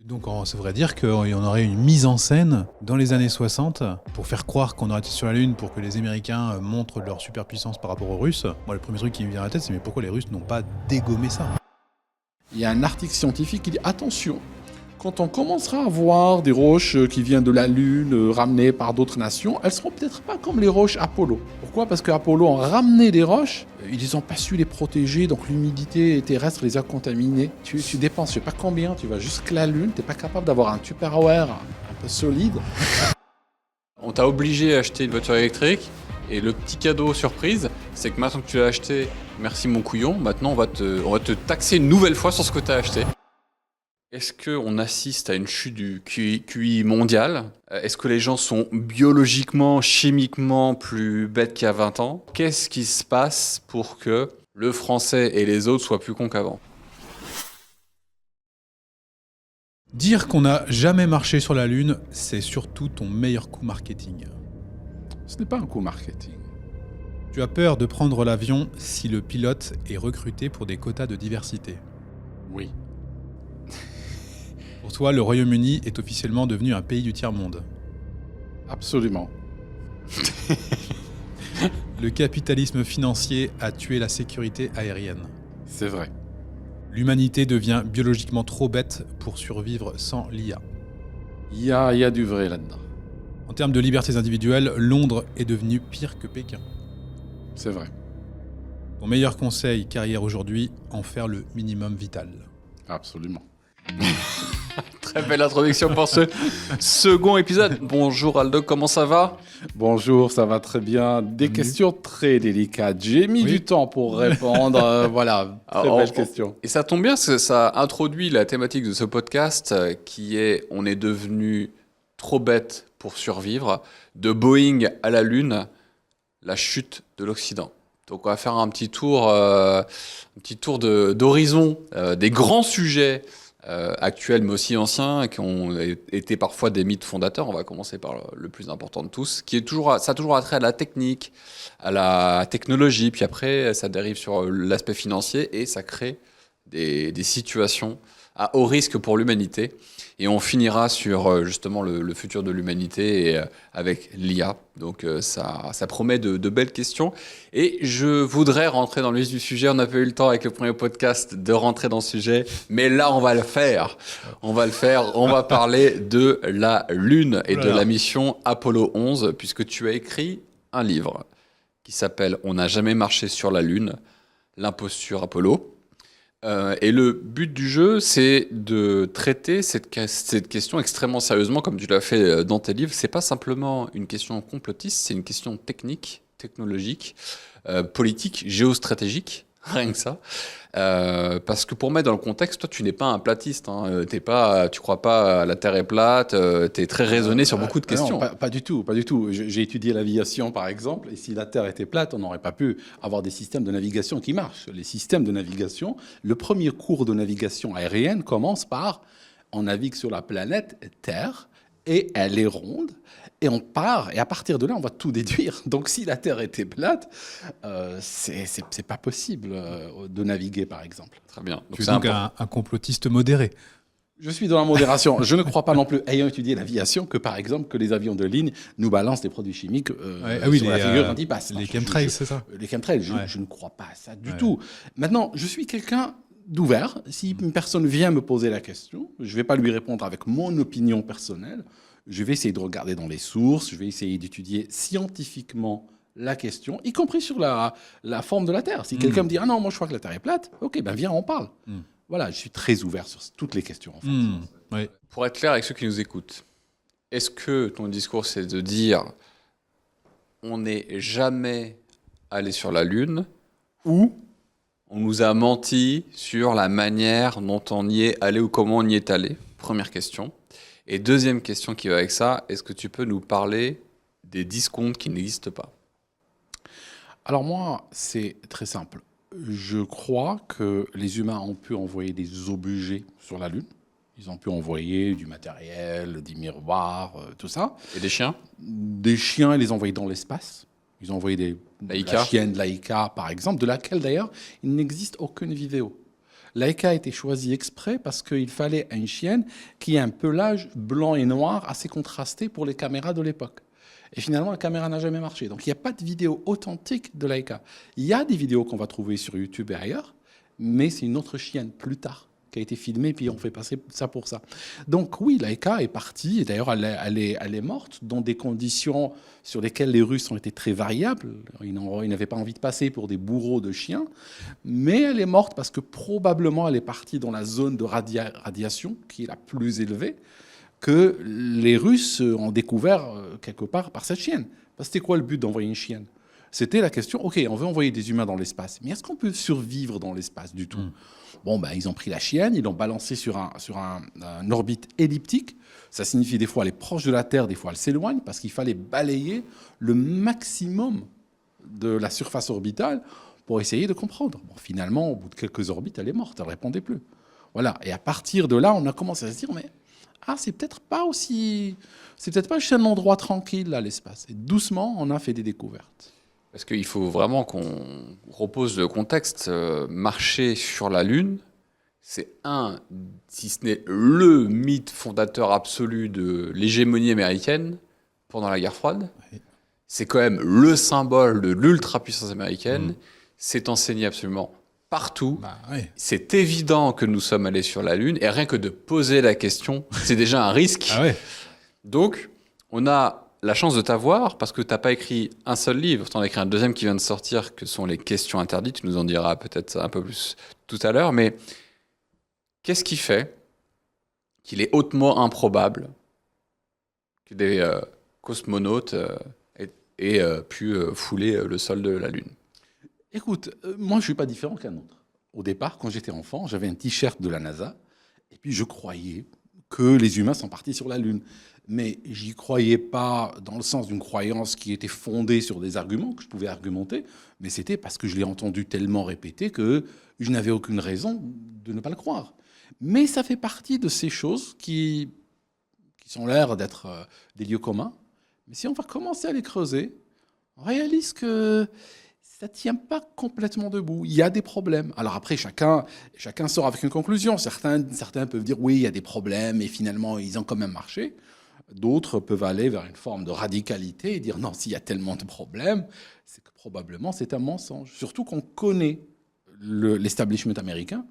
Donc ça voudrait dire qu'il y en aurait une mise en scène dans les années 60 pour faire croire qu'on aurait été sur la Lune pour que les Américains montrent leur superpuissance par rapport aux Russes. Moi, le premier truc qui me vient à la tête, c'est mais pourquoi les Russes n'ont pas dégommé ça ? Il y a un article scientifique qui dit attention, quand on commencera à voir des roches qui viennent de la Lune, ramenées par d'autres nations, elles seront peut-être pas comme les roches Apollo. Pourquoi ? Parce qu'Apollo a ramené des roches, ils n'ont pas su les protéger, donc l'humidité terrestre les a contaminées. Tu dépenses, je sais pas combien, tu vas jusqu'à la Lune, tu n'es pas capable d'avoir un Tupperware un peu solide. On t'a obligé à acheter une voiture électrique, et le petit cadeau surprise, c'est que maintenant que tu l'as acheté, merci mon couillon, maintenant on va te taxer une nouvelle fois sur ce que tu as acheté. Est-ce qu'on assiste à une chute du QI mondial ? Est-ce que les gens sont biologiquement, chimiquement plus bêtes qu'il y a 20 ans ? Qu'est-ce qui se passe pour que le français et les autres soient plus cons qu'avant ? Dire qu'on n'a jamais marché sur la Lune, c'est surtout ton meilleur coup marketing. Ce n'est pas un coup marketing. Tu as peur de prendre l'avion si le pilote est recruté pour des quotas de diversité. Oui. Pour toi, le Royaume-Uni est officiellement devenu un pays du tiers-monde. Absolument. Le capitalisme financier a tué la sécurité aérienne. C'est vrai. L'humanité devient biologiquement trop bête pour survivre sans l'IA. Il y a du vrai là-dedans. En termes de libertés individuelles, Londres est devenu pire que Pékin. C'est vrai. Ton meilleur conseil carrière aujourd'hui, en faire le minimum vital. Absolument. Très belle introduction pour ce second épisode. Bonjour Aldo, comment ça va ? Bonjour, ça va très bien. Des questions très délicates. J'ai mis du temps pour répondre. Voilà, très belle question. Et ça tombe bien, parce que ça introduit la thématique de ce podcast qui est « On est devenu trop bête pour survivre », de Boeing à la Lune, la chute de l'Occident. Donc on va faire un petit tour d'horizon des grands sujets actuels mais aussi anciens qui ont été parfois des mythes fondateurs. On va commencer par le plus important de tous, qui est ça a toujours attrait à la technique, à la technologie, puis après ça dérive sur l'aspect financier et ça crée des situations à haut risque pour l'humanité. Et on finira sur justement le futur de l'humanité et, avec l'IA. Donc ça promet de belles questions. Et je voudrais rentrer dans le vif du sujet. On n'a pas eu le temps avec le premier podcast de rentrer dans le sujet. Mais là, on va le faire. On va parler de la Lune et de la mission Apollo 11, puisque tu as écrit un livre qui s'appelle « On n'a jamais marché sur la Lune, l'imposture Apollo ». Et le but du jeu, c'est de traiter cette question extrêmement sérieusement, comme tu l'as fait dans tes livres. C'est pas simplement une question complotiste, c'est une question technique, technologique, politique, géostratégique, rien que ça. Parce que pour mettre dans le contexte, toi, tu n'es pas un platiste. Hein. Tu crois pas à la Terre est plate. Tu es très raisonné sur beaucoup de questions. Non, pas du tout, pas du tout. J'ai étudié l'aviation, par exemple, et si la Terre était plate, on n'aurait pas pu avoir des systèmes de navigation qui marchent. Les systèmes de navigation, le premier cours de navigation aérienne commence par on navigue sur la planète Terre et elle est ronde. Et on part, et à partir de là, on va tout déduire. Donc, si la Terre était plate, c'est pas possible de naviguer, par exemple. Très bien. Tu es donc un complotiste modéré. Je suis dans la modération. Je ne crois pas non plus, ayant étudié l'aviation, que par exemple, que les avions de ligne nous balancent des produits chimiques sur la figure quand ils passent. Les chemtrails, c'est ça ? Les chemtrails, je ne crois pas à ça du tout. Maintenant, je suis quelqu'un d'ouvert. Si une personne vient me poser la question, je ne vais pas lui répondre avec mon opinion personnelle. Je vais essayer de regarder dans les sources, je vais essayer d'étudier scientifiquement la question, y compris sur la forme de la Terre. Si quelqu'un me dit « Ah non, moi je crois que la Terre est plate », ok, ben viens, on parle. Voilà, je suis très ouvert sur toutes les questions, en fait. Oui. Pour être clair avec ceux qui nous écoutent, est-ce que ton discours, c'est de dire on n'est jamais allé sur la Lune ou on nous a menti sur la manière dont on y est allé ou comment on y est allé ? Première question. Et deuxième question qui va avec ça, est-ce que tu peux nous parler des discomptes qui n'existent pas ? Alors moi, c'est très simple. Je crois que les humains ont pu envoyer des objets sur la Lune. Ils ont pu envoyer du matériel, des miroirs, tout ça. Et des chiens ? Des chiens, ils les envoyaient dans l'espace. Ils ont envoyé la chienne Laika, par exemple, de laquelle d'ailleurs il n'existe aucune vidéo. Laika a été choisie exprès parce qu'il fallait une chienne qui ait un pelage blanc et noir assez contrasté pour les caméras de l'époque. Et finalement, la caméra n'a jamais marché. Donc, il n'y a pas de vidéo authentique de Laika. Il y a des vidéos qu'on va trouver sur YouTube et ailleurs, mais c'est une autre chienne plus tard qui a été filmée, puis on fait passer ça pour ça. Donc oui, Laika est partie, et d'ailleurs elle est morte dans des conditions sur lesquelles les Russes ont été très variables. Ils n'avaient pas envie de passer pour des bourreaux de chiens, mais elle est morte parce que probablement elle est partie dans la zone de radiation qui est la plus élevée, que les Russes ont découvert quelque part par cette chienne. C'était quoi le but d'envoyer une chienne ? C'était la question, OK, on veut envoyer des humains dans l'espace, mais est-ce qu'on peut survivre dans l'espace du tout ? Bon, ils ont pris la chienne, ils l'ont balancée sur un orbite elliptique. Ça signifie des fois elle est proche de la Terre, des fois elle s'éloigne, parce qu'il fallait balayer le maximum de la surface orbitale pour essayer de comprendre. Bon, finalement, au bout de quelques orbites, elle est morte, elle ne répondait plus. Voilà. Et à partir de là, on a commencé à se dire, mais c'est peut-être pas juste un endroit tranquille, là, l'espace. Et doucement, on a fait des découvertes. Parce qu'il faut vraiment qu'on repose le contexte. Marcher sur la Lune, c'est si ce n'est le mythe fondateur absolu de l'hégémonie américaine pendant la guerre froide. Oui. C'est quand même le symbole de l'ultra-puissance américaine. C'est enseigné absolument partout. Oui. C'est évident que nous sommes allés sur la Lune. Et rien que de poser la question, c'est déjà un risque. Ouais. Donc, on a la chance de t'avoir, parce que tu n'as pas écrit un seul livre, tu en as écrit un deuxième qui vient de sortir, que sont les questions interdites. Tu nous en diras peut-être un peu plus tout à l'heure. Mais qu'est-ce qui fait qu'il est hautement improbable que des cosmonautes aient pu fouler le sol de la Lune ? Écoute, moi je ne suis pas différent qu'un autre. Au départ, quand j'étais enfant, j'avais un t-shirt de la NASA, et puis je croyais que les humains sont partis sur la Lune. Mais j'y croyais pas dans le sens d'une croyance qui était fondée sur des arguments que je pouvais argumenter, mais c'était parce que je l'ai entendu tellement répéter que je n'avais aucune raison de ne pas le croire. Mais ça fait partie de ces choses qui sont l'air d'être des lieux communs. Mais si on va commencer à les creuser, on réalise que ça ne tient pas complètement debout. Il y a des problèmes. Alors après, chacun sort avec une conclusion. Certains peuvent dire oui, il y a des problèmes, et finalement, ils ont quand même marché. D'autres peuvent aller vers une forme de radicalité et dire non, s'il y a tellement de problèmes, c'est que probablement c'est un mensonge. Surtout qu'on connaît l'establishment américain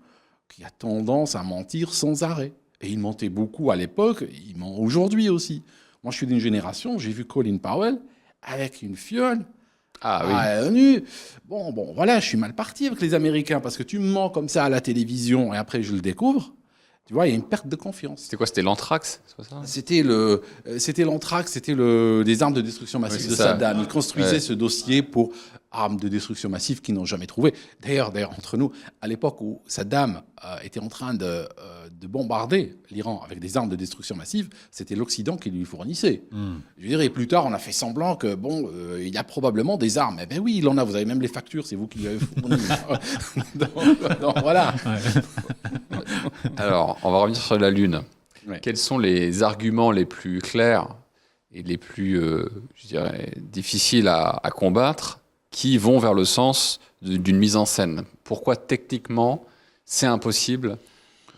qui a tendance à mentir sans arrêt. Et il mentait beaucoup à l'époque, il ment aujourd'hui aussi. Moi, je suis d'une génération, j'ai vu Colin Powell avec une fiole. Nu. Bon, voilà, je suis mal parti avec les Américains parce que tu me mens comme ça à la télévision et après je le découvre. Tu vois, il y a une perte de confiance. C'était quoi ? C'était l'anthrax ? C'était l'anthrax, c'était des armes de destruction massive de Saddam. Il construisait ce dossier pour armes de destruction massive qu'ils n'ont jamais trouvé. D'ailleurs, entre nous, à l'époque où Saddam était en train de bombarder l'Iran avec des armes de destruction massive, c'était l'Occident qui lui fournissait. Je veux dire, et plus tard, on a fait semblant que, il y a probablement des armes. Eh bien oui, il en a. Vous avez même les factures, c'est vous qui lui avez fourni. donc, voilà. Ouais. Alors, on va revenir sur la Lune. Ouais. Quels sont les arguments les plus clairs et les plus, difficiles à combattre qui vont vers le sens d'une mise en scène ? Pourquoi techniquement c'est impossible,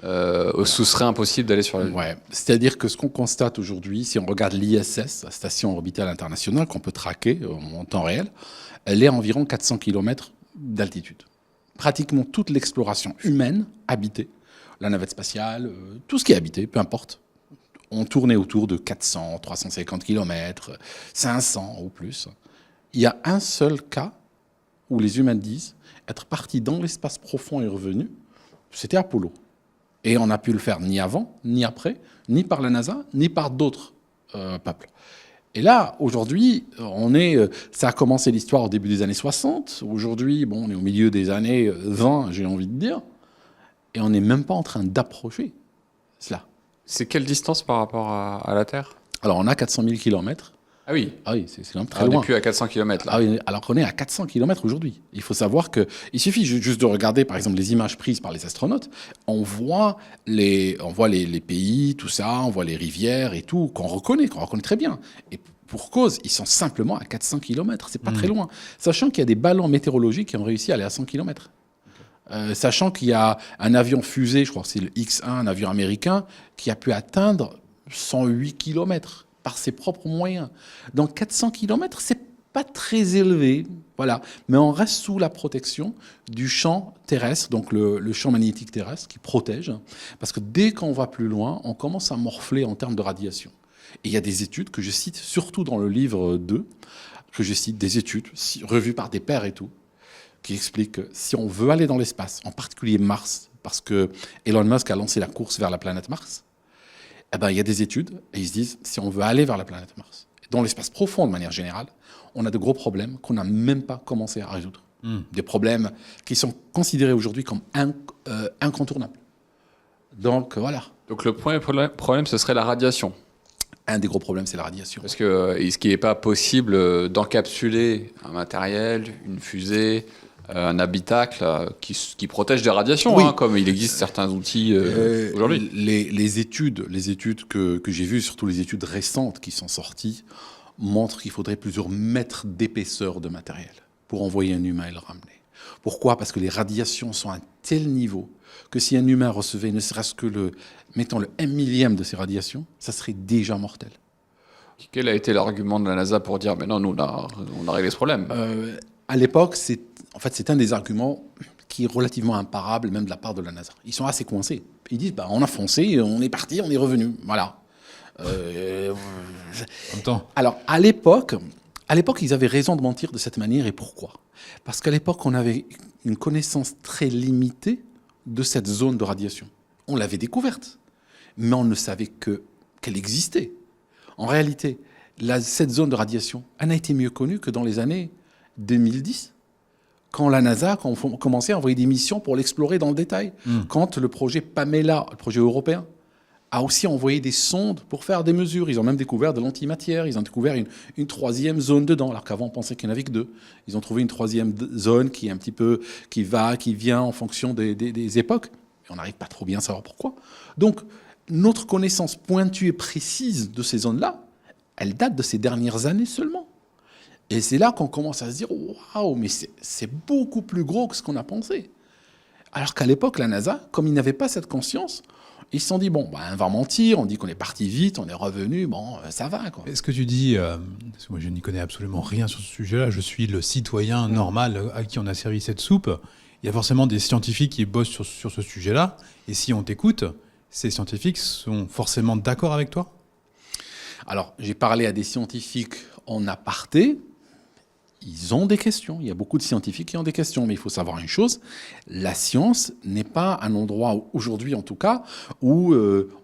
ce serait impossible d'aller sur la Lune ? Ouais. C'est-à-dire que ce qu'on constate aujourd'hui, si on regarde l'ISS, la Station orbitale internationale, qu'on peut traquer en temps réel, elle est à environ 400 km d'altitude. Pratiquement toute l'exploration humaine habitée, la navette spatiale, tout ce qui est habité, peu importe, on tournait autour de 400, 350 km, 500 ou plus. Il y a un seul cas où les humains disent être partis dans l'espace profond et revenus, c'était Apollo. Et on n'a pu le faire ni avant, ni après, ni par la NASA, ni par d'autres peuples. Et là, aujourd'hui, ça a commencé l'histoire au début des années 60. Aujourd'hui, on est au milieu des années 20, j'ai envie de dire. Et on n'est même pas en train d'approcher cela. C'est quelle distance par rapport à la Terre ? Alors, on a 400 000 km. Ah oui, c'est quand même très loin. On n'est plus à 400 km là. Ah oui, alors qu'on est à 400 km aujourd'hui. Il faut savoir qu'il suffit juste de regarder, par exemple, les images prises par les astronautes. On voit les pays, tout ça, on voit les rivières et tout, qu'on reconnaît très bien. Et pour cause, ils sont simplement à 400 km. C'est pas très loin. Sachant qu'il y a des ballons météorologiques qui ont réussi à aller à 100 km. Sachant qu'il y a un avion fusée, je crois que c'est le X-1, un avion américain, qui a pu atteindre 108 km par ses propres moyens. Donc 400 km, c'est pas très élevé, voilà. Mais on reste sous la protection du champ terrestre, donc le champ magnétique terrestre qui protège, parce que dès qu'on va plus loin, on commence à morfler en termes de radiation. Et il y a des études que je cite, surtout dans le livre 2, que je cite, des études revues par des pairs et tout, qui expliquent que si on veut aller dans l'espace, en particulier Mars, parce que Elon Musk a lancé la course vers la planète Mars, eh ben, il y a des études, et ils se disent, si on veut aller vers la planète Mars, dans l'espace profond de manière générale, on a de gros problèmes qu'on n'a même pas commencé à résoudre. Des problèmes qui sont considérés aujourd'hui comme incontournables. Donc, voilà. Donc le premier problème, ce serait la radiation. Un des gros problèmes, c'est la radiation. Parce que est-ce qu'il n'est pas possible d'encapsuler un matériel, une fusée, un habitacle qui protège des radiations, Oui. comme il existe certains outils aujourd'hui. Les études que j'ai vues, surtout les études récentes qui sont sorties, montrent qu'il faudrait plusieurs mètres d'épaisseur de matériel pour envoyer un humain et le ramener. Pourquoi ? Parce que les radiations sont à un tel niveau que si un humain recevait ne serait-ce que mettons le 1 millième de ces radiations, ça serait déjà mortel. Quel a été l'argument de la NASA pour dire, mais non, nous, on a réglé ce problème À l'époque, c'est un des arguments qui est relativement imparable, même de la part de la NASA. Ils sont assez coincés. Ils disent, on a foncé, on est parti, on est revenu. Voilà. En même temps. Alors, à l'époque, ils avaient raison de mentir de cette manière. Et pourquoi ? Parce qu'à l'époque, on avait une connaissance très limitée de cette zone de radiation. On l'avait découverte, mais on ne savait qu'elle existait. En réalité, cette zone de radiation, elle n'a été mieux connue que dans les années 2010, quand la NASA a commencé à envoyer des missions pour l'explorer dans le détail. Quand le projet Pamela, le projet européen, a aussi envoyé des sondes pour faire des mesures. Ils ont même découvert de l'antimatière, ils ont découvert une troisième zone dedans, alors qu'avant on pensait qu'il n'y en avait que deux. Ils ont trouvé une troisième zone qui est un petit peu, qui vient en fonction des époques. Et on n'arrive pas trop bien à savoir pourquoi. Donc, notre connaissance pointue et précise de ces zones-là, elle date de ces dernières années seulement. Et c'est là qu'on commence à se dire, waouh, mais c'est beaucoup plus gros que ce qu'on a pensé. Alors qu'à l'époque, la NASA, comme ils n'avaient pas cette conscience, ils se sont dit, on va mentir, on dit qu'on est parti vite, on est revenu, ça va, quoi. Est-ce que tu dis, parce que moi je n'y connais absolument rien sur ce sujet-là, je suis le citoyen normal à qui on a servi cette soupe, il y a forcément des scientifiques qui bossent sur ce sujet-là, et si on t'écoute, ces scientifiques sont forcément d'accord avec toi ? Alors, j'ai parlé à des scientifiques en aparté. Ils ont des questions. Il y a beaucoup de scientifiques qui ont des questions. Mais il faut savoir une chose, la science n'est pas un endroit, aujourd'hui en tout cas, où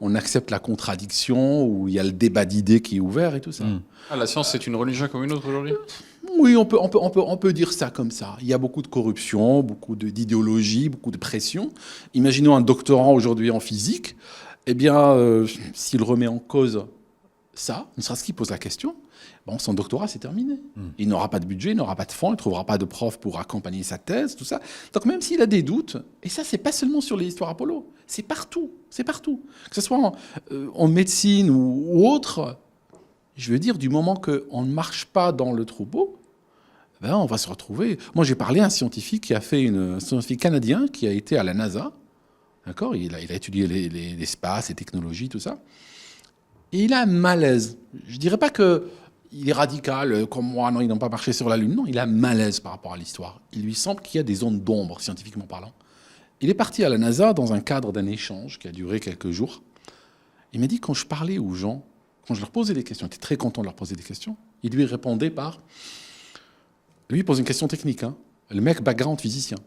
on accepte la contradiction, où il y a le débat d'idées qui est ouvert et tout ça. La science, c'est une religion comme une autre aujourd'hui ? Oui, on peut dire ça comme ça. Il y a beaucoup de corruption, beaucoup d'idéologie, beaucoup de pression. Imaginons un doctorant aujourd'hui en physique. Eh bien, s'il remet en cause ça, ne serait-ce qu'il pose la question, son doctorat, c'est terminé. Il n'aura pas de budget, il n'aura pas de fonds, il ne trouvera pas de prof pour accompagner sa thèse, tout ça. Donc même s'il a des doutes, et ça, c'est pas seulement sur les histoires Apollo, c'est partout. Que ce soit en médecine ou autre, je veux dire, du moment qu'on ne marche pas dans le troupeau, on va se retrouver... Moi, j'ai parlé à un scientifique un scientifique canadien qui a été à la NASA, d'accord, il a étudié l'espace, les technologies, tout ça. Et il a un malaise. Je ne dirais pas qu'il est radical, comme moi, non, ils n'ont pas marché sur la Lune. Non, il a un malaise par rapport à l'histoire. Il lui semble qu'il y a des zones d'ombre, scientifiquement parlant. Il est parti à la NASA dans un cadre d'un échange qui a duré quelques jours. Il m'a dit, quand je parlais aux gens, quand je leur posais des questions, il était très content de leur poser des questions, il lui répondait par... Lui, il pose une question technique. Le mec, background physicien.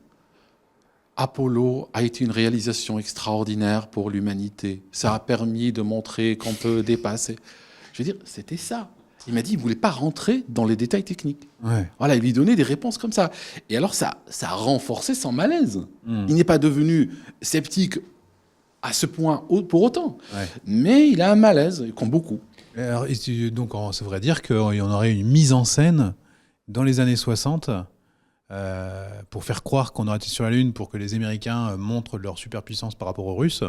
Apollo a été une réalisation extraordinaire pour l'humanité. Ça a permis de montrer qu'on peut dépasser. Je veux dire, c'était ça. Il m'a dit qu'il ne voulait pas rentrer dans les détails techniques. Ouais. Voilà, il lui donnait des réponses comme ça. Et alors, ça a renforcé son malaise. Il n'est pas devenu sceptique à ce point pour autant. Ouais. Mais il a un malaise, comme beaucoup. Alors, donc, ça voudrait dire qu'il y en aurait une mise en scène dans les années 60 pour faire croire qu'on aurait été sur la Lune, pour que les Américains montrent leur superpuissance par rapport aux Russes.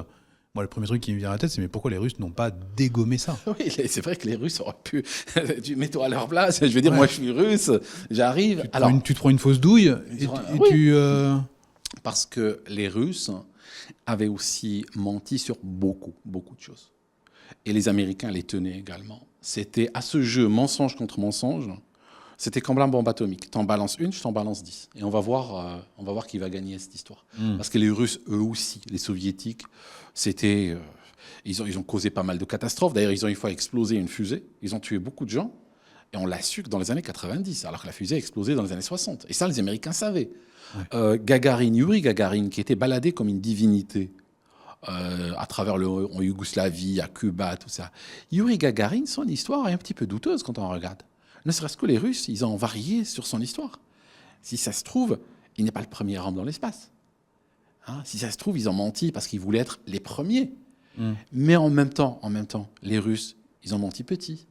Moi, le premier truc qui me vient à la tête, c'est mais pourquoi les Russes n'ont pas dégommé ça ? Oui, c'est vrai que les Russes auraient pu... Mets-toi à leur place. Je veux dire, moi, je suis russe, j'arrive... Tu te prends une fausse douille et tu... Parce que les Russes avaient aussi menti sur beaucoup, beaucoup de choses. Et les Américains les tenaient également. C'était à ce jeu mensonge contre mensonge, c'était comme la bombe atomique. T'en balances une, je t'en balance 10. Et on va voir qui va gagner cette histoire. Parce que les Russes, eux aussi, les Soviétiques, c'était... ils ont causé pas mal de catastrophes. D'ailleurs, ils ont une fois explosé une fusée. Ils ont tué beaucoup de gens. Et on l'a su que dans les années 90, alors que la fusée a explosé dans les années 60. Et ça, les Américains savaient. Ouais. Yuri Gagarin, qui était baladé comme une divinité à travers en Yougoslavie, à Cuba, tout ça. Yuri Gagarin, son histoire est un petit peu douteuse quand on regarde. Ne serait-ce que les Russes, ils ont varié sur son histoire. Si ça se trouve, il n'est pas le premier homme dans l'espace. Hein, si ça se trouve, ils ont menti parce qu'ils voulaient être les premiers. Mais en même temps, les Russes, ils ont menti petit.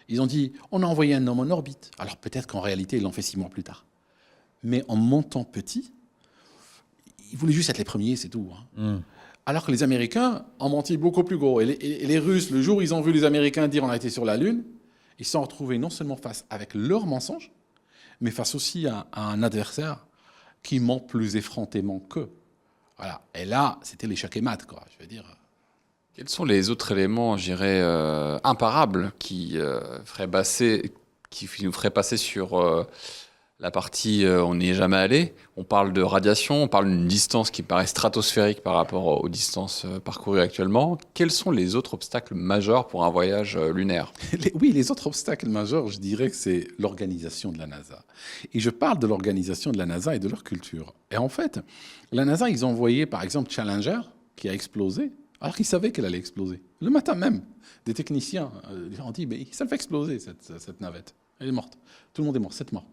Ils ont dit, on a envoyé un homme en orbite. Alors peut-être qu'en réalité, ils l'ont fait 6 mois plus tard. Mais en montant petit, ils voulaient juste être les premiers, c'est tout. Hein. Alors que les Américains ont menti beaucoup plus gros. Et les Russes, le jour où ils ont vu les Américains dire on a été sur la Lune, ils se sont retrouvés non seulement face avec leurs mensonges, mais face aussi à un adversaire qui ment plus effrontément qu'eux. Voilà. Et là, c'était l'échec et mat, quoi. Je veux dire. Quels sont les autres éléments, je dirais, imparables qui nous feraient passer sur la partie on n'y est jamais allé? On parle de radiation, on parle d'une distance qui paraît stratosphérique par rapport aux distances parcourues actuellement. Quels sont les autres obstacles majeurs pour un voyage lunaire? Les autres obstacles majeurs, je dirais que c'est l'organisation de la NASA. Et je parle de l'organisation de la NASA et de leur culture. Et en fait, la NASA, ils ont envoyé, par exemple, Challenger, qui a explosé, alors qu'ils savaient qu'elle allait exploser. Le matin même, des techniciens ont dit, mais ça le fait exploser, cette navette. Elle est morte. Tout le monde est mort, 7 morts.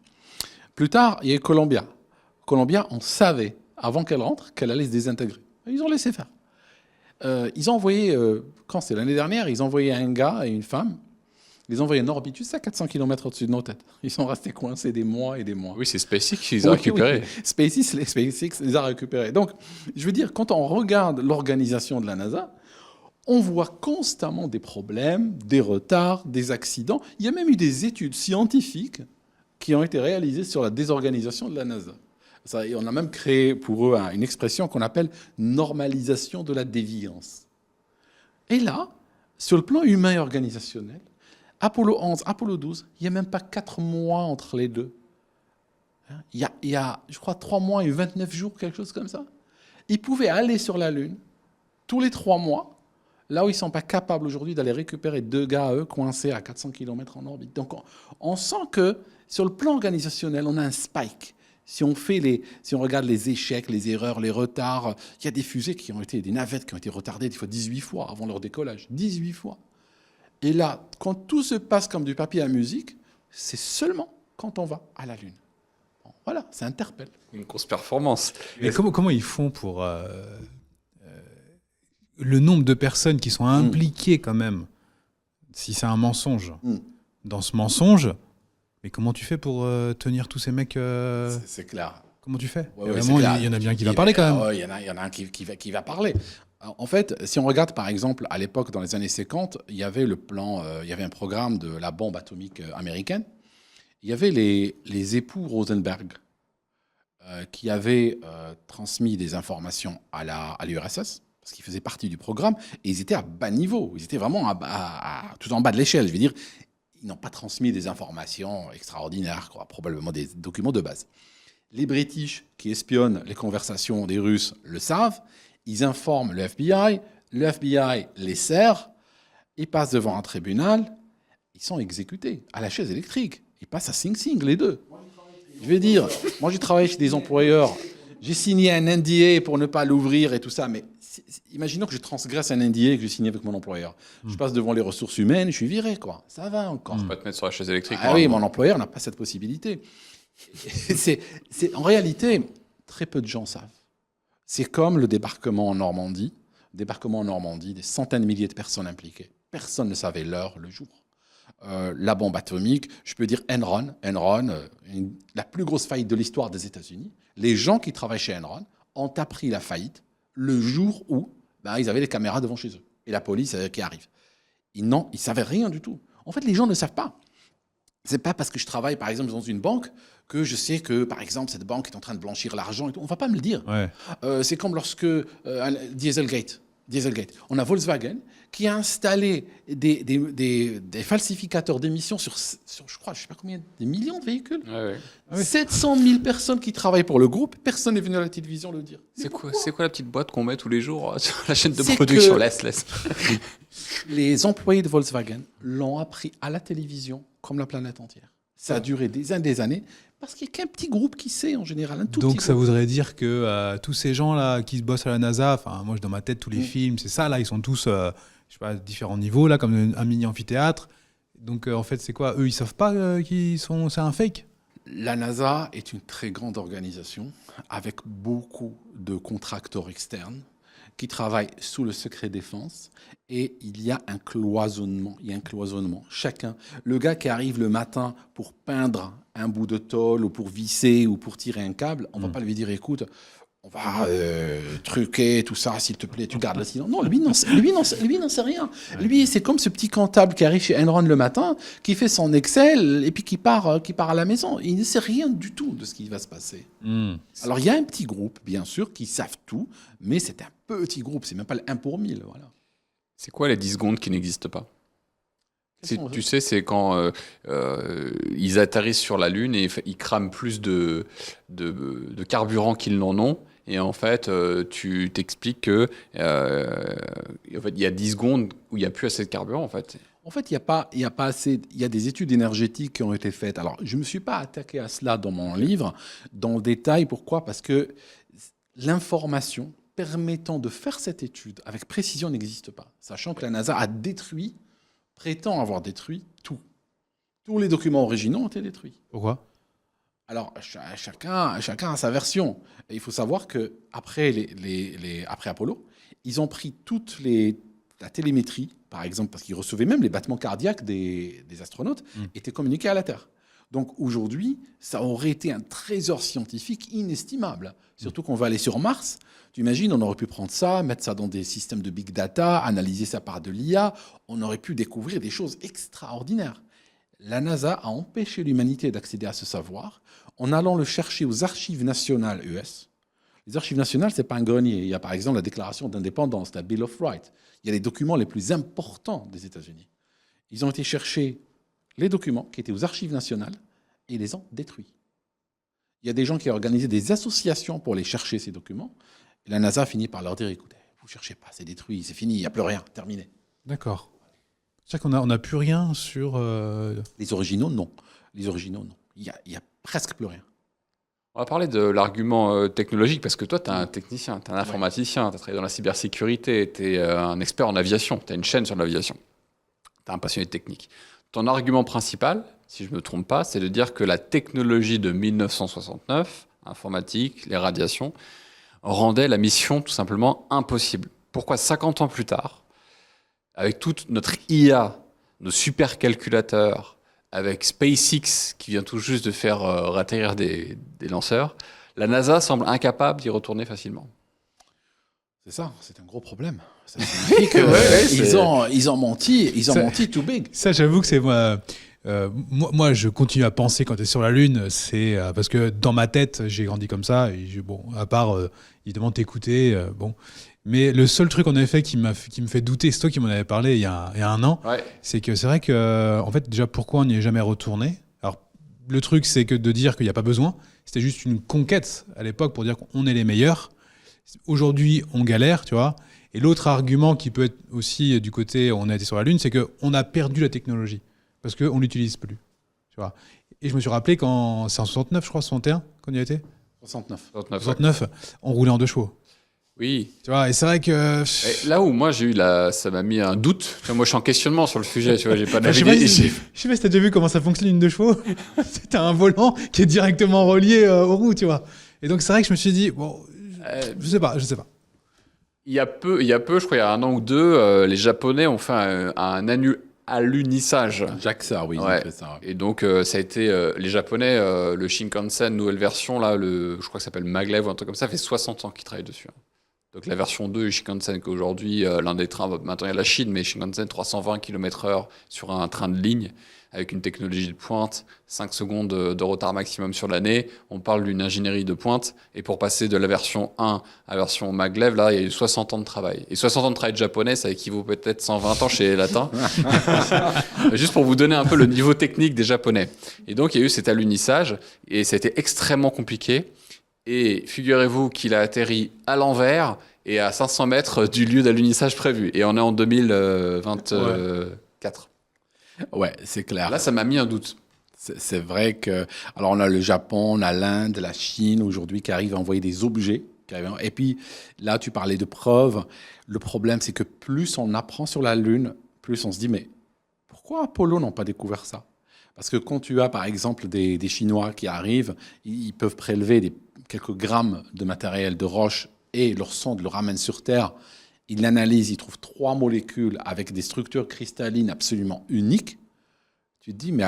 Plus tard, il y a eu Columbia. Columbia, on savait, avant qu'elle rentre, qu'elle allait se désintégrer. Ils ont laissé faire. Ils ont envoyé, quand c'est l'année dernière, ils ont envoyé un gars et une femme, ils les ont envoyés en orbite, juste à 400 km au-dessus de nos têtes. Ils sont restés coincés des mois et des mois. Oui, c'est SpaceX qui les a récupérés. Oui. SpaceX les a récupérés. Donc, je veux dire, quand on regarde l'organisation de la NASA, on voit constamment des problèmes, des retards, des accidents. Il y a même eu des études scientifiques qui ont été réalisées sur la désorganisation de la NASA. Ça, et on a même créé pour eux une expression qu'on appelle normalisation de la déviance. Et là, sur le plan humain et organisationnel, Apollo 11, Apollo 12, il n'y a même pas 4 mois entre les deux. Il y a, je crois, 3 mois et 29 jours, quelque chose comme ça. Ils pouvaient aller sur la Lune tous les 3 mois, là où ils ne sont pas capables aujourd'hui d'aller récupérer 2 gars à eux coincés à 400 km en orbite. Donc on sent que sur le plan organisationnel, on a un spike. Si on regarde les échecs, les erreurs, les retards, il y a des fusées des navettes qui ont été retardées des fois 18 fois avant leur décollage. 18 fois. Et là, quand tout se passe comme du papier à musique, c'est seulement quand on va à la Lune. Bon, voilà, ça interpelle. Une grosse performance. Mais comment ils font pour... le nombre de personnes qui sont impliquées quand même, si c'est un mensonge, dans ce mensonge, mais comment tu fais pour tenir tous ces mecs C'est clair. Comment tu fais? Ouais, vraiment, il y en a bien qui va parler quand même. Il y en a un qui va parler. En fait, si on regarde par exemple à l'époque, dans les années 50, il y avait il y avait un programme de la bombe atomique américaine. Il y avait les époux Rosenberg qui avaient transmis des informations à l'URSS, parce qu'ils faisaient partie du programme, et ils étaient à bas niveau. Ils étaient vraiment tout en bas de l'échelle. Je veux dire, ils n'ont pas transmis des informations extraordinaires, quoi, probablement des documents de base. Les British qui espionnent les conversations des Russes le savent. Ils informent le FBI les serre, ils passent devant un tribunal, ils sont exécutés à la chaise électrique. Ils passent à Sing Sing, les deux. Je vais dire, moi j'ai travaillé chez des employeurs, j'ai signé un NDA pour ne pas l'ouvrir et tout ça, mais imaginons que je transgresse un NDA que j'ai signé avec mon employeur. Je passe devant les ressources humaines, je suis viré, quoi. Ça va encore. Tu peux pas te mettre sur la chaise électrique. Ah oui, mon employeur n'a pas cette possibilité. En réalité, très peu de gens savent. C'est comme le débarquement en Normandie. Débarquement en Normandie, des centaines de milliers de personnes impliquées. Personne ne savait l'heure, le jour. La bombe atomique, je peux dire Enron, la plus grosse faillite de l'histoire des États-Unis. Les gens qui travaillent chez Enron ont appris la faillite le jour où ils avaient les caméras devant chez eux. Et la police qui arrive. Ils ne savaient rien du tout. En fait, les gens ne savent pas. C'est pas parce que je travaille, par exemple, dans une banque que je sais que, par exemple, cette banque est en train de blanchir l'argent et tout. On ne va pas me le dire. Ouais. C'est comme lorsque Dieselgate. On a Volkswagen qui a installé des falsificateurs d'émissions sur, je crois, je ne sais pas combien, des millions de véhicules. Ouais. 700 000 personnes qui travaillent pour le groupe. Personne n'est venu à la télévision le dire. C'est quoi la petite boîte qu'on met tous les jours sur la chaîne de C'est production? que- Laisse. Les employés de Volkswagen l'ont appris à la télévision comme la planète entière. Ça a duré des années parce qu'il n'y a qu'un petit groupe qui sait en général. Un tout Donc petit ça groupe. voudrait dire que tous ces gens-là qui bossent à la NASA, enfin moi dans ma tête tous les films, c'est ça là, ils sont tous je sais pas, à différents niveaux là, comme un mini amphithéâtre. Donc en fait c'est quoi? Eux ils savent pas c'est un fake? La NASA est une très grande organisation avec beaucoup de contracteurs externes qui travaillent sous le secret défense et il y a un cloisonnement. Chacun, le gars qui arrive le matin pour peindre un bout de tôle ou pour visser ou pour tirer un câble, on va pas lui dire écoute, on va truquer tout ça, s'il te plaît, tu gardes le silence. Non, lui n'en sait rien. Lui, c'est comme ce petit comptable qui arrive chez Enron le matin, qui fait son Excel et puis qui part à la maison. Il ne sait rien du tout de ce qui va se passer. Alors, il y a un petit groupe, bien sûr, qui savent tout, mais c'est un petit groupe, c'est même pas le 1 pour 1000. Voilà. C'est quoi les 10 secondes qui n'existent pas? Tu sais, c'est quand ils atterrissent sur la Lune et ils crament plus de carburant qu'ils n'en ont. Et en fait, tu t'expliques que en fait, il y a 10 secondes où il n'y a plus assez de carburant. En fait, il y a pas assez. Il y a des études énergétiques qui ont été faites. Alors, je ne me suis pas attaqué à cela dans mon livre, dans le détail. Pourquoi? Parce que l'information permettant de faire cette étude avec précision n'existe pas. Sachant que la NASA prétend avoir détruit tout. Tous les documents originaux ont été détruits. Pourquoi? Alors, chacun a sa version. Et il faut savoir qu'après après Apollo, ils ont pris la télémétrie, par exemple, parce qu'ils recevaient même les battements cardiaques des astronautes, étaient communiqués à la Terre. Donc aujourd'hui, ça aurait été un trésor scientifique inestimable. Surtout qu'on va aller sur Mars. Tu imagines, on aurait pu prendre ça, mettre ça dans des systèmes de big data, analyser ça par de l'IA. On aurait pu découvrir des choses extraordinaires. La NASA a empêché l'humanité d'accéder à ce savoir en allant le chercher aux archives nationales US. Les archives nationales, ce n'est pas un grenier. Il y a par exemple la déclaration d'indépendance, la Bill of Rights. Il y a les documents les plus importants des États-Unis. Ils ont été chercher les documents qui étaient aux archives nationales et les ont détruits. Il y a des gens qui ont organisé des associations pour les chercher, ces documents. Et la NASA a fini par leur dire, écoutez, vous ne cherchez pas, c'est détruit, c'est fini, il n'y a plus rien, terminé. D'accord. C'est-à-dire qu'on n'a plus rien sur... Les originaux, non. Il y a presque plus rien. on va parler de l'argument technologique parce que toi, tu es un technicien, tu es un informaticien, tu as travaillé dans la cybersécurité, tu es un expert en aviation, tu as une chaîne sur l'aviation, tu es un passionné de technique. Ton argument principal, si je ne me trompe pas, c'est de dire que la technologie de 1969, informatique, les radiations, rendait la mission tout simplement impossible. Pourquoi 50 ans plus tard, avec toute notre IA, nos supercalculateurs, avec SpaceX qui vient tout juste de faire atterrir des lanceurs, la NASA semble incapable d'y retourner facilement? C'est ça, c'est un gros problème. Ça signifie qu'ils ont menti too big. Ça, j'avoue que c'est moi, je continue à penser quand tu es sur la Lune, c'est parce que dans ma tête, j'ai grandi comme ça. Et bon, à part évidemment t'écouter, bon. Mais le seul truc en effet qui me fait douter, c'est toi qui m'en avais parlé il y a un an, c'est que c'est vrai que en fait déjà pourquoi on n'y est jamais retourné. Alors le truc c'est que de dire qu'il n'y a pas besoin, c'était juste une conquête à l'époque pour dire qu'on est les meilleurs. Aujourd'hui, on galère, tu vois. Et l'autre argument qui peut être aussi du côté on a été sur la Lune, c'est qu'on a perdu la technologie parce qu'on ne l'utilise plus, tu vois. Et je me suis rappelé quand c'est en 69, je crois, 61, quand on y a été 69, on roulait en 2 chevaux. Oui. Tu vois, et c'est vrai que... Et là où moi, ça m'a mis un doute. Enfin, moi, je suis en questionnement sur le sujet, tu vois, j'ai pas je sais pas si t'as déjà vu comment ça fonctionne une 2 chevaux. C'est un volant qui est directement relié aux roues, tu vois. Et donc, c'est vrai que je me suis dit, bon, je sais pas. Il y a peu, je crois, il y a 1 an ou 2, les Japonais ont fait un alunissage. JAXA, oui, ils ont fait ça. Et donc, ça a été les Japonais, le Shinkansen, nouvelle version, là, je crois que ça s'appelle Maglev ou un truc comme ça, fait 60 ans qu'ils travaillent dessus. Donc la version 2 du Shinkansen, qu'aujourd'hui, l'un des trains, maintenant il y a la Chine, mais Shinkansen 320 km/h sur un train de ligne, avec une technologie de pointe, 5 secondes de retard maximum sur l'année. On parle d'une ingénierie de pointe. Et pour passer de la version 1 à la version maglev, là, il y a eu 60 ans de travail. Et 60 ans de travail japonais, ça équivaut peut-être 120 ans chez les latins. Juste pour vous donner un peu le niveau technique des Japonais. Et donc, il y a eu cet alunissage, et ça a été extrêmement compliqué. Et figurez-vous qu'il a atterri à l'envers et à 500 mètres du lieu d'alunissage prévu. Et on est en 2024. Ouais, c'est clair. Là, ça m'a mis un doute. C'est vrai que... Alors, on a le Japon, on a l'Inde, la Chine, aujourd'hui, qui arrivent à envoyer des objets. Et puis, là, tu parlais de preuves. Le problème, c'est que plus on apprend sur la Lune, plus on se dit, mais pourquoi Apollo n'ont pas découvert ça? Parce que quand tu as, par exemple, des Chinois qui arrivent, ils peuvent prélever quelques grammes de matériel de roche et leur sonde le ramène sur Terre. Ils l'analysent, ils trouvent 3 molécules avec des structures cristallines absolument uniques. Tu te dis, mais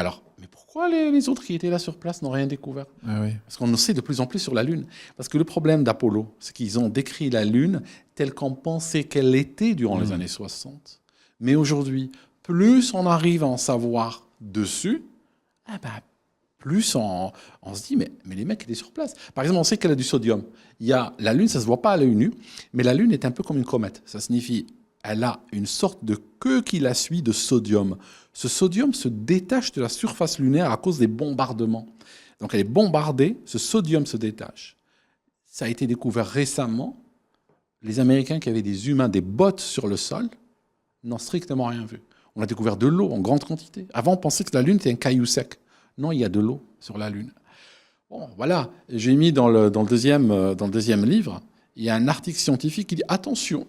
pourquoi les autres qui étaient là sur place n'ont rien découvert? Oui. Parce qu'on en sait de plus en plus sur la Lune. Parce que le problème d'Apollo, c'est qu'ils ont décrit la Lune telle qu'on pensait qu'elle était durant les années 60. Mais aujourd'hui, plus on arrive à en savoir dessus, plus on se dit, mais les mecs étaient sur place. Par exemple, on sait qu'elle a du sodium. La Lune, ça ne se voit pas à l'œil nu, mais la Lune est un peu comme une comète. Ça signifie qu'elle a une sorte de queue qui la suit de sodium. Ce sodium se détache de la surface lunaire à cause des bombardements. Donc elle est bombardée, ce sodium se détache. Ça a été découvert récemment. Les Américains qui avaient des humains, des bottes sur le sol, n'ont strictement rien vu. On a découvert de l'eau en grande quantité. Avant, on pensait que la Lune était un caillou sec. Non, il y a de l'eau sur la Lune. Bon, voilà. J'ai mis dans le deuxième livre, il y a un article scientifique qui dit « Attention,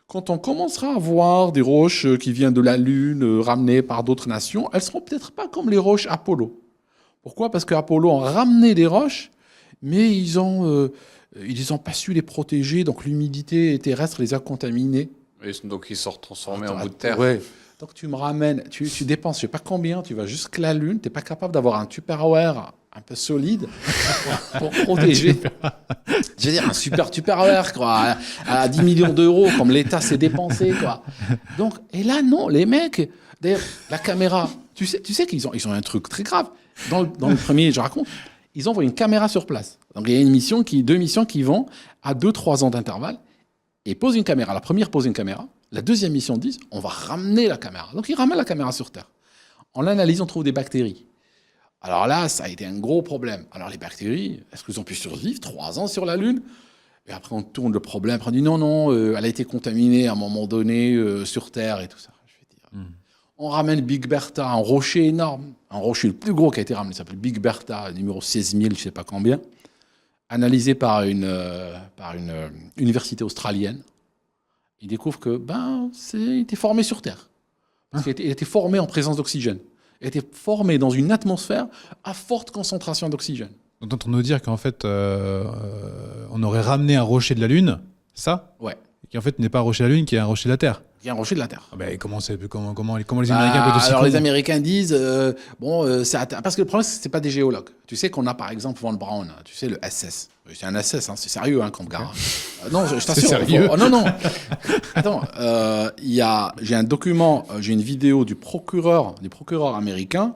quand on commencera à voir des roches qui viennent de la Lune, ramenées par d'autres nations, elles ne seront peut-être pas comme les roches Apollo. » Pourquoi? Parce qu'Apollo a ramené des roches, mais ils n'ont pas su les protéger, donc l'humidité terrestre les a contaminées. Et donc ils sont transformés en bout de terre. Ouais. Donc tu me ramènes, tu dépenses je sais pas combien, tu vas jusqu'à la Lune, tu n'es pas capable d'avoir un Tupperware un peu solide pour protéger. Je veux dire, un super Tupperware, quoi, à 10 millions d'euros, comme l'État s'est dépensé, quoi. Donc, et là, non, les mecs, d'ailleurs, la caméra, tu sais qu'ils ont un truc très grave. Dans le premier, je raconte, ils envoient une caméra sur place. Donc, il y a deux missions qui vont à 2-3 ans d'intervalle et posent une caméra. La première pose une caméra. La deuxième mission dit, on va ramener la caméra. Donc, ils ramènent la caméra sur Terre. En l'analyse, on trouve des bactéries. Alors là, ça a été un gros problème. Alors, les bactéries, est-ce qu'elles ont pu survivre 3 ans sur la Lune? Et après, on tourne le problème. Après, on dit non, elle a été contaminée à un moment donné sur Terre et tout ça. Je vais dire. On ramène Big Bertha, un rocher énorme. Un rocher le plus gros qui a été ramené. Il s'appelle Big Bertha, numéro 16000, je ne sais pas combien. Analysé par une université australienne. Il découvre que il était formé sur Terre. Parce qu'il était formé en présence d'oxygène. Il était formé dans une atmosphère à forte concentration d'oxygène. Donc, t'es en train de nous dire qu'en fait, on aurait ramené un rocher de la Lune, ça? Ouais. Et qui en fait n'est pas un rocher de la Lune, qui est un rocher de la Terre. Il y a un rocher de la Terre. Ah ben, comment les Américains peuvent aussi alors cons? les Américains disent parce que le problème c'est pas des géologues. Tu sais qu'on a par exemple Von Braun, tu sais le SS. C'est un SS, c'est sérieux comme gars. Non, je t'assure. C'est sérieux. Non. Attends, j'ai un document, j'ai une vidéo du procureur américain.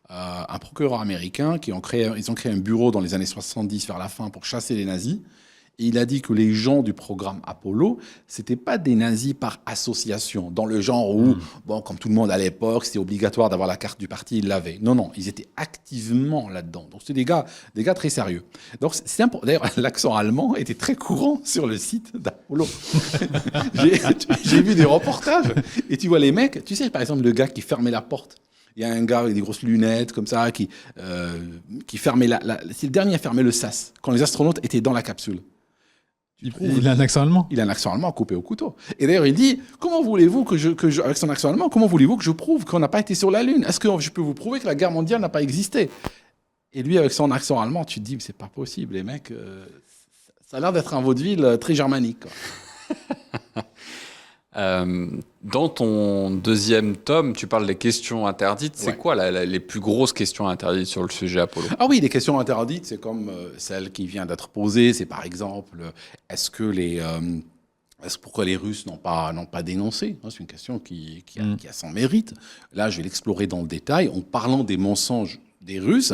Un procureur américain ils ont créé un bureau dans les années 70 vers la fin pour chasser les nazis. Et il a dit que les gens du programme Apollo, c'était pas des nazis par association, dans le genre où, comme tout le monde à l'époque, c'était obligatoire d'avoir la carte du parti, ils l'avaient. Non, ils étaient activement là-dedans. Donc, c'était des gars très sérieux. Donc, d'ailleurs, l'accent allemand était très courant sur le site d'Apollo. J'ai vu des reportages, et tu vois les mecs, tu sais, par exemple, le gars qui fermait la porte. Il y a un gars avec des grosses lunettes comme ça qui fermait c'est le dernier à fermer le sas, quand les astronautes étaient dans la capsule. Il a un accent allemand? Il a un accent allemand coupé au couteau. Et d'ailleurs, il dit, comment voulez-vous avec son accent allemand, comment voulez-vous que je prouve qu'on n'a pas été sur la Lune? Est-ce que je peux vous prouver que la guerre mondiale n'a pas existé? Et lui, avec son accent allemand, tu te dis, c'est pas possible, les mecs, ça a l'air d'être un vaudeville très germanique, quoi. Dans ton deuxième tome, tu parles des questions interdites. C'est quoi les plus grosses questions interdites sur le sujet Apollo? Ah oui, les questions interdites, c'est comme celle qui vient d'être posée. C'est par exemple, est-ce que Est-ce pourquoi les Russes n'ont pas dénoncé? C'est une question qui a son mérite. Là, je vais l'explorer dans le détail en parlant des mensonges des Russes.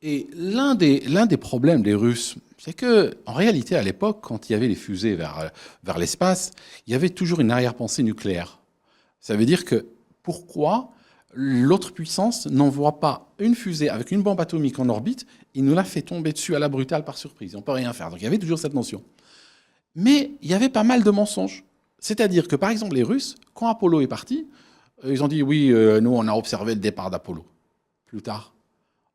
Et l'un des problèmes des Russes, c'est que en réalité, à l'époque, quand il y avait les fusées vers l'espace, il y avait toujours une arrière-pensée nucléaire. Ça veut dire que pourquoi l'autre puissance n'envoie pas une fusée avec une bombe atomique en orbite, il nous la fait tomber dessus à la brutale par surprise. On ne peut rien faire. Donc il y avait toujours cette notion. Mais il y avait pas mal de mensonges. C'est-à-dire que, par exemple, les Russes, quand Apollo est parti, ils ont dit, oui, nous, on a observé le départ d'Apollo. Plus tard,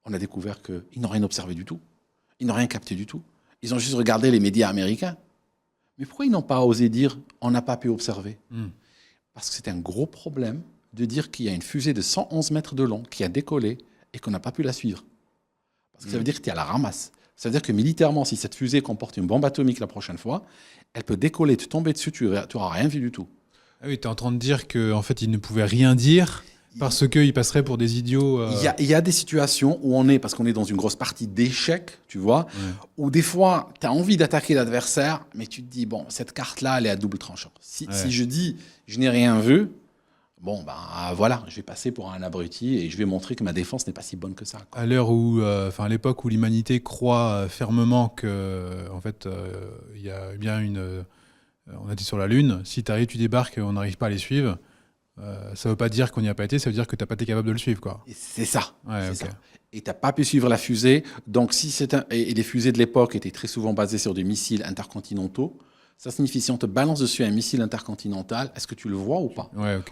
on a découvert qu'ils n'ont rien observé du tout. Ils n'ont rien capté du tout. Ils ont juste regardé les médias américains. Mais pourquoi ils n'ont pas osé dire, on n'a pas pu observer? Parce que c'est un gros problème de dire qu'il y a une fusée de 111 mètres de long qui a décollé et qu'on n'a pas pu la suivre. Parce que ça veut dire que tu es à la ramasse. Ça veut dire que militairement, si cette fusée comporte une bombe atomique la prochaine fois, elle peut décoller, te tomber dessus, tu n'auras rien vu du tout. Ah oui, tu es en train de dire qu'en fait, ils ne pouvaient rien dire parce qu'ils passeraient pour des idiots. Il y a des situations où on est, parce qu'on est dans une grosse partie d'échecs, tu vois, où des fois, tu as envie d'attaquer l'adversaire, mais tu te dis, bon, cette carte-là, elle est à double tranchant. Si je dis, je n'ai rien vu, bon, ben voilà, je vais passer pour un abruti et je vais montrer que ma défense n'est pas si bonne que ça, quoi. À l'heure où, à l'époque où l'humanité croit fermement que, en fait, il y a bien on a été sur la Lune. Si tu arrives, tu débarques, on n'arrive pas à les suivre. Ça veut pas dire qu'on n'y a pas été, ça veut dire que t'as pas été capable de le suivre, quoi. Et c'est ça. Ouais, c'est ça. Et t'as pas pu suivre la fusée. Donc si et les fusées de l'époque étaient très souvent basées sur des missiles intercontinentaux. Ça signifie, si on te balance dessus un missile intercontinental, est-ce que tu le vois ou pas?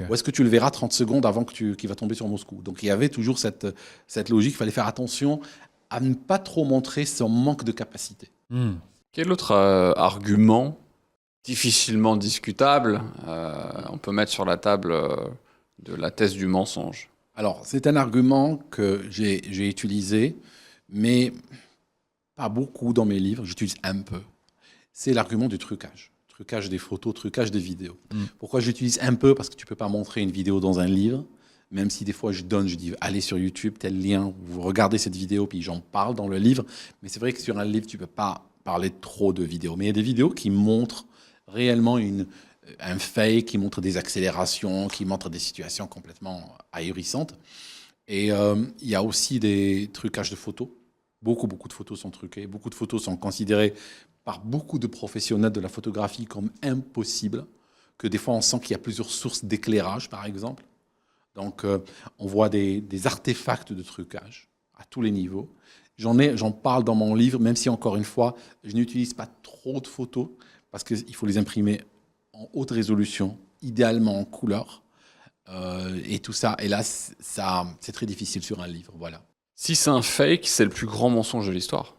Ou est-ce que tu le verras 30 secondes avant qu'il va tomber sur Moscou? Donc il y avait toujours cette logique, il fallait faire attention à ne pas trop montrer son manque de capacité. Quel autre argument difficilement discutable on peut mettre sur la table de la thèse du mensonge? Alors, c'est un argument que j'ai utilisé, mais pas beaucoup dans mes livres, j'utilise un peu. C'est l'argument du trucage. Trucage des photos, trucage des vidéos. Pourquoi j'utilise un peu? Parce que tu ne peux pas montrer une vidéo dans un livre, même si des fois je dis, allez sur YouTube, tel lien, vous regardez cette vidéo, puis j'en parle dans le livre. Mais c'est vrai que sur un livre, tu ne peux pas parler trop de vidéos. Mais il y a des vidéos qui montrent réellement un fake, qui montre des accélérations, qui montre des situations complètement ahurissantes. Et il y a aussi des trucages de photos. Beaucoup de photos sont truquées. Beaucoup de photos sont considérées par beaucoup de professionnels de la photographie comme impossibles, que des fois on sent qu'il y a plusieurs sources d'éclairage, par exemple. Donc on voit des artefacts de trucage à tous les niveaux. J'en parle dans mon livre, même si, encore une fois, je n'utilise pas trop de photos, parce qu'il faut les imprimer en haute résolution, idéalement en couleur, et tout ça. Et là, c'est très difficile sur un livre, voilà. Si c'est un fake, c'est le plus grand mensonge de l'histoire.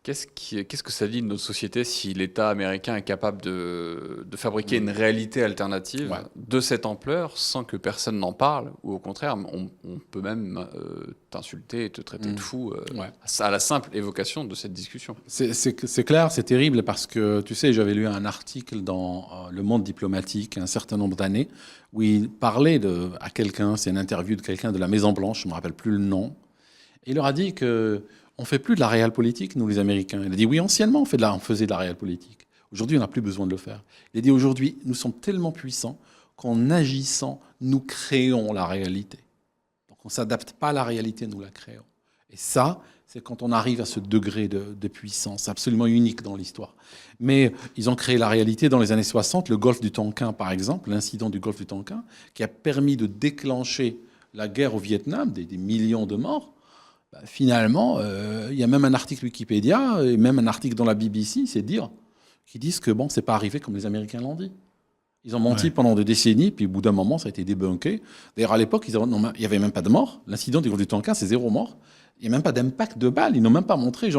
Qu'est-ce que ça dit de notre société si l'État américain est capable de fabriquer une réalité alternative de cette ampleur sans que personne n'en parle, ou au contraire, on peut même t'insulter et te traiter de fou à la simple évocation de cette discussion? C'est clair, c'est terrible, parce que, tu sais, j'avais lu un article dans Le Monde diplomatique un certain nombre d'années où il parlait à quelqu'un, c'est une interview de quelqu'un de la Maison-Blanche, je ne me rappelle plus le nom, et il leur a dit que on ne fait plus de la réelle politique, nous les Américains. Il a dit, oui, anciennement, on faisait de la réelle politique. Aujourd'hui, on n'a plus besoin de le faire. Il a dit, aujourd'hui, nous sommes tellement puissants qu'en agissant, nous créons la réalité. Donc, on ne s'adapte pas à la réalité, nous la créons. Et ça, c'est quand on arrive à ce degré de puissance absolument unique dans l'histoire. Mais ils ont créé la réalité dans les années 60, le golfe du Tonkin, par exemple, l'incident du golfe du Tonkin, qui a permis de déclencher la guerre au Vietnam, des millions de morts. Finalement, il y a même un article Wikipédia et même un article dans la BBC, qui disent que bon, c'est pas arrivé comme les Américains l'ont dit. Ils ont menti pendant des décennies, puis au bout d'un moment, ça a été débunké. D'ailleurs, à l'époque, il n'y avait même pas de mort. L'incident du golfe du Tonkin, c'est 0 mort. Il n'y a même pas d'impact de balle. Ils n'ont même pas montré,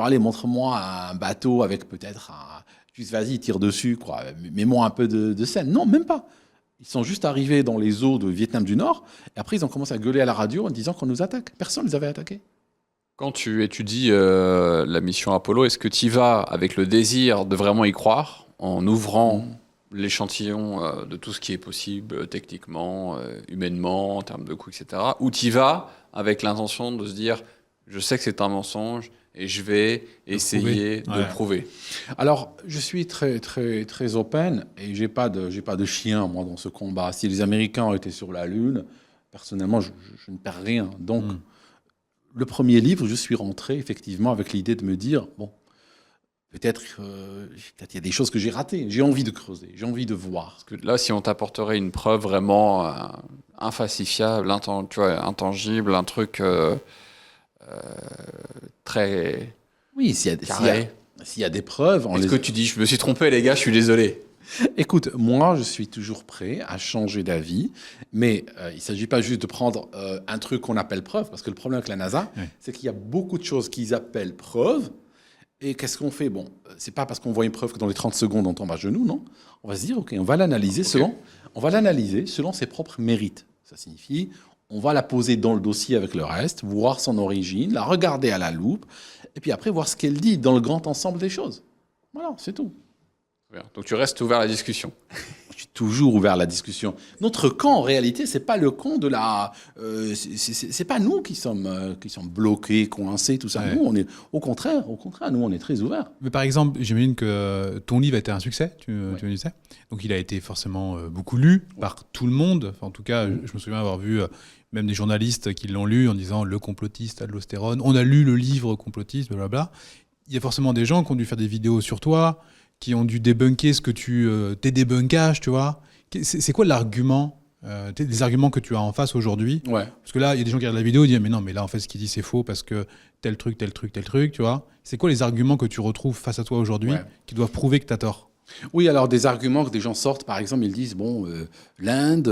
allez, montre-moi un bateau avec peut-être juste vas-y, tire dessus, quoi. Mets-moi un peu de scène. Non, même pas. Ils sont juste arrivés dans les eaux de Vietnam du Nord, et après ils ont commencé à gueuler à la radio en disant qu'on nous attaque. Personne ne les avait attaqués. Quand tu étudies la mission Apollo, est-ce que tu y vas avec le désir de vraiment y croire, en ouvrant l'échantillon de tout ce qui est possible techniquement, humainement, en termes de coûts, etc. Ou tu y vas avec l'intention de se dire, je sais que c'est un mensonge, et je vais essayer de Ouais. prouver. Alors, je suis très, très, très open et j'ai pas de chien, moi, dans ce combat. Si les Américains ont été sur la Lune, personnellement, je ne perds rien. Donc, le premier livre, je suis rentré effectivement avec l'idée de me dire, bon, peut-être il y a des choses que j'ai ratées. J'ai envie de creuser, j'ai envie de voir. Parce que là, si on t'apporterait une preuve vraiment infalsifiable, tu vois, intangible, un truc très Oui, carré. s'il y a des preuves... Est-ce que tu dis, je me suis trompé, les gars, je suis désolé. Écoute, moi, je suis toujours prêt à changer d'avis, mais il ne s'agit pas juste de prendre un truc qu'on appelle preuve, parce que le problème avec la NASA, c'est qu'il y a beaucoup de choses qu'ils appellent preuves, et qu'est-ce qu'on fait? Bon, c'est pas parce qu'on voit une preuve que dans les 30 secondes, on tombe à genoux, non. On va se dire, OK, on va l'analyser selon ses propres mérites. Ça signifie, on va la poser dans le dossier avec le reste, voir son origine, la regarder à la loupe, et puis après, voir ce qu'elle dit dans le grand ensemble des choses. Voilà, c'est tout. Bien. Donc tu restes ouvert à la discussion. Je suis toujours ouvert à la discussion. Notre camp, en réalité, c'est pas le camp de la. C'est pas nous qui sommes bloqués, coincés, tout ça. Ouais. Nous, on est au contraire, nous, on est très ouverts. Mais par exemple, j'imagine que ton livre a été un succès, tu me disais. Donc il a été forcément beaucoup lu par tout le monde. Enfin, en tout cas, je me souviens avoir vu même des journalistes qui l'ont lu en disant le complotiste, aldostérone. On a lu le livre complotiste, blablabla. Il y a forcément des gens qui ont dû faire des vidéos sur toi, qui ont dû débunker ce que tes débunkages, tu vois. C'est quoi l'argument, des arguments que tu as en face aujourd'hui? Ouais. Parce que là, il y a des gens qui regardent la vidéo et disent mais non, mais là en fait ce qu'il dit c'est faux parce que tel truc, tu vois. C'est quoi les arguments que tu retrouves face à toi aujourd'hui qui doivent prouver que tu as tort? Oui, alors des arguments que des gens sortent, par exemple, ils disent bon, l'Inde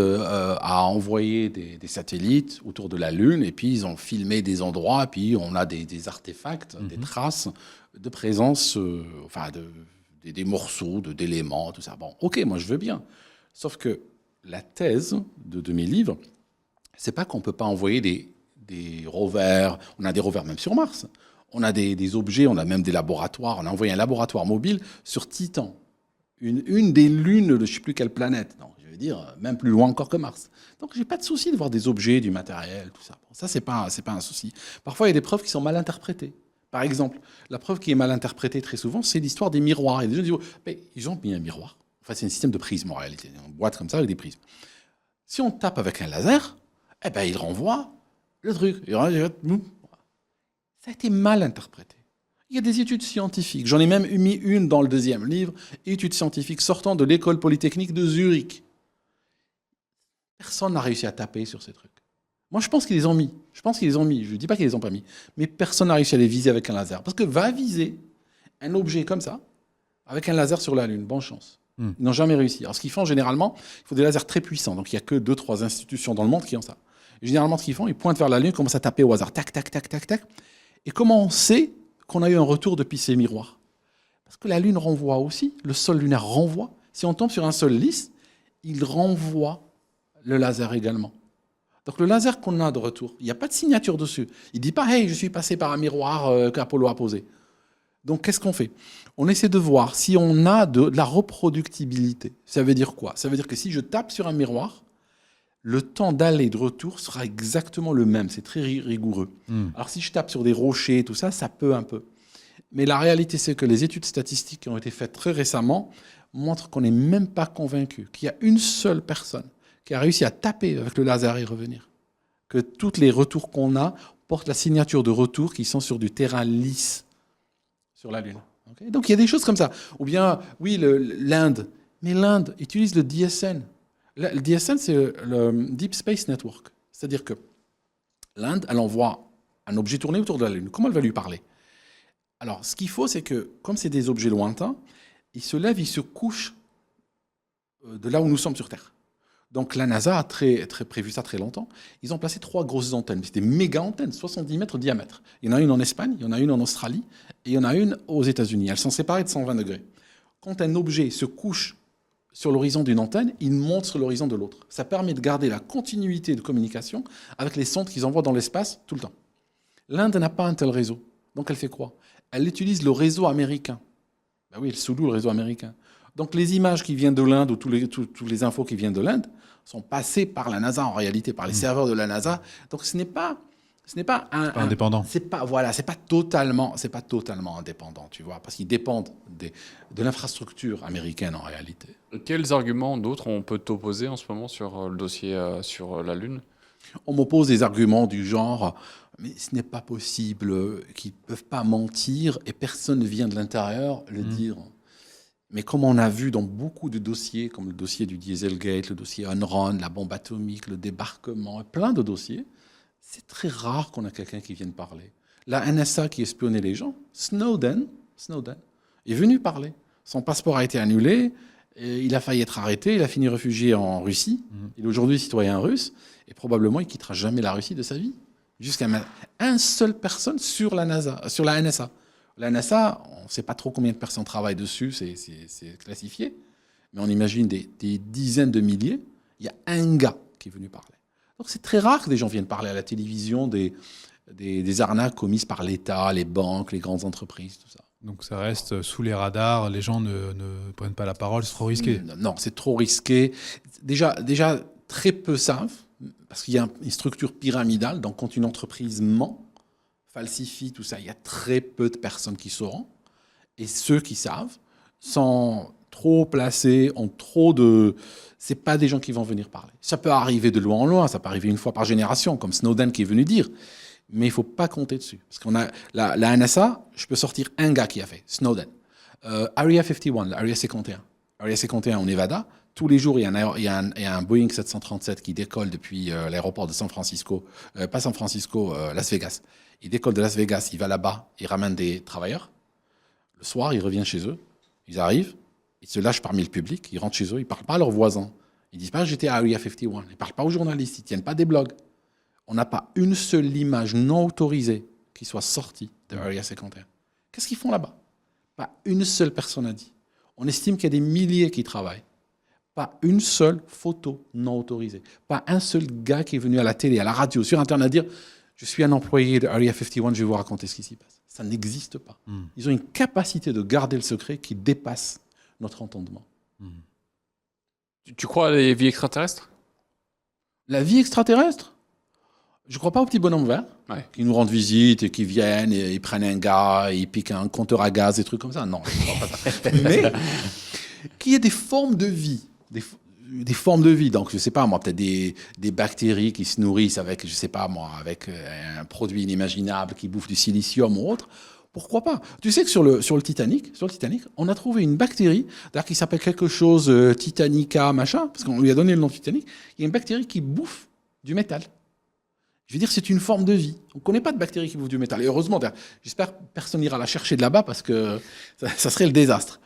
a envoyé des satellites autour de la Lune et puis ils ont filmé des endroits, puis on a des artefacts, des traces de présence, des morceaux, d'éléments, tout ça. Bon, ok, moi je veux bien. Sauf que la thèse de mes livres, c'est pas qu'on peut pas envoyer des rovers. On a des rovers même sur Mars. On a des objets, on a même des laboratoires. On a envoyé un laboratoire mobile sur Titan. Une des lunes de je ne sais plus quelle planète. Donc, je veux dire, même plus loin encore que Mars. Donc, j'ai pas de souci de voir des objets, du matériel, tout ça. Bon, ça, c'est pas un souci. Parfois, il y a des preuves qui sont mal interprétées. Par exemple, la preuve qui est mal interprétée très souvent, c'est l'histoire des miroirs. Et les gens disent, mais ils ont mis un miroir. Enfin, c'est un système de prisme en réalité. Une boîte comme ça avec des prismes. Si on tape avec un laser, eh ben, il renvoie le truc. Ça a été mal interprété. Il y a des études scientifiques. J'en ai même mis une dans le deuxième livre, études scientifiques sortant de l'école polytechnique de Zurich. Personne n'a réussi à taper sur ces trucs. Moi, je pense qu'ils les ont mis. Je ne dis pas qu'ils les ont pas mis. Mais personne n'a réussi à les viser avec un laser. Parce que va viser un objet comme ça, avec un laser sur la Lune. Bonne chance. Ils n'ont jamais réussi. Alors, ce qu'ils font, généralement, il faut des lasers très puissants. Donc, il n'y a que 2-3 institutions dans le monde qui ont ça. Et généralement, ce qu'ils font, ils pointent vers la Lune, commencent à taper au hasard. Tac, tac, tac, tac, tac. Et comment on sait qu'on a eu un retour depuis ces miroirs? Parce que la Lune renvoie aussi, le sol lunaire renvoie. Si on tombe sur un sol lisse, il renvoie le laser également. Donc le laser qu'on a de retour, il n'y a pas de signature dessus. Il ne dit pas « Hey, je suis passé par un miroir qu'Apollo a posé ». Donc qu'est-ce qu'on fait? On essaie de voir si on a de la reproductibilité. Ça veut dire quoi? Ça veut dire que si je tape sur un miroir, le temps d'aller et de retour sera exactement le même. C'est très rigoureux. Alors si je tape sur des rochers, tout ça, ça peut un peu. Mais la réalité, c'est que les études statistiques qui ont été faites très récemment montrent qu'on n'est même pas convaincu qu'il y a une seule personne qui a réussi à taper avec le laser et revenir. Que tous les retours qu'on a portent la signature de retour qui sont sur du terrain lisse sur la Lune. Okay? Donc il y a des choses comme ça. Ou bien, oui, l'Inde. Mais l'Inde utilise le DSN. Le DSN, c'est le Deep Space Network. C'est-à-dire que l'Inde, elle envoie un objet tourné autour de la Lune. Comment elle va lui parler? Alors, ce qu'il faut, c'est que, comme c'est des objets lointains, ils se lèvent, ils se couchent de là où nous sommes sur Terre. Donc, la NASA a prévu ça très longtemps. Ils ont placé 3 grosses antennes. C'était des méga antennes, 70 mètres de diamètre. Il y en a une en Espagne, il y en a une en Australie, et il y en a une aux États-Unis. Elles sont séparées de 120 degrés. Quand un objet se couche sur l'horizon d'une antenne, il monte sur l'horizon de l'autre. Ça permet de garder la continuité de communication avec les sondes qu'ils envoient dans l'espace tout le temps. L'Inde n'a pas un tel réseau. Donc, elle fait quoi? Elle utilise le réseau américain. Ben oui, elle sous-loue le réseau américain. Donc, les images qui viennent de l'Inde ou tous les infos qui viennent de l'Inde sont passées par la NASA, en réalité, par les serveurs de la NASA. Donc, ce n'est pas Ce n'est pas Pas indépendant. C'est pas totalement indépendant, tu vois, parce qu'ils dépendent de l'infrastructure américaine en réalité. Quels arguments d'autres on peut t'opposer en ce moment sur le dossier sur la Lune? On m'oppose des arguments du genre, mais ce n'est pas possible, qu'ils ne peuvent pas mentir et personne ne vient de l'intérieur le dire. Mais comme on a vu dans beaucoup de dossiers, comme le dossier du Dieselgate, le dossier Enron, la bombe atomique, le débarquement, plein de dossiers, c'est très rare qu'on a quelqu'un qui vienne parler. La NSA qui espionnait les gens, Snowden est venu parler. Son passeport a été annulé, et il a failli être arrêté, il a fini réfugié en Russie. Il est aujourd'hui citoyen russe, et probablement il ne quittera jamais la Russie de sa vie. Jusqu'à maintenant, une seule personne sur la NSA. La NSA, on ne sait pas trop combien de personnes travaillent dessus, c'est classifié, mais on imagine des dizaines de milliers. Il y a un gars qui est venu parler. Donc c'est très rare que des gens viennent parler à la télévision des arnaques commises par l'État, les banques, les grandes entreprises, tout ça. Donc ça reste sous les radars, les gens ne prennent pas la parole, c'est trop risqué. Non, c'est trop risqué. Déjà, très peu savent, parce qu'il y a une structure pyramidale, donc quand une entreprise ment, falsifie, tout ça, il y a très peu de personnes qui sauront. Et ceux qui savent sont trop placés, ont trop de... C'est pas des gens qui vont venir parler. Ça peut arriver de loin en loin, ça peut arriver une fois par génération, comme Snowden qui est venu dire. Mais il ne faut pas compter dessus. Parce qu'on a la NSA, je peux sortir un gars qui a fait, Snowden. Area 51, l'Area 51. Area 51 au Nevada, tous les jours, il y a un Boeing 737 qui décolle depuis l'aéroport de San Francisco, pas San Francisco, Las Vegas. Il décolle de Las Vegas, il va là-bas, il ramène des travailleurs. Le soir, il revient chez eux, ils arrivent, ils se lâchent parmi le public, ils rentrent chez eux, ils ne parlent pas à leurs voisins. Ils ne disent pas « j'étais à Area 51 », ils ne parlent pas aux journalistes, ils ne tiennent pas des blogs. On n'a pas une seule image non autorisée qui soit sortie de Area 51. Qu'est-ce qu'ils font là-bas? Pas une seule personne a dit. On estime qu'il y a des milliers qui travaillent. Pas une seule photo non autorisée. Pas un seul gars qui est venu à la télé, à la radio, sur Internet dire « je suis un employé de Area 51, je vais vous raconter ce qui s'y passe ». Ça n'existe pas. Ils ont une capacité de garder le secret qui dépasse notre entendement. Tu crois à les vies extraterrestres? La vie extraterrestre? Je ne crois pas aux petits bonhommes verts qui nous rendent visite et qui viennent et ils prennent un gars et ils piquent un compteur à gaz, des trucs comme ça. Non, je ne crois pas ça. Mais qu'il y ait des formes de vie, des formes de vie. Donc, je ne sais pas, moi, peut-être des bactéries qui se nourrissent avec, je ne sais pas, moi, avec un produit inimaginable qui bouffe du silicium ou autre. Pourquoi pas? Tu sais que sur le Titanic, on a trouvé une bactérie, d'ailleurs qui s'appelle quelque chose Titanica, machin, parce qu'on lui a donné le nom Titanic. Il y a une bactérie qui bouffe du métal. Je veux dire, c'est une forme de vie. On ne connaît pas de bactéries qui bouffent du métal. Et heureusement, j'espère que personne n'ira la chercher de là-bas parce que ça serait le désastre.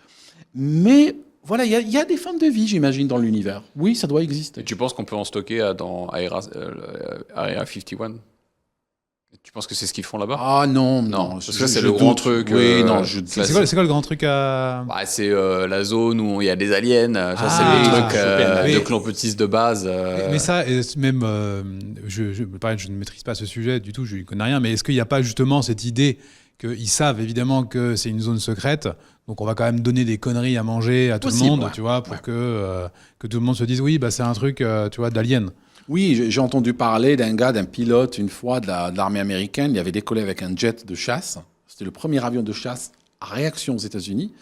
Mais voilà, il y a des formes de vie, j'imagine, dans l'univers. Oui, ça doit exister. Et tu penses qu'on peut en stocker dans Area 51? Tu penses que c'est ce qu'ils font là-bas? Ah non. Parce que ça, c'est le grand truc. Oui, non, c'est quoi le grand truc à... Bah, c'est la zone où il y a des aliens. Ça, c'est le truc de Clompettis de base. Mais ça, même, pareil, je ne maîtrise pas ce sujet du tout, je ne connais rien, mais est-ce qu'il n'y a pas justement cette idée qu'ils savent évidemment que c'est une zone secrète, donc on va quand même donner des conneries à manger à tout le monde, tu vois, pour que tout le monde se dise oui, bah, c'est un truc tu vois, d'alien. Oui, j'ai entendu parler d'un pilote une fois de l'armée américaine. Il avait décollé avec un jet de chasse. C'était le premier avion de chasse à réaction aux États-Unis.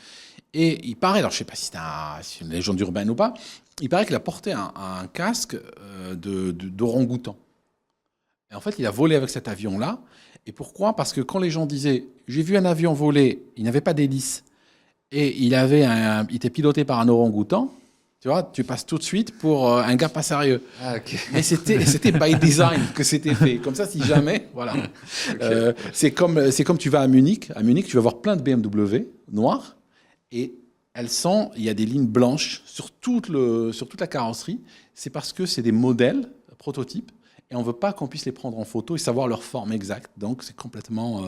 Et il paraît, alors je ne sais pas si c'est une légende urbaine ou pas, il paraît qu'il a porté un casque d'orang-outan. Et en fait, il a volé avec cet avion-là. Et pourquoi? Parce que quand les gens disaient « j'ai vu un avion voler, il n'avait pas d'hélice, et il était piloté par un orang-outan », tu vois, tu passes tout de suite pour un gars pas sérieux. Ah, okay. Mais c'était by design que c'était fait. Comme ça, si jamais, voilà. Okay. C'est comme tu vas à Munich. À Munich, tu vas voir plein de BMW noires et il y a des lignes blanches sur toute la carrosserie. C'est parce que c'est des modèles, prototypes, et on veut pas qu'on puisse les prendre en photo et savoir leur forme exacte. Donc, c'est complètement,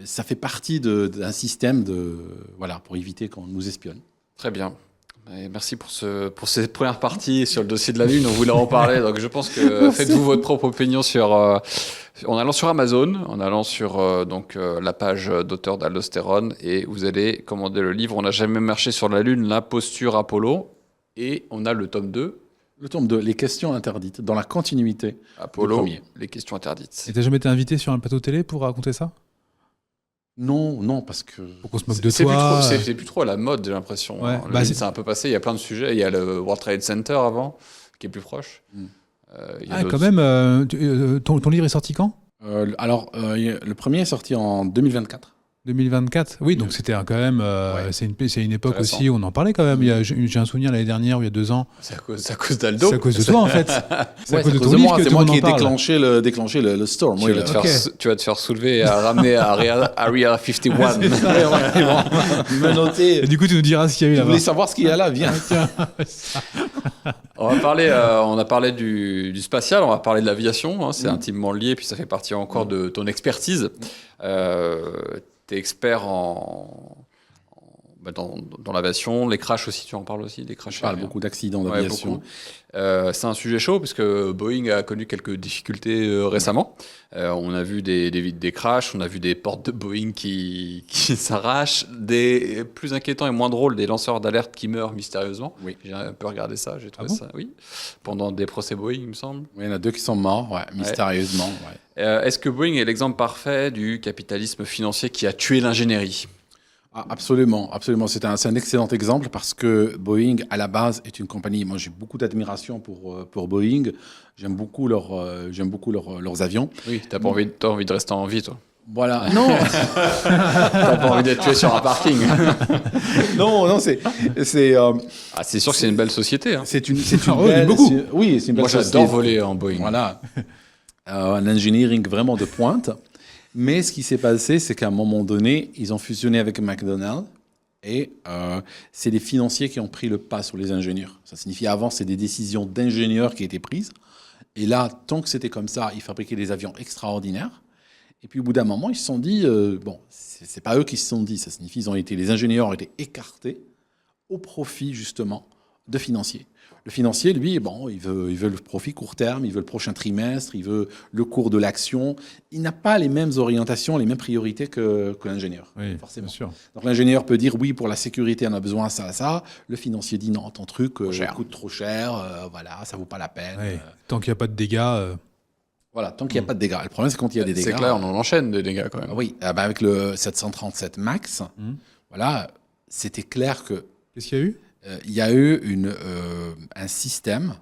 ça fait partie d'un système pour éviter qu'on nous espionne. Très bien. Et merci pour cette première partie sur le dossier de la Lune. On voulait en parler, donc je pense que faites-vous votre propre opinion en allant sur Amazon, en allant sur la page d'auteur d'Aldostérone, et vous allez commander le livre « On n'a jamais marché sur la Lune, la posture Apollo », et on a le tome 2. Le tome 2, les questions interdites, dans la continuité du Apollo, premier. les questions interdites. Et t'as jamais été invité sur un plateau télé pour raconter ça? Non, parce que... Pour qu'on se moque de C'est toi? c'est plus trop à la mode, j'ai l'impression. Ouais, Hein. bah, C'est un peu passé, il y a plein de sujets. Il y a le World Trade Center avant, qui est plus proche. Mm. Il y a Ah, d'autres- quand même, ton livre est sorti quand? Le premier est sorti en 2024. 2024. Oui, donc c'était quand même. Ouais. C'est une époque Intéressant. aussi où on en parlait quand même. J'ai un souvenir l'année dernière, ou il y a 2 ans. C'est à cause d'Aldo. C'est à cause de toi, en fait. C'est à Ouais, cause de c'est ton livre que c'est tout moi le monde qui en ai parle. déclenché le storm. Tu, Oui, vas là. te faire, Ok. tu vas te faire soulever et à ramener à Area 51. Me noter. Et du coup, tu nous diras ce qu'il y a eu Tu là-bas. voulais savoir ce qu'il y a là, viens. On a parlé du spatial, on va parler de l'aviation. Hein, c'est intimement lié, puis ça fait partie encore de ton expertise. Tu es expert dans l'aviation, les crashs aussi, tu en parles aussi, des crashs Je parle aériens. beaucoup d'accidents Ouais, d'aviation. beaucoup. C'est un sujet chaud parce que Boeing a connu quelques difficultés récemment. On a vu des crashs, on a vu des portes de Boeing qui s'arrachent, des plus inquiétants et moins drôles, des lanceurs d'alerte qui meurent mystérieusement. Oui. J'ai un peu regardé ça, j'ai trouvé bon ça, oui, pendant des procès Boeing, il me semble. Oui, il y en a 2 qui sont morts, ouais, mystérieusement. Ouais. Est-ce que Boeing est l'exemple parfait du capitalisme financier qui a tué l'ingénierie? Ah, absolument. C'est un excellent exemple parce que Boeing, à la base, est une compagnie. Moi, j'ai beaucoup d'admiration pour Boeing. J'aime beaucoup leurs avions. Oui, t'as envie de rester en vie, toi. Voilà. Non, T'as pas envie d'être tué sur un parking. non, c'est Ah, c'est sûr que c'est une belle société. Hein. une Ah ouais, belle. beaucoup. Oui, c'est une belle Moi, j'adore société. voler en Boeing. Voilà. Un engineering vraiment de pointe. Mais ce qui s'est passé, c'est qu'à un moment donné, ils ont fusionné avec McDonald's et c'est les financiers qui ont pris le pas sur les ingénieurs. Ça signifie avant, c'est des décisions d'ingénieurs qui étaient prises. Et là, tant que c'était comme ça, ils fabriquaient des avions extraordinaires. Et puis au bout d'un moment, ils se sont dit, bon, c'est pas eux qui se sont dit, ça signifie les ingénieurs ont été écartés au profit justement de financiers. Le financier, lui, bon, il veut le profit court terme, il veut le prochain trimestre, il veut le cours de l'action. Il n'a pas les mêmes orientations, les mêmes priorités que l'ingénieur, Oui, forcément. bien sûr. Donc l'ingénieur peut dire oui, pour la sécurité, on a besoin de ça, ça. Le financier dit non, ton truc cher. coûte trop cher, voilà, ça vaut pas la peine. Ouais. Tant qu'il n'y a pas de dégâts. Voilà, tant qu'il n'y a pas de dégâts. Le problème, c'est quand il y a des dégâts. C'est clair, on en enchaîne des dégâts quand même. Oui, avec le 737 MAX, voilà, c'était clair que Qu'est-ce qu'il y a eu? il y a eu un système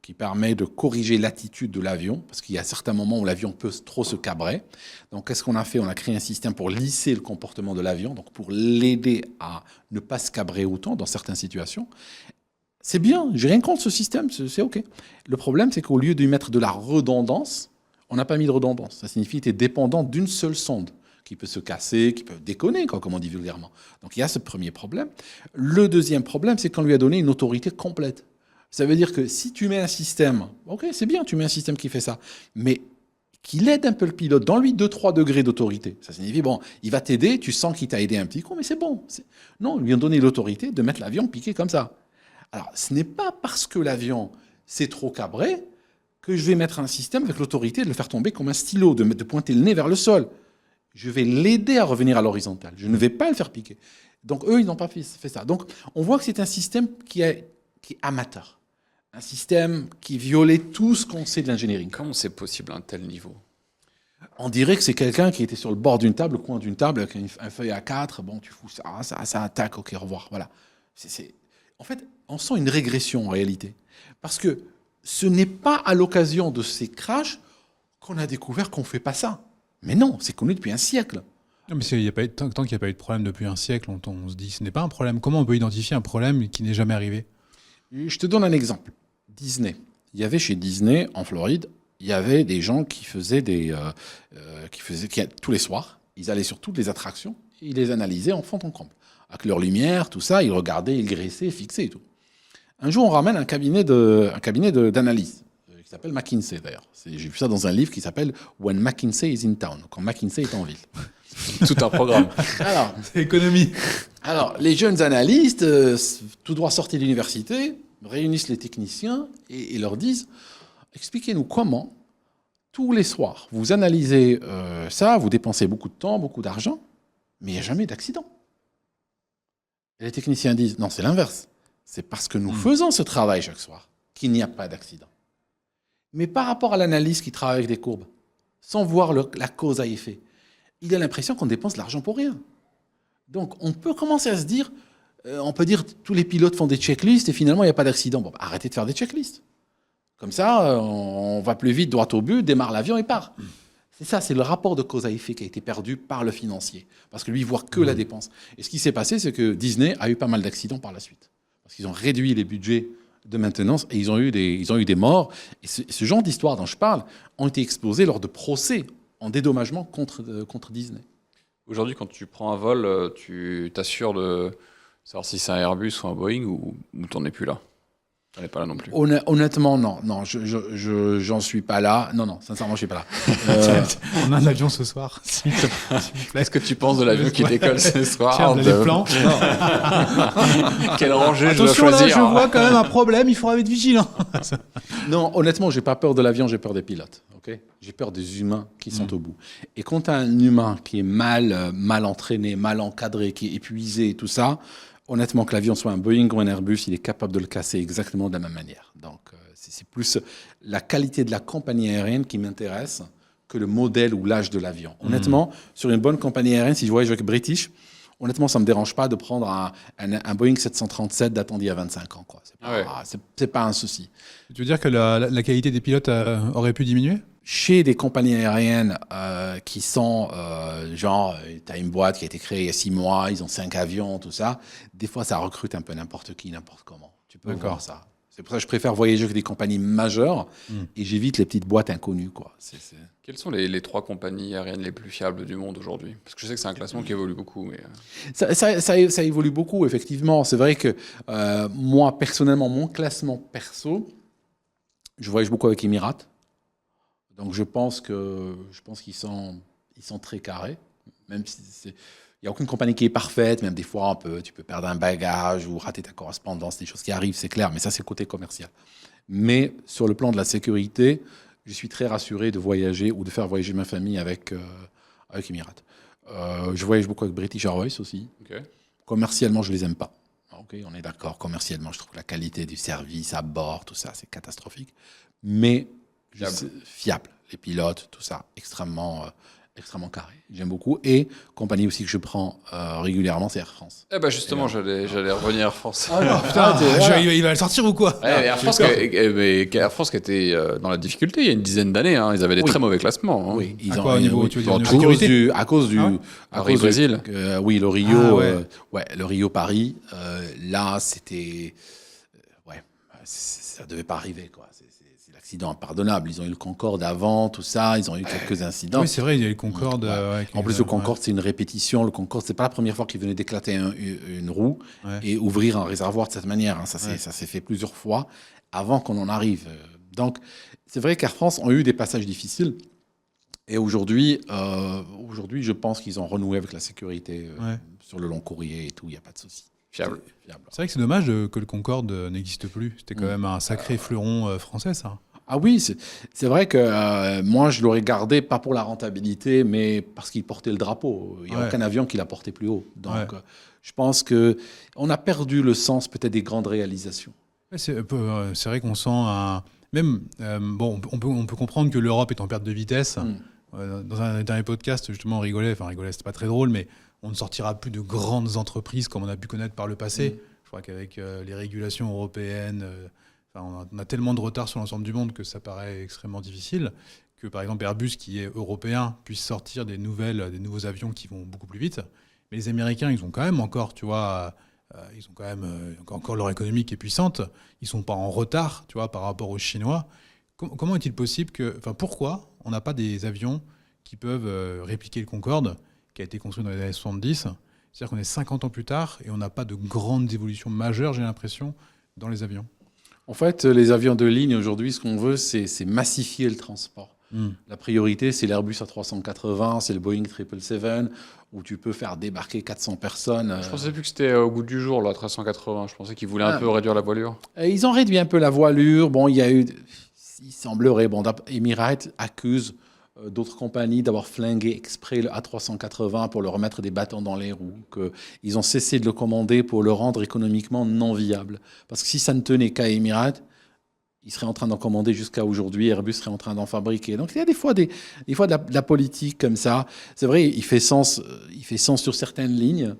qui permet de corriger l'attitude de l'avion, parce qu'il y a certains moments où l'avion peut trop se cabrer. Donc, qu'est-ce qu'on a fait? On a créé un système pour lisser le comportement de l'avion, donc pour l'aider à ne pas se cabrer autant dans certaines situations. C'est bien, j'ai rien contre ce système, c'est OK. Le problème, c'est qu'au lieu de lui mettre de la redondance, on n'a pas mis de redondance. Ça signifie que tu es dépendant d'une seule sonde qui peut se casser, qui peut déconner, comme on dit vulgairement. Donc il y a ce premier problème. Le deuxième problème, c'est qu'on lui a donné une autorité complète. Ça veut dire que si tu mets un système, OK, c'est bien, tu mets un système qui fait ça, mais qu'il aide un peu le pilote, donne-lui 2-3 degrés d'autorité. Ça signifie, bon, il va t'aider, tu sens qu'il t'a aidé un petit coup, mais c'est bon. Non, lui a donné l'autorité de mettre l'avion piqué comme ça. Alors, ce n'est pas parce que l'avion s'est trop cabré que je vais mettre un système avec l'autorité de le faire tomber comme un stylo, de pointer le nez vers le sol. Je vais l'aider à revenir à l'horizontale. Je ne vais pas le faire piquer. Donc, eux, ils n'ont pas fait ça. Donc, on voit que c'est un système qui est amateur. Un système qui violait tout ce qu'on sait de l'ingénierie. Comment c'est possible à un tel niveau? On dirait que c'est quelqu'un qui était sur le bord d'une table, au coin d'une table, avec un feuille A4. Bon, tu fous ça attaque, OK, au revoir. Voilà. En fait, on sent une régression en réalité. Parce que ce n'est pas à l'occasion de ces crashs qu'on a découvert qu'on ne fait pas ça. Mais non, c'est connu depuis un siècle. Non, mais tant qu'il n'y a pas eu de problème depuis un siècle, on se dit ce n'est pas un problème. Comment on peut identifier un problème qui n'est jamais arrivé? Je te donne un exemple. Disney. Il y avait chez Disney, en Floride, il y avait des gens qui faisaient tous les soirs, ils allaient sur toutes les attractions, ils les analysaient en fond en comble. Avec leur lumière, tout ça, ils regardaient, ils graissaient, ils fixaient et tout. Un jour, on ramène un cabinet d'analyse qui s'appelle McKinsey d'ailleurs. J'ai vu ça dans un livre qui s'appelle When McKinsey is in town, quand McKinsey est en ville. Tout un programme. Alors, C'est économie. Alors, les jeunes analystes, tout droit sortis de l'université, réunissent les techniciens et leur disent « Expliquez-nous comment, tous les soirs, vous analysez ça, vous dépensez beaucoup de temps, beaucoup d'argent, mais il n'y a jamais d'accident. » Et les techniciens disent « Non, c'est l'inverse. C'est parce que nous faisons ce travail chaque soir qu'il n'y a pas d'accident. Mais par rapport à l'analyste qui travaille avec des courbes, sans voir la cause à effet, il a l'impression qu'on dépense de l'argent pour rien. Donc, on peut commencer à se dire, on peut dire tous les pilotes font des checklists et finalement, il n'y a pas d'accident. Bon, arrêtez de faire des checklists. Comme ça, on va plus vite, droit au but, démarre l'avion et part. C'est ça, c'est le rapport de cause à effet qui a été perdu par le financier. Parce que lui, il voit que la dépense. Et ce qui s'est passé, c'est que Disney a eu pas mal d'accidents par la suite. Parce qu'ils ont réduit les budgets de maintenance et ils ont eu des morts. Et ce genre d'histoires dont je parle ont été exposées lors de procès en dédommagement contre Disney. Aujourd'hui, quand tu prends un vol, tu t'assures de savoir si c'est un Airbus ou un Boeing ou t'en es plus là. T'en es pas là non plus. Honnêtement, non, j'en suis pas là. Non, sincèrement, je suis pas là. On a un avion ce soir, s'il te plaît. Qu'est-ce que tu penses de l'avion qui décolle ce soir? Tiens, on a les plans. Quel rangée je dois Attention, là, choisir? je vois quand même un problème, il faudra être vigilant. Non, honnêtement, j'ai pas peur de l'avion, j'ai peur des pilotes. Okay, j'ai peur des humains qui sont au bout. Et quand tu as un humain qui est mal entraîné, mal encadré, qui est épuisé et tout ça, honnêtement, que l'avion soit un Boeing ou un Airbus, il est capable de le casser exactement de la même manière. Donc, c'est plus la qualité de la compagnie aérienne qui m'intéresse que le modèle ou l'âge de l'avion. Honnêtement, sur une bonne compagnie aérienne, si je voyage avec British, honnêtement, ça ne me dérange pas de prendre un Boeing 737 datant d'il y a 25 ans. C'est pas un souci. Tu veux dire que la qualité des pilotes aurait pu diminuer? Chez des compagnies aériennes qui sont genre, tu as une boîte qui a été créée il y a 6 mois, ils ont 5 avions, tout ça, des fois ça recrute un peu n'importe qui, n'importe comment. Tu peux voir ça. C'est pour ça que je préfère voyager avec des compagnies majeures et j'évite les petites boîtes inconnues. Quoi. Quelles sont les 3 compagnies aériennes les plus fiables du monde aujourd'hui? Parce que je sais que c'est un classement qui évolue beaucoup. Mais... Ça évolue beaucoup, effectivement. C'est vrai que moi, personnellement, mon classement perso, je voyage beaucoup avec Emirates. Donc je pense qu'ils sont très carrés, même si il n'y a aucune compagnie qui est parfaite, même des fois tu peux perdre un bagage ou rater ta correspondance, des choses qui arrivent, c'est clair, mais ça c'est le côté commercial. Mais sur le plan de la sécurité, je suis très rassuré de voyager ou de faire voyager ma famille avec Emirates. Je voyage beaucoup avec British Airways aussi. Okay. Commercialement, je les aime pas. Okay, on est d'accord, commercialement, je trouve que la qualité du service à bord, tout ça, c'est catastrophique. Mais fiable. Les pilotes, tout ça, extrêmement carré. J'aime beaucoup. Et compagnie aussi que je prends régulièrement, c'est Air France. Eh ben justement, j'allais revenir à Air France. Ah non, putain, Il va le sortir ou quoi? Air France qui était dans la difficulté il y a une dizaine d'années. Hein. Ils avaient des très mauvais classements. Hein. Oui, au niveau, tu veux dire, à cause du Brésil. Oui, le Rio, le Rio Paris. Là, c'était, ça devait pas arriver, quoi. C'est l'accident impardonnable. Ils ont eu le Concorde avant, tout ça. Ils ont eu quelques incidents. Oui, c'est vrai, il y a eu le Concorde. En plus, le Concorde, c'est une répétition. Le Concorde, c'est pas la première fois qu'il venait d'éclater une roue et ouvrir un réservoir de cette manière. Hein. Ça s'est fait plusieurs fois avant qu'on en arrive. Donc, c'est vrai qu'Air France ont eu des passages difficiles. Et aujourd'hui, je pense qu'ils ont renoué avec la sécurité sur le long courrier et tout. Il n'y a pas de souci. Fiable. C'est vrai que c'est dommage que le Concorde n'existe plus. C'était quand même un sacré fleuron français, ça. Ah oui, c'est vrai que moi, je l'aurais gardé, pas pour la rentabilité, mais parce qu'il portait le drapeau. Il n'y a aucun avion qui l'a porté plus haut. Donc, je pense qu'on a perdu le sens peut-être des grandes réalisations. C'est vrai qu'on sent un... Même, on peut comprendre que l'Europe est en perte de vitesse. Dans un dernier podcast, justement, on rigolait, c'était pas très drôle, mais on ne sortira plus de grandes entreprises comme on a pu connaître par le passé. Je crois qu'avec les régulations européennes... on a tellement de retard sur l'ensemble du monde que ça paraît extrêmement difficile que, par exemple, Airbus, qui est européen, puisse sortir des nouveaux avions qui vont beaucoup plus vite. Mais les Américains, ils ont quand même encore, ils ont quand même encore leur économie qui est puissante. Ils sont pas en retard, par rapport aux Chinois. Comment est-il possible pourquoi on n'a pas des avions qui peuvent répliquer le Concorde, qui a été construit dans les années 70 ? C'est-à-dire qu'on est 50 ans plus tard et on n'a pas de grandes évolutions majeures, j'ai l'impression, dans les avions. En fait, les avions de ligne, aujourd'hui, ce qu'on veut, c'est massifier le transport. La priorité, c'est l'Airbus A380, c'est le Boeing 777, où tu peux faire débarquer 400 personnes. Je pensais plus que c'était au goût du jour, là, 380. Je pensais qu'ils voulaient un peu réduire la voilure. Ils ont réduit un peu la voilure. Bon, il semblerait, Emirates accuse d'autres compagnies d'avoir flingué exprès le A380 pour leur remettre des bâtons dans les roues, qu'ils ont cessé de le commander pour le rendre économiquement non viable. Parce que si ça ne tenait qu'à Emirates, ils seraient en train d'en commander jusqu'à aujourd'hui, Airbus serait en train d'en fabriquer. Donc il y a des fois de la politique comme ça. C'est vrai, il fait sens sur certaines lignes.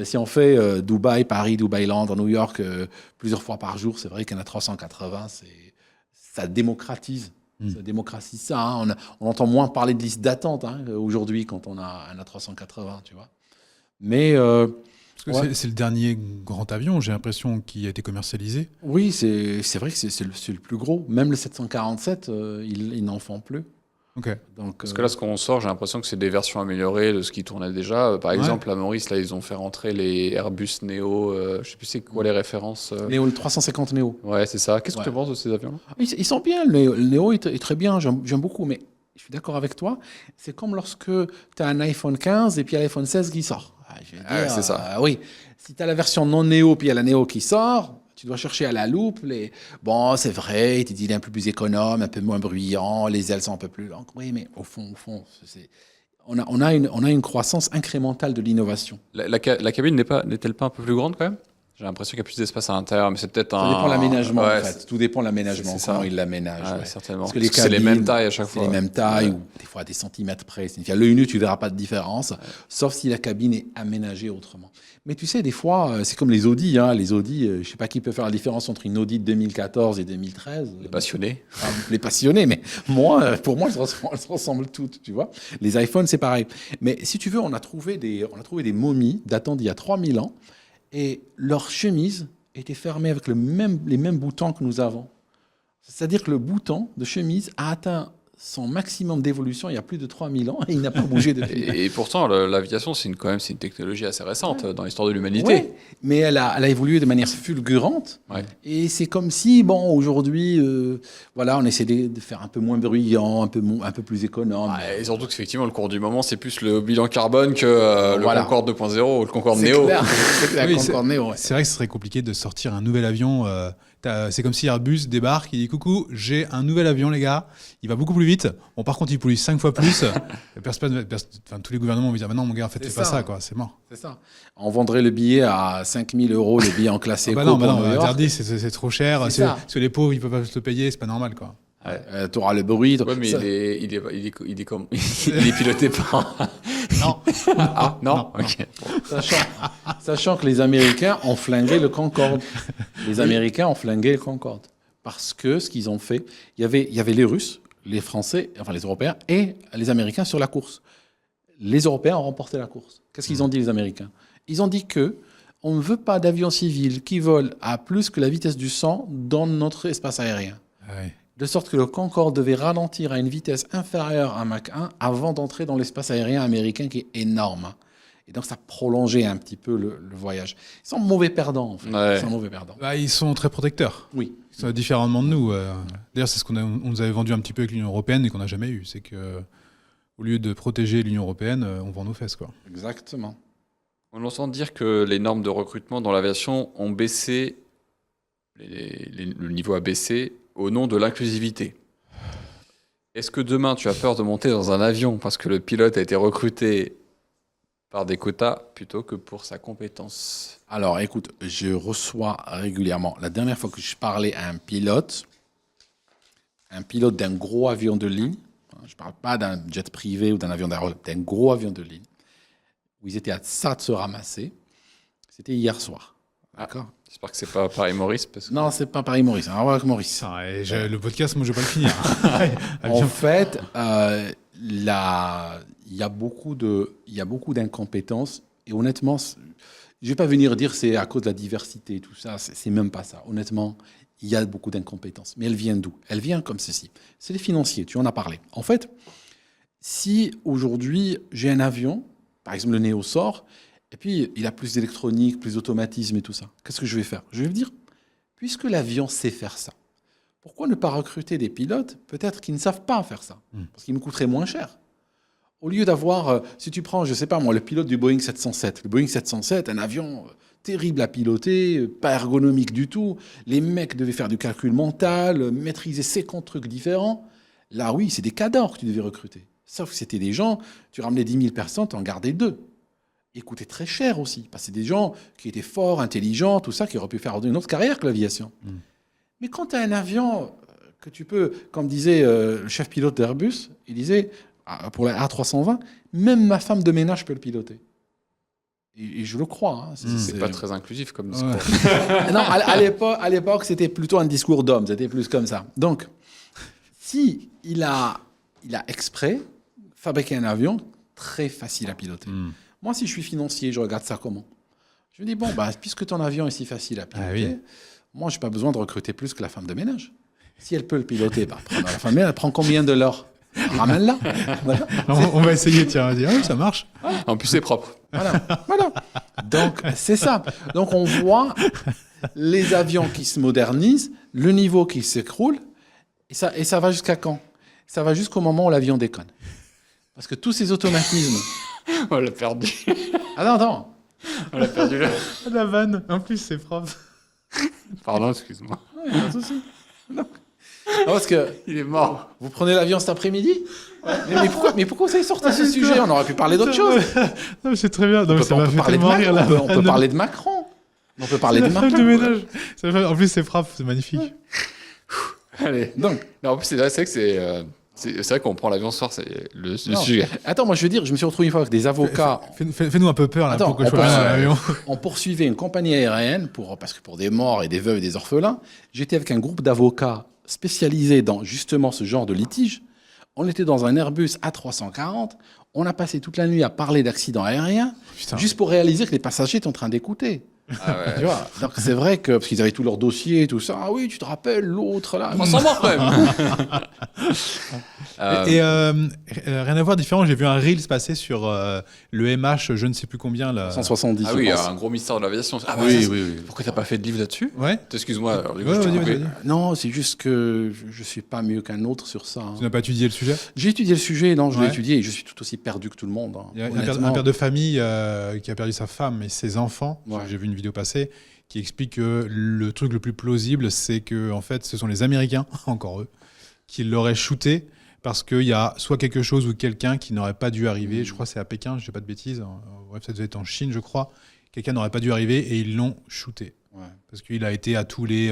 Si on fait Dubaï, Paris, Dubaï, Londres, New York plusieurs fois par jour, c'est vrai qu'il y en a 380, ça démocratise. Ça démocratise ça. Hein. On entend moins parler de liste d'attente aujourd'hui quand on a un A380, tu vois. Mais Parce que c'est le dernier grand avion, j'ai l'impression, qui a été commercialisé. oui, c'est vrai que c'est le plus gros. Même le 747, ils n'en font plus. Ok. Donc, Parce que là, ce qu'on sort, j'ai l'impression que c'est des versions améliorées de ce qui tournait déjà. Par exemple, à Maurice, là, ils ont fait rentrer les Airbus Neo. Je sais plus c'est quoi les références. Néo, le 350 Neo. Ouais, c'est ça. Qu'est-ce que Ouais. tu penses de ces avions-là? Ils sont bien. Le Neo est très bien. J'aime beaucoup. Mais je suis d'accord avec toi. C'est comme lorsque tu as un iPhone 15 et puis l'iPhone 16 qui sort. Je veux dire, c'est ça. Oui. Si tu as la version non Neo puis il y a la Neo qui sort, tu dois chercher à la loupe. Bon, c'est vrai, il est un peu plus économe, un peu moins bruyant, les ailes sont un peu plus longues. Oui, mais au fond, on a une croissance incrémentale de l'innovation. La cabine n'est-elle pas un peu plus grande quand même? J'ai l'impression qu'il y a plus d'espace à l'intérieur, mais c'est peut-être Ça dépend de l'aménagement, Ouais, en fait. Tout dépend de l'aménagement, c'est comment ça. il l'aménage. Ouais, certainement. Parce que C'est les mêmes tailles à chaque fois. C'est les mêmes tailles, ou des fois à des centimètres près. À l'œil nu, tu ne verras pas de différence, sauf si la cabine est aménagée autrement. Mais tu sais, des fois, c'est comme les Audi. Les Audi, je ne sais pas qui peut faire la différence entre une Audi de 2014 et 2013. Les passionnés. Les passionnés, mais pour moi, elles se ressemblent toutes, tu vois. Les iPhones, c'est pareil. Mais si tu veux, on a trouvé des momies datant d'il y a 3000 ans, et leurs chemises étaient fermées avec les mêmes boutons que nous avons. C'est-à-dire que le bouton de chemise a atteint son maximum d'évolution il y a plus de 3000 ans et il n'a pas bougé depuis. Et pourtant, l'aviation, c'est une technologie assez récente dans l'histoire de l'humanité. Ouais, mais elle a évolué de manière fulgurante. Ouais. Et c'est comme si, aujourd'hui, on essaie de faire un peu moins bruyant, un peu plus économe. Et surtout qu'effectivement, le cours du moment, c'est plus le bilan carbone que le Concorde 2.0 ou le Concorde C'est Neo. clair, c'est clair, Oui, Concorde Neo, ouais. C'est vrai que ce serait compliqué de sortir un nouvel avion. C'est comme si Airbus débarque, il dit coucou, j'ai un nouvel avion les gars, il va beaucoup plus vite. Bon par contre il pollue 5 fois plus. Tous les gouvernements vont dire bah non mon gars en fait fais pas ça quoi, c'est mort. C'est ça. On vendrait le billet à 5000 €, le billet en classe éco. Non, pour New York. interdit, c'est trop cher. C'est ça. Parce que les pauvres ils peuvent pas se le payer, c'est pas normal quoi. Tu auras le bruit. Ouais, mais il est piloté par. Non. Ah, non. Ok. Sachant que les Américains ont flingué le Concorde. Les Américains ont flingué le Concorde. Parce que ce qu'ils ont fait, il y avait les Russes, les Français, enfin les Européens et les Américains sur la course. Les Européens ont remporté la course. Qu'est-ce qu'ils ont dit les Américains? Ils ont dit que on ne veut pas d'avions civils qui volent à plus que la vitesse du son dans notre espace aérien. Ouais. De sorte que le Concorde devait ralentir à une vitesse inférieure à Mach 1 avant d'entrer dans l'espace aérien américain qui est énorme. Et donc ça prolongeait un petit peu le voyage. Ils sont mauvais perdants en fait. Ouais. Ils sont mauvais perdants. Ils sont très protecteurs. Oui. Ils sont différemment de nous. D'ailleurs c'est ce qu'on nous avait vendu un petit peu avec l'Union Européenne et qu'on n'a jamais eu. C'est que au lieu de protéger l'Union Européenne, on vend nos fesses quoi. Exactement. On entend dire que les normes de recrutement dans l'aviation ont baissé, le niveau a baissé au nom de l'inclusivité. Est-ce que demain tu as peur de monter dans un avion parce que le pilote a été recruté par des quotas plutôt que pour sa compétence? Alors écoute, je reçois régulièrement. La dernière fois que je parlais à un pilote d'un gros avion de ligne, je ne parle pas d'un jet privé ou d'un avion d'aéroport, d'un gros avion de ligne, où ils étaient à ça de se ramasser, c'était hier soir. D'accord. J'espère que c'est pas Paris Maurice. Parce que... Non, c'est pas Paris Maurice. On va voir avec Maurice. Le podcast, moi je vais pas le finir. En fait, il y a beaucoup d'incompétences et honnêtement, je vais pas venir dire c'est à cause de la diversité et tout ça. C'est même pas ça. Honnêtement, il y a beaucoup d'incompétences. Mais elles viennent d'où? Elles viennent comme ceci. C'est les financiers. Tu en as parlé. En fait, si aujourd'hui j'ai un avion, par exemple le Neo sort. Et puis, il a plus d'électronique, plus d'automatisme et tout ça. Qu'est-ce que je vais faire? Je vais me dire, puisque l'avion sait faire ça, pourquoi ne pas recruter des pilotes, peut-être qui ne savent pas faire ça? Parce qu'ils me coûteraient moins cher. Au lieu d'avoir, si tu prends, je ne sais pas moi, le pilote du Boeing 707. Le Boeing 707, un avion terrible à piloter, pas ergonomique du tout. Les mecs devaient faire du calcul mental, maîtriser 50 trucs différents. Là, oui, c'est des cadors que tu devais recruter. Sauf que c'était des gens, tu ramenais 10 000 personnes, tu en gardais 2. Ils coûtaient très cher aussi, parce que c'est des gens qui étaient forts, intelligents, tout ça, qui auraient pu faire une autre carrière que l'aviation. Mais quand tu as un avion que tu peux, comme disait le chef pilote d'Airbus, il disait, pour la A320, même ma femme de ménage peut le piloter. Et je le crois. Hein. C'est pas très inclusif comme discours. Non, à l'époque, c'était plutôt un discours d'homme, c'était plus comme ça. Donc, si il a exprès fabriqué un avion très facile à piloter. Moi, si je suis financier, je regarde ça comment? Je me dis, bon, puisque ton avion est si facile à piloter, moi, je n'ai pas besoin de recruter plus que la femme de ménage. Si elle peut le piloter, prendre la femme de ménage, elle prend combien de l'or? Ramène-la. Voilà. On va essayer, tiens, on va dire, ça marche. En plus, c'est propre. Voilà. Donc, c'est ça. Donc, on voit les avions qui se modernisent, le niveau qui s'écroule, et ça va jusqu'à quand? Ça va jusqu'au moment où l'avion déconne. Parce que tous ces automatismes... On l'a perdu. Ah non. On l'a perdu là. La vanne, en plus, c'est propre. Pardon, excuse-moi. Ouais, pas de souci. Non, parce que Il est mort. vous prenez l'avion cet après-midi. Mais pourquoi vous avez sorti ce sujet? On aurait pu parler d'autre chose. Non, mais c'est très bien. Non, mais ça On m'a peut fait parler de tellement rire, Macron. la On peut vanne. parler de Macron. On peut parler de La femme Macron. de ménage. En plus, c'est propre, c'est magnifique. Allez. Donc, Non, en plus, c'est vrai que c'est vrai qu'on prend l'avion ce soir, c'est le non. sujet. Attends, moi je veux dire, je me suis retrouvé une fois avec des avocats. Fais-nous un peu peur, là, Attends, pour que je sois bien dans l'avion. On poursuivait une compagnie aérienne parce que pour des morts et des veuves et des orphelins, j'étais avec un groupe d'avocats spécialisés dans justement ce genre de litige. On était dans un Airbus A340. On a passé toute la nuit à parler d'accidents aériens, Putain. juste pour réaliser que les passagers étaient en train d'écouter. Ah ouais. Tu vois, donc c'est vrai que, parce qu'ils avaient tous leurs dossiers et tout ça. Ah oui, tu te rappelles, l'autre là. On s'en mord quand même. Rien à voir différent, j'ai vu un Reels passer sur le MH, je ne sais plus combien. Là. 170. Ah oui, un gros mystère de l'aviation. Ah bah, Oui, ça, oui. Pourquoi t'as pas fait de livre là-dessus? Ouais. Excuse-moi. Alors, du coup, Ouais, je t'ai vas-y, coupé. vas-y. Non, c'est juste que je ne suis pas mieux qu'un autre sur ça. hein. Tu n'as pas étudié le sujet? J'ai étudié le sujet, non, je l'ai Ouais. étudié et je suis tout aussi perdu que tout le monde. hein. Il y a Honnêtement. un père de famille qui a perdu sa femme et ses enfants. Ouais. J'ai vu une vidéo passer qui explique que le truc le plus plausible, c'est que en fait, ce sont les Américains, encore eux, qui l'auraient shooté parce qu'il y a soit quelque chose ou quelqu'un qui n'aurait pas dû arriver. Je crois que c'est à Pékin, je ne dis pas de bêtises. Bref, ça devait être en Chine, je crois. Quelqu'un n'aurait pas dû arriver et ils l'ont shooté. Ouais. Parce qu'il a été à tous les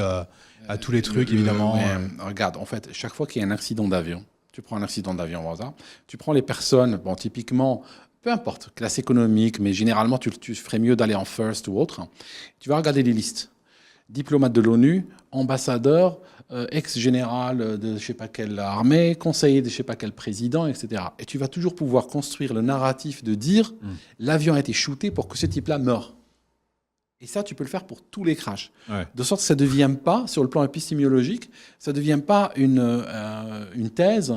trucs, évidemment. Regarde, en fait, chaque fois qu'il y a un accident d'avion, tu prends un accident d'avion au hasard, tu prends les personnes, bon, typiquement, peu importe, classe économique, mais généralement, tu ferais mieux d'aller en first ou autre. Tu vas regarder les listes. Diplomate de l'ONU, ambassadeur, ex-général de je ne sais pas quelle armée, conseiller de je ne sais pas quel président, etc. Et tu vas toujours pouvoir construire le narratif de dire l'avion a été shooté pour que ce type-là meure. Et ça, tu peux le faire pour tous les crashs. Ouais. De sorte que ça ne devient pas, sur le plan épistémologique, ça ne devient pas une thèse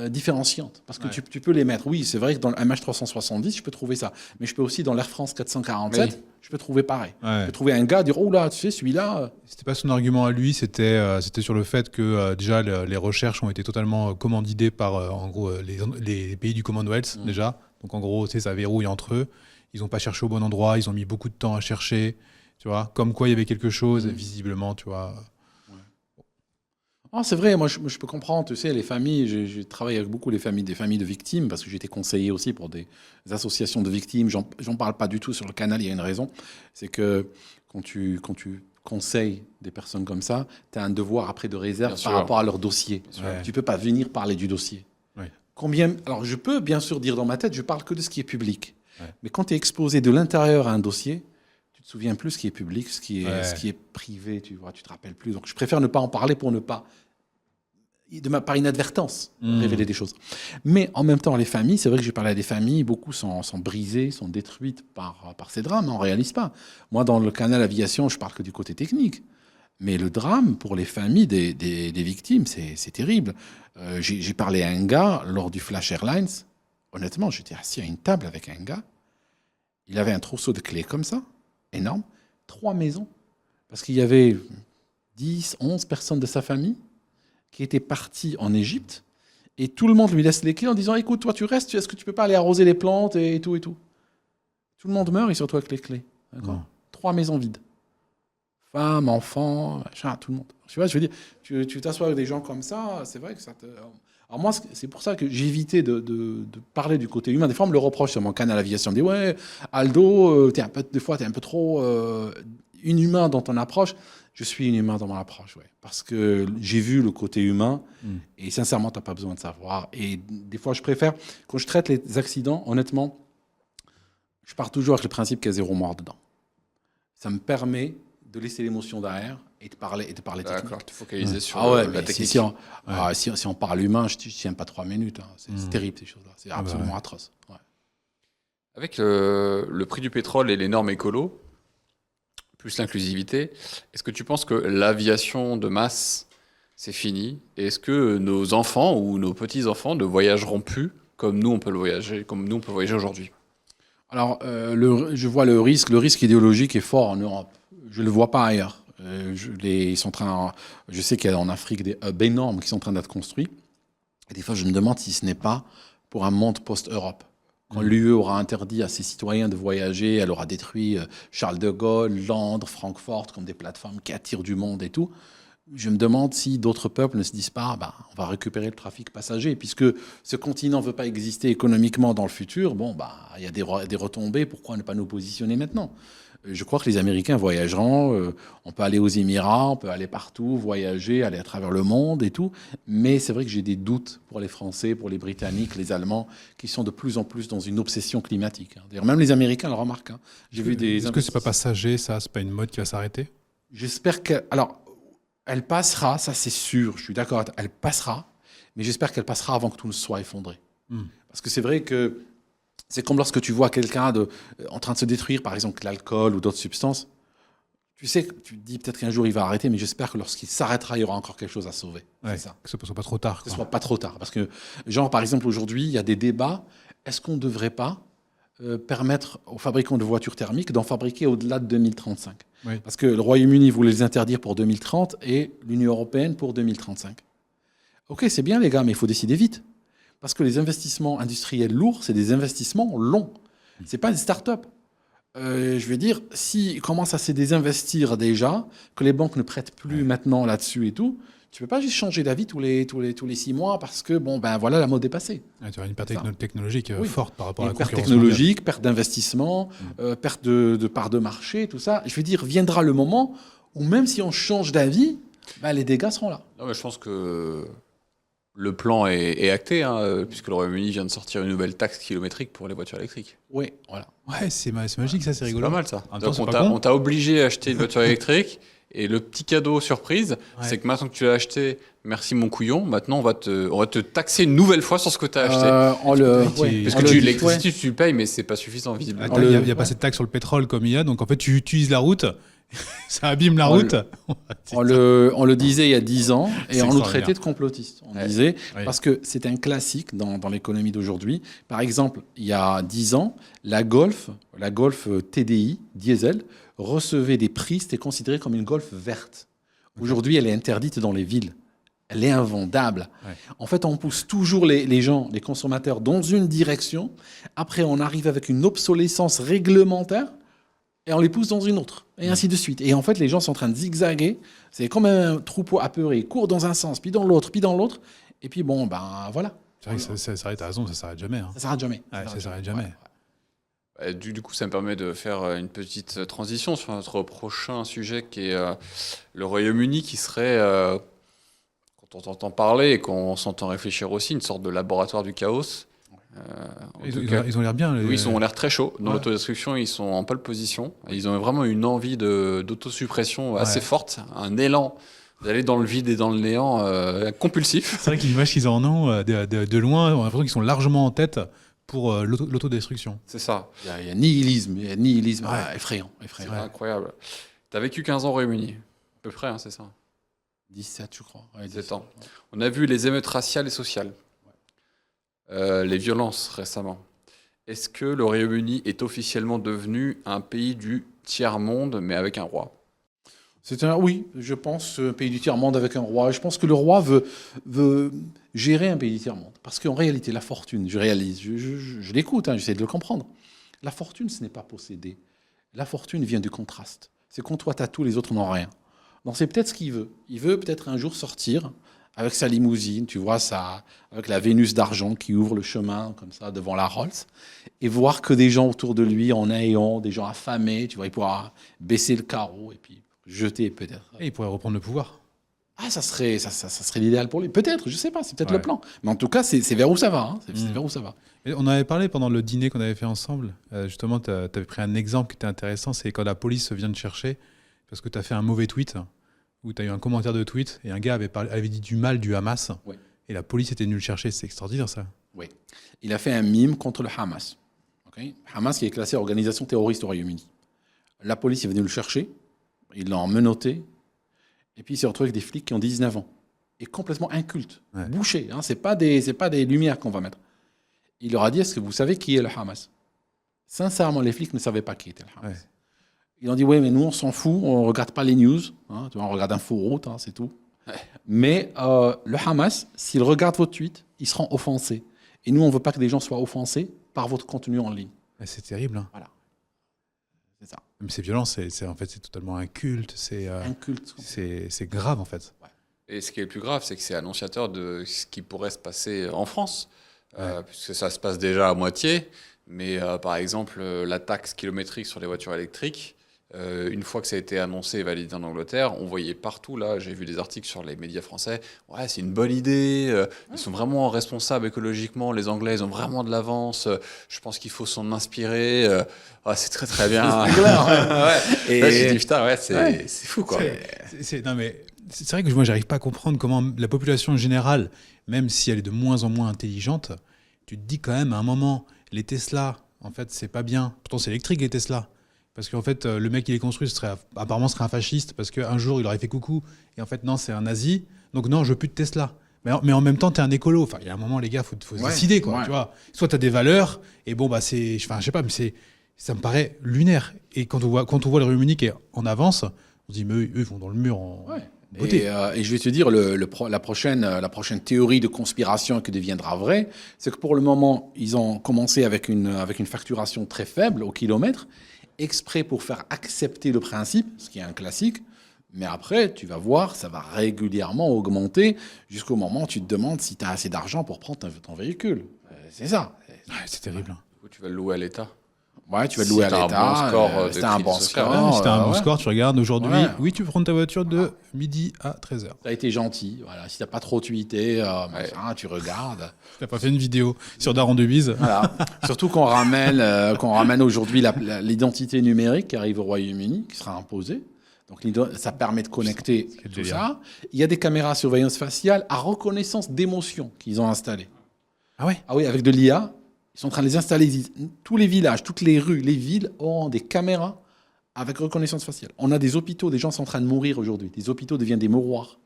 différenciante. Parce que Ouais. tu peux les mettre. Oui, c'est vrai que dans le MH370, je peux trouver ça. Mais je peux aussi, dans l'Air France 447, Oui. je peux trouver pareil. Ouais. Je peux trouver un gars, dire, oh là, tu sais, celui-là... C'était pas son argument à lui, c'était sur le fait que déjà les recherches ont été totalement commanditées par en gros les pays du Commonwealth déjà. Donc en gros, tu sais, ça verrouille entre eux. Ils n'ont pas cherché au bon endroit, ils ont mis beaucoup de temps à chercher, tu vois. Comme quoi il y avait quelque chose, visiblement, tu vois. Ah, c'est vrai, moi je peux comprendre, tu sais, les familles, j'ai travaillé avec beaucoup des familles de victimes, parce que j'étais conseiller aussi pour des associations de victimes, j'en parle pas du tout sur le canal, il y a une raison, c'est que quand tu conseilles des personnes comme ça, tu as un devoir après de réserve Bien par sûr. rapport à leur dossier. Ouais. Tu peux pas venir parler du dossier. Ouais. Alors je peux bien sûr dire dans ma tête, je parle que de ce qui est public, Ouais. mais quand tu es exposé de l'intérieur à un dossier, tu te souviens plus ce qui est public, ce qui est, Ouais. ce qui est privé, tu vois, tu te rappelles plus. Donc je préfère ne pas en parler pour ne pas, par inadvertance, révéler des choses. Mais en même temps, les familles, c'est vrai que j'ai parlé à des familles, beaucoup sont brisées, sont détruites par ces drames, on ne réalise pas. Moi, dans le canal aviation, je parle que du côté technique. Mais le drame pour les familles des victimes, c'est terrible. J'ai parlé à un gars lors du Flash Airlines. Honnêtement, j'étais assis à une table avec un gars. Il avait un trousseau de clés comme ça, énorme, 3 maisons. Parce qu'il y avait 10, 11 personnes de sa famille qui étaient parties en Égypte. Et tout le monde lui laisse les clés en disant, écoute, toi tu restes, est-ce que tu peux pas aller arroser les plantes et tout et tout. Tout le monde meurt et sur toi avec les clés. D'accord. 3 maisons vides. Femmes, enfants, machin, tout le monde. Tu vois, je veux dire, tu t'assois avec des gens comme ça, c'est vrai que ça te... Alors moi, c'est pour ça que j'ai évité de parler du côté humain. Des fois, on me le reproche sur mon canal aviation. On me dit, ouais, Aldo, des fois, tu es un peu trop inhumain dans ton approche. Je suis une humain dans mon approche, ouais. Parce que j'ai vu le côté humain et sincèrement, tu n'as pas besoin de savoir. Et des fois, je préfère, quand je traite les accidents, honnêtement, je pars toujours avec le principe qu'il y a 0 mort dedans. Ça me permet de laisser l'émotion derrière et de parler technique. D'accord, te focaliser sur la technique. Si on parle humain, je ne tiens pas 3 minutes. Hein. C'est terrible, ces choses-là. C'est absolument atroce. Ouais. Avec le prix du pétrole et les normes écolo, plus l'inclusivité, est-ce que tu penses que l'aviation de masse, c'est fini? Et est-ce que nos enfants ou nos petits-enfants ne voyageront plus comme nous, on peut voyager aujourd'hui? Alors, je vois le risque idéologique est fort en Europe. Je ne le vois pas ailleurs. Je sais qu'il y a en Afrique des hubs énormes qui sont en train d'être construits. Et des fois, je me demande si ce n'est pas pour un monde post-Europe. Quand l'UE aura interdit à ses citoyens de voyager, elle aura détruit Charles de Gaulle, Londres, Francfort, comme des plateformes qui attirent du monde et tout. Je me demande si d'autres peuples ne se disent pas, on va récupérer le trafic passager, puisque ce continent ne veut pas exister économiquement dans le futur. Il y a des retombées, pourquoi ne pas nous positionner maintenant? Je crois que les Américains voyageront, on peut aller aux Émirats, on peut aller partout, voyager, aller à travers le monde et tout, mais c'est vrai que j'ai des doutes pour les Français, pour les Britanniques, les Allemands, qui sont de plus en plus dans une obsession climatique. D'ailleurs, même les Américains le remarquent. Est-ce que c'est pas passager, ça? C'est pas une mode qui va s'arrêter? J'espère que... Alors, elle passera, ça c'est sûr, je suis d'accord, elle passera, mais j'espère qu'elle passera avant que tout ne soit effondré. Parce que c'est vrai que c'est comme lorsque tu vois quelqu'un en train de se détruire, par exemple l'alcool ou d'autres substances. Tu sais, tu te dis peut-être qu'un jour il va arrêter, mais j'espère que lorsqu'il s'arrêtera, il y aura encore quelque chose à sauver. Ouais, c'est ça. Que ce ne soit pas trop tard. Que ce soit pas trop tard. Parce que, genre, par exemple, aujourd'hui, il y a des débats. Est-ce qu'on ne devrait pas permettre aux fabricants de voitures thermiques d'en fabriquer au-delà de 2035? Oui. Parce que le Royaume-Uni voulait les interdire pour 2030 et l'Union européenne pour 2035. Ok, c'est bien les gars, mais il faut décider vite. Parce que les investissements industriels lourds, c'est des investissements longs. Ce n'est pas des start-up. Je veux dire, s'ils commencent à se désinvestir déjà, que les banques ne prêtent plus maintenant là-dessus et tout, tu ne peux pas juste changer d'avis tous les 6 mois parce que, voilà, la mode est passée. Tu as une perte technologique forte par rapport à la perte concurrence technologique, perte d'investissement, perte de part de marché, tout ça. Je veux dire, viendra le moment où même si on change d'avis, les dégâts seront là. Non, mais je pense que le plan est acté, puisque le Royaume-Uni vient de sortir une nouvelle taxe kilométrique pour les voitures électriques. Oui, voilà. Ouais, c'est magique, ça, c'est rigolo. C'est pas mal, ça. Donc, on t'a obligé à acheter une voiture électrique, et le petit cadeau surprise, c'est que maintenant que tu l'as acheté, merci mon couillon, maintenant on va te taxer une nouvelle fois sur ce que tu as acheté. Parce que l'électricité, tu le payes, mais c'est pas suffisant, visiblement. Il n'y a pas cette taxe sur le pétrole comme il y a, donc en fait, tu utilises la route. Ça abîme la route. On le disait il y a 10 ans et on nous traitait de complotistes. On disait, parce que c'est un classique dans l'économie d'aujourd'hui. Par exemple, il y a 10 ans, la Golf TDI, diesel, recevait des prix, c'était considéré comme une Golf verte. Aujourd'hui, elle est interdite dans les villes. Elle est invendable. En fait, on pousse toujours les gens, les consommateurs, dans une direction. Après, on arrive avec une obsolescence réglementaire. Et on les pousse dans une autre, et ainsi de suite. Et en fait, les gens sont en train de zigzaguer. C'est comme un troupeau apeuré. Ils courent dans un sens, puis dans l'autre, Et puis voilà. C'est vrai que ça s'arrête, t'as raison, ça s'arrête jamais. Ça s'arrête jamais. Ça s'arrête jamais. Du coup, ça me permet de faire une petite transition sur notre prochain sujet qui est le Royaume-Uni, qui serait, quand on t'entend parler et qu'on s'entend réfléchir aussi, une sorte de laboratoire du chaos. Ils ont l'air bien. Oui, ils ont l'air très chauds. Dans l'autodestruction, ils sont en pole position. Ils ont vraiment une envie d'autosuppression assez forte, un élan d'aller dans le vide et dans le néant compulsif. C'est vrai que l'image qu'ils en ont de loin, on a l'impression qu'ils sont largement en tête pour l'autodestruction. C'est ça. Il y a nihilisme, effrayant. C'est incroyable. Tu as vécu 15 ans au Royaume-Uni, à peu près, c'est ça? 17, je crois. 17 ans. On a vu les émeutes raciales et sociales. Les violences récemment. Est-ce que le Royaume-Uni est officiellement devenu un pays du tiers-monde, mais avec un roi? Oui, je pense, un pays du tiers-monde avec un roi. Je pense que le roi veut gérer un pays du tiers-monde. Parce qu'en réalité, la fortune, je réalise, je l'écoute, j'essaie de le comprendre. La fortune, ce n'est pas posséder. La fortune vient du contraste. C'est quand toi, tu as tout, les autres n'ont rien. Donc c'est peut-être ce qu'il veut. Il veut peut-être un jour sortir avec sa limousine, tu vois, avec la Vénus d'argent qui ouvre le chemin comme ça devant la Rolls, et voir que des gens autour de lui en ayant, des gens affamés, tu vois, il pourra baisser le carreau et puis jeter peut-être. Et il pourrait reprendre le pouvoir. Ah, ça serait l'idéal pour lui. Peut-être, je sais pas, c'est peut-être le plan. Mais en tout cas, c'est vers où ça va. Hein. C'est vers où ça va. Et on avait parlé pendant le dîner qu'on avait fait ensemble. Justement, tu avais pris un exemple qui était intéressant, c'est quand la police vient te chercher parce que tu as fait un mauvais tweet, ou tu as eu un commentaire de tweet, et un gars avait dit du mal du Hamas, Ouais. et la police était venue le chercher. C'est extraordinaire, ça. Oui. Il a fait un mime contre le Hamas. Okay. Hamas qui est classé organisation terroriste au Royaume-Uni. La police est venue le chercher, il l'a menotté, et puis il s'est retrouvé avec des flics qui ont 19 ans, et complètement incultes, bouchés. Hein, c'est pas des lumières qu'on va mettre. Il leur a dit, est-ce que vous savez qui est le Hamas? Sincèrement, les flics ne savaient pas qui était le Hamas. Ouais. Ils ont dit, oui, mais nous, on s'en fout, on ne regarde pas les news, hein, tu vois, on regarde Inforoute, hein, c'est tout. Ouais. Mais le Hamas, s'il regarde votre tweet, ils seront offensés. Et nous, on ne veut pas que des gens soient offensés par votre contenu en ligne. C'est terrible. Hein. Voilà. C'est ça. Mais c'est violent, en fait, c'est totalement un culte. Un culte. C'est grave, en fait. Ouais. Et ce qui est le plus grave, c'est que c'est annonciateur de ce qui pourrait se passer en France, puisque ça se passe déjà à moitié. Mais par exemple, la taxe kilométrique sur les voitures électriques, une fois que ça a été annoncé et validé en Angleterre, on voyait partout, là, j'ai vu des articles sur les médias français, ouais, c'est une bonne idée, ils sont vraiment responsables écologiquement, les Anglais, ils ont vraiment de l'avance, je pense qu'il faut s'en inspirer, c'est très très bien. C'est clair, ouais. Et là, j'ai dit, putain, ouais, c'est fou, quoi. Non, mais c'est vrai que moi, j'arrive pas à comprendre comment la population générale, même si elle est de moins en moins intelligente, tu te dis quand même, à un moment, les Tesla, en fait, c'est pas bien. Pourtant, c'est électrique, les Tesla. Parce qu'en fait, le mec qui les construit apparemment serait un fasciste, parce qu'un jour, il aurait fait coucou, et en fait, non, c'est un nazi. Donc non, je veux plus de Tesla. Mais en même temps, t'es un écolo. Enfin, il y a un moment, les gars, faut se décider, quoi. Tu vois. Soit t'as des valeurs, et bon, bah, je sais pas, mais ça me paraît lunaire. Et quand on voit le Royaume-Uni qui est en avance, on se dit, mais eux, ils vont dans le mur en beauté. Et je vais te dire, la prochaine théorie de conspiration qui deviendra vraie, c'est que pour le moment, ils ont commencé avec une facturation très faible au kilomètre, exprès pour faire accepter le principe, ce qui est un classique. Mais après, tu vas voir, ça va régulièrement augmenter jusqu'au moment où tu te demandes si tu as assez d'argent pour prendre ton véhicule. C'est ça. Ouais, c'est terrible. Du coup, tu vas le louer à l'État. Ouais, tu vas le louer à l'État. C'était un bon score. Si t'as un bon score, tu regardes aujourd'hui. Ouais. Oui, tu prends ta voiture de midi à 13h. T'as été gentil. Voilà. Si t'as pas trop tweeté, tu regardes. T'as pas fait une vidéo sur Daron de Bise. Voilà. Surtout qu'on ramène aujourd'hui l'identité numérique qui arrive au Royaume-Uni, qui sera imposée. Donc, ça permet de connecter tout ça. Il y a des caméras surveillance faciale à reconnaissance d'émotion qu'ils ont installées. Ah ouais? Ah oui, avec de l'IA. Ils sont en train de les installer. Tous les villages, toutes les rues, les villes auront des caméras avec reconnaissance faciale. On a des hôpitaux, des gens sont en train de mourir aujourd'hui. Des hôpitaux deviennent des mouroirs.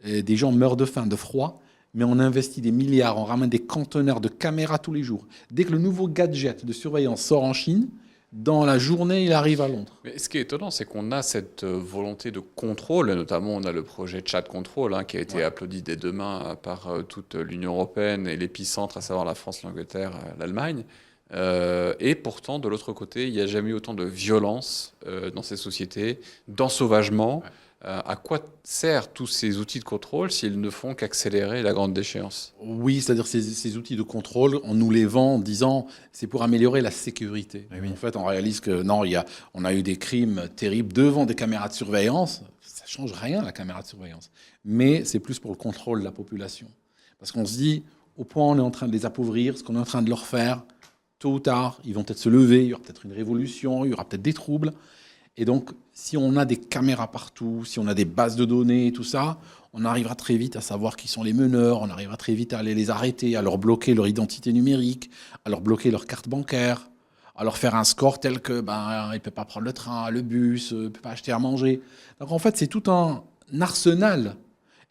Des gens meurent de faim, de froid. Mais on investit des milliards, on ramène des conteneurs de caméras tous les jours. Dès que le nouveau gadget de surveillance sort en Chine, dans la journée, il arrive à Londres. Mais ce qui est étonnant, c'est qu'on a cette volonté de contrôle, notamment on a le projet Chat Control, qui a été applaudi dès demain par toute l'Union européenne et l'épicentre, à savoir la France, l'Angleterre, l'Allemagne. Et pourtant, de l'autre côté, il n'y a jamais eu autant de violence dans ces sociétés, d'ensauvagement. Ouais. À quoi servent tous ces outils de contrôle s'ils ne font qu'accélérer la grande déchéance? Oui, c'est-à-dire ces outils de contrôle, on nous les vend en disant c'est pour améliorer la sécurité. Oui. En fait, on réalise que non, on a eu des crimes terribles devant des caméras de surveillance. Ça ne change rien, la caméra de surveillance. Mais c'est plus pour le contrôle de la population. Parce qu'on se dit, au point où on est en train de les appauvrir, ce qu'on est en train de leur faire, tôt ou tard, ils vont peut-être se lever, il y aura peut-être une révolution, il y aura peut-être des troubles. Et donc, si on a des caméras partout, si on a des bases de données et tout ça, on arrivera très vite à savoir qui sont les meneurs, on arrivera très vite à aller les arrêter, à leur bloquer leur identité numérique, à leur bloquer leur carte bancaire, à leur faire un score tel que il ne peut pas prendre le train, le bus, il ne peut pas acheter à manger. Donc en fait, c'est tout un arsenal.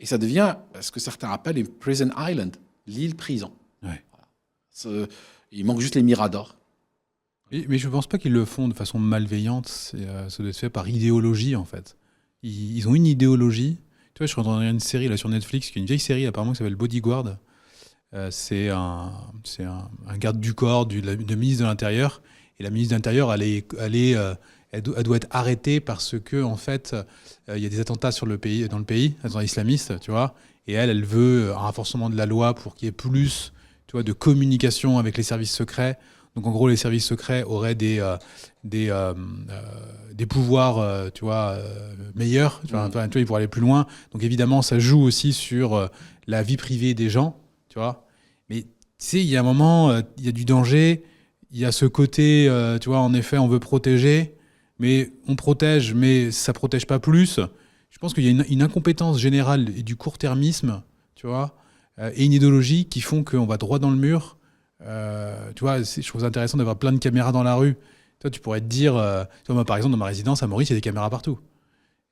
Et ça devient ce que certains appellent une prison island, l'île prison. Ouais. Voilà. Il manque juste les miradors. Mais je ne pense pas qu'ils le font de façon malveillante. Ça doit être fait par idéologie, en fait. Ils ont une idéologie. Tu vois, je suis en train de regarder une série là, sur Netflix, qui est une vieille série apparemment qui s'appelle Bodyguard. C'est un garde du corps de ministre de l'Intérieur. Et la ministre de l'Intérieur, elle doit être arrêtée parce que, en fait, il y a des attentats dans le pays, attentats islamistes, tu vois. Et elle veut un renforcement de la loi pour qu'il y ait plus, tu vois, de communication avec les services secrets. Donc en gros, les services secrets auraient des pouvoirs, tu vois, meilleurs. Tu vois, ils pourraient aller plus loin. Donc évidemment, ça joue aussi sur la vie privée des gens, tu vois. Mais tu sais, il y a un moment, il y a du danger. Il y a ce côté, tu vois, en effet, on veut protéger, mais on protège, mais ça protège pas plus. Je pense qu'il y a une incompétence générale et du court-termisme, tu vois, et une idéologie qui font qu'on va droit dans le mur. Tu vois, je trouve ça intéressant d'avoir plein de caméras dans la rue. Toi, tu pourrais te dire, tu vois, moi, par exemple, dans ma résidence à Maurice, il y a des caméras partout.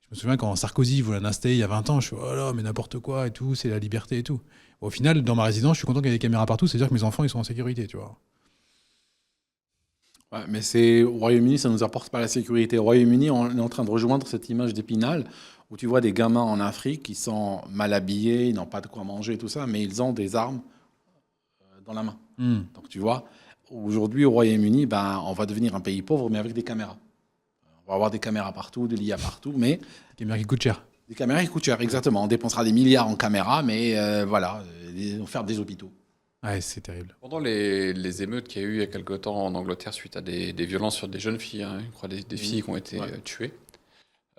Je me souviens quand Sarkozy voulait l'installer il y a 20 ans, je suis oh là, mais n'importe quoi et tout, c'est la liberté et tout. Au final, dans ma résidence, je suis content qu'il y ait des caméras partout, c'est-à-dire que mes enfants, ils sont en sécurité, tu vois. Ouais, mais au Royaume-Uni, ça ne nous apporte pas la sécurité. Au Royaume-Uni, on est en train de rejoindre cette image d'Épinal où tu vois des gamins en Afrique qui sont mal habillés, ils n'ont pas de quoi manger et tout ça, mais ils ont des armes dans la main. Donc tu vois, aujourd'hui au Royaume-Uni, on va devenir un pays pauvre, mais avec des caméras. On va avoir des caméras partout, des l'IA partout, mais... Des caméras qui coûtent cher. Des caméras qui coûtent cher, exactement. On dépensera des milliards en caméras, mais voilà, on va faire des hôpitaux. Ouais, c'est terrible. Pendant les émeutes qu'il y a eu il y a quelque temps en Angleterre suite à des violences sur des jeunes filles, hein, je crois des filles qui ont été tuées,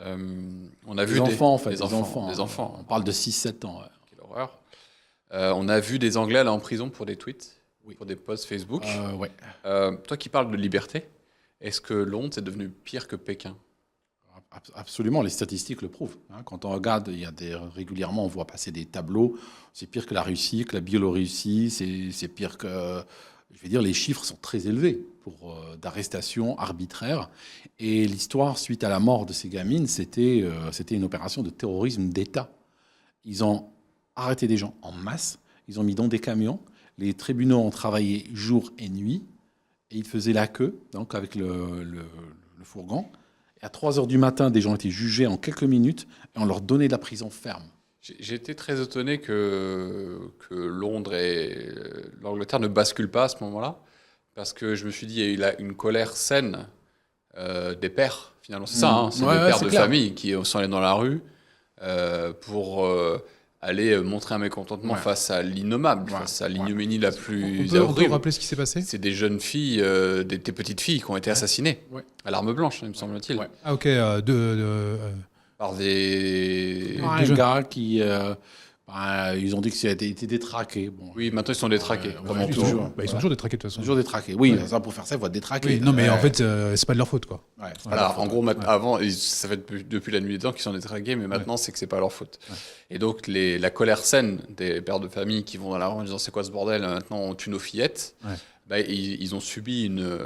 on a vu des enfants, en fait. Des enfants. On parle de 6-7 ans. Ouais. Quelle horreur. On a vu des Anglais aller en prison pour des tweets, pour des posts Facebook. Ouais. Toi qui parles de liberté, est-ce que Londres c'est devenu pire que Pékin ? Absolument, les statistiques le prouvent. Quand on regarde, régulièrement, on voit passer des tableaux. C'est pire que la Russie, que la Biélorussie. C'est pire que... Je veux dire, les chiffres sont très élevés d'arrestations arbitraires. Et l'histoire, suite à la mort de ces gamines, c'était une opération de terrorisme d'État. Ils ont arrêté des gens en masse. Ils ont mis dans des camions. Les tribunaux ont travaillé jour et nuit. Et ils faisaient la queue, donc avec le fourgon. À 3 heures du matin, des gens étaient jugés en quelques minutes et on leur donnait de la prison ferme. J'ai été très étonné que Londres et l'Angleterre ne basculent pas à ce moment-là, parce que je me suis dit, il y a eu là une colère saine des pères, finalement. C'est ça, hein, c'est des pères de famille qui sont allés dans la rue pour aller montrer un mécontentement face à l'innommable, face à l'ignominie la plus On peut rappeler ce qui s'est passé ? C'est des jeunes filles, des petites filles qui ont été assassinées à l'arme blanche, il me semble-t-il. Ah ok, Par des gars qui... ils ont dit que c'était été détraqué. Bon, oui, maintenant ils sont détraqués. Comme toujours. Ils sont toujours détraqués de toute façon. Toujours détraqués. Oui, ça, pour faire ça, il faut être détraqué. Oui, non, mais en fait, c'est pas de leur faute, quoi. Voilà, en gros, avant, ça fait depuis la nuit des temps qu'ils sont détraqués, mais maintenant, c'est que c'est pas leur faute. Et donc, la colère saine des pères de famille qui vont dans la rue en disant c'est quoi ce bordel, maintenant on tue nos fillettes, ils ont subi une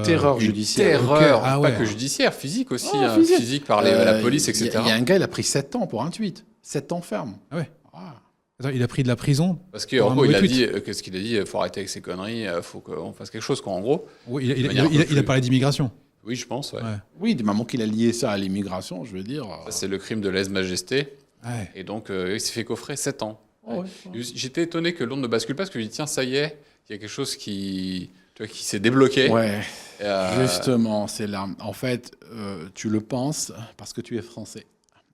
terreur judiciaire. Pas que judiciaire, physique aussi. Physique par la police, etc. Il y a un gars, il a pris 7 ans pour un tweet. 7 ans ferme. Ah ouais. Attends, il a pris de la prison. Parce qu'en gros, il a dit, qu'est-ce qu'il a dit ? Il faut arrêter avec ces conneries, il faut qu'on fasse quelque chose, quoi, en gros. Oui, il a parlé d'immigration. Oui, je pense, ouais. Oui, du moment qu'il a lié ça à l'immigration, je veux dire... Ça, c'est le crime de lèse-majesté. Ouais. Et donc, il s'est fait coffrer 7 ans. J'étais étonné que Londres ne bascule pas, parce que je me dis, tiens, ça y est, il y a quelque chose qui s'est débloqué. Ouais, justement, c'est là. En fait, tu le penses parce que tu es français.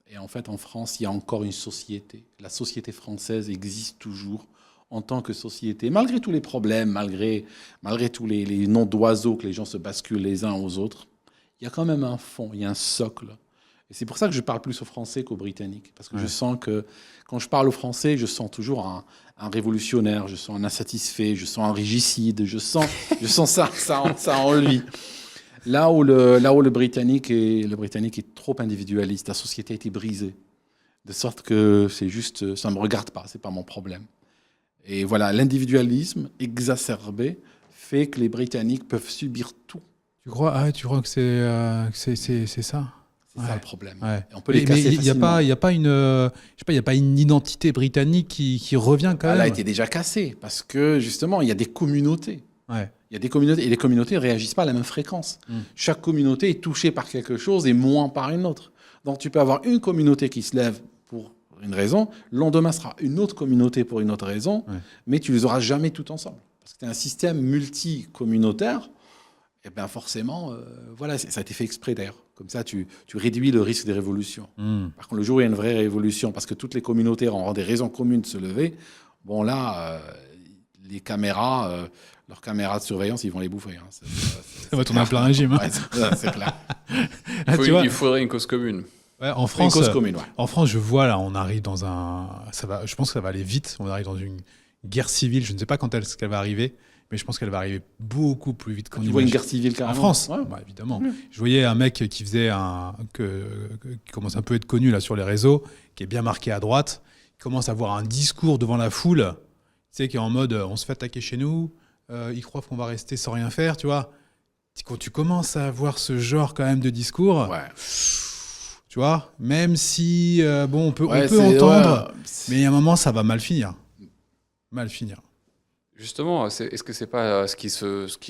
Et en fait, en France, il y a encore une société. La société française existe toujours en tant que société, malgré tous les problèmes, malgré tous les noms d'oiseaux que les gens se basculent les uns aux autres. Il y a quand même un fond, il y a un socle. Et c'est pour ça que je parle plus aux Français qu'aux Britanniques. Parce que je sens que quand je parle aux Français, je sens toujours un révolutionnaire, je sens un insatisfait, je sens un régicide, je sens ça en lui. Là où le Britannique est trop individualiste, la société a été brisée. De sorte que c'est juste, ça ne me regarde pas, c'est pas mon problème. Et voilà, l'individualisme exacerbé fait que les Britanniques peuvent subir tout. Tu crois que c'est ça ? C'est ça le problème. Ouais. Et on peut les casser facilement. Il n'y a pas une identité britannique qui revient quand même. Elle a été déjà cassée parce que justement, il y a des communautés. Ouais. Il y a des communautés et les communautés ne réagissent pas à la même fréquence. Chaque communauté est touchée par quelque chose et moins par une autre. Donc tu peux avoir une communauté qui se lève pour une raison, le lendemain sera une autre communauté pour une autre raison, mais tu les auras jamais toutes ensemble. Parce que tu as un système multicommunautaire, et bien forcément, voilà, ça a été fait exprès d'ailleurs. Comme ça, tu réduis le risque des révolutions. Par contre, le jour où il y a une vraie révolution, parce que toutes les communautés auront des raisons communes de se lever, bon là, les caméras, leurs caméras de surveillance, ils vont les bouffer. Hein. Ça va tourner à plein régime. Hein. Ouais, c'est clair. Il faudrait une cause commune. Ouais, en France, une cause commune, ouais. En France, je vois là, on arrive dans je pense que ça va aller vite. On arrive dans une guerre civile. Je ne sais pas quand est-ce qu'elle va arriver, mais je pense qu'elle va arriver beaucoup plus vite qu'on Tu vois une guerre civile carrément. En France, ouais. Bah, évidemment. Je voyais un mec qui faisait qui commence un peu à être connu là sur les réseaux, qui est bien marqué à droite. Il commence à avoir un discours devant la foule, tu sais, qui est en mode on se fait attaquer chez nous, ils croient qu'on va rester sans rien faire, tu vois. Quand tu commences à avoir ce genre quand même de discours. Ouais. Tu vois, même si on peut entendre, mais il y a un moment ça va mal finir. Justement, est-ce que c'est pas ce qui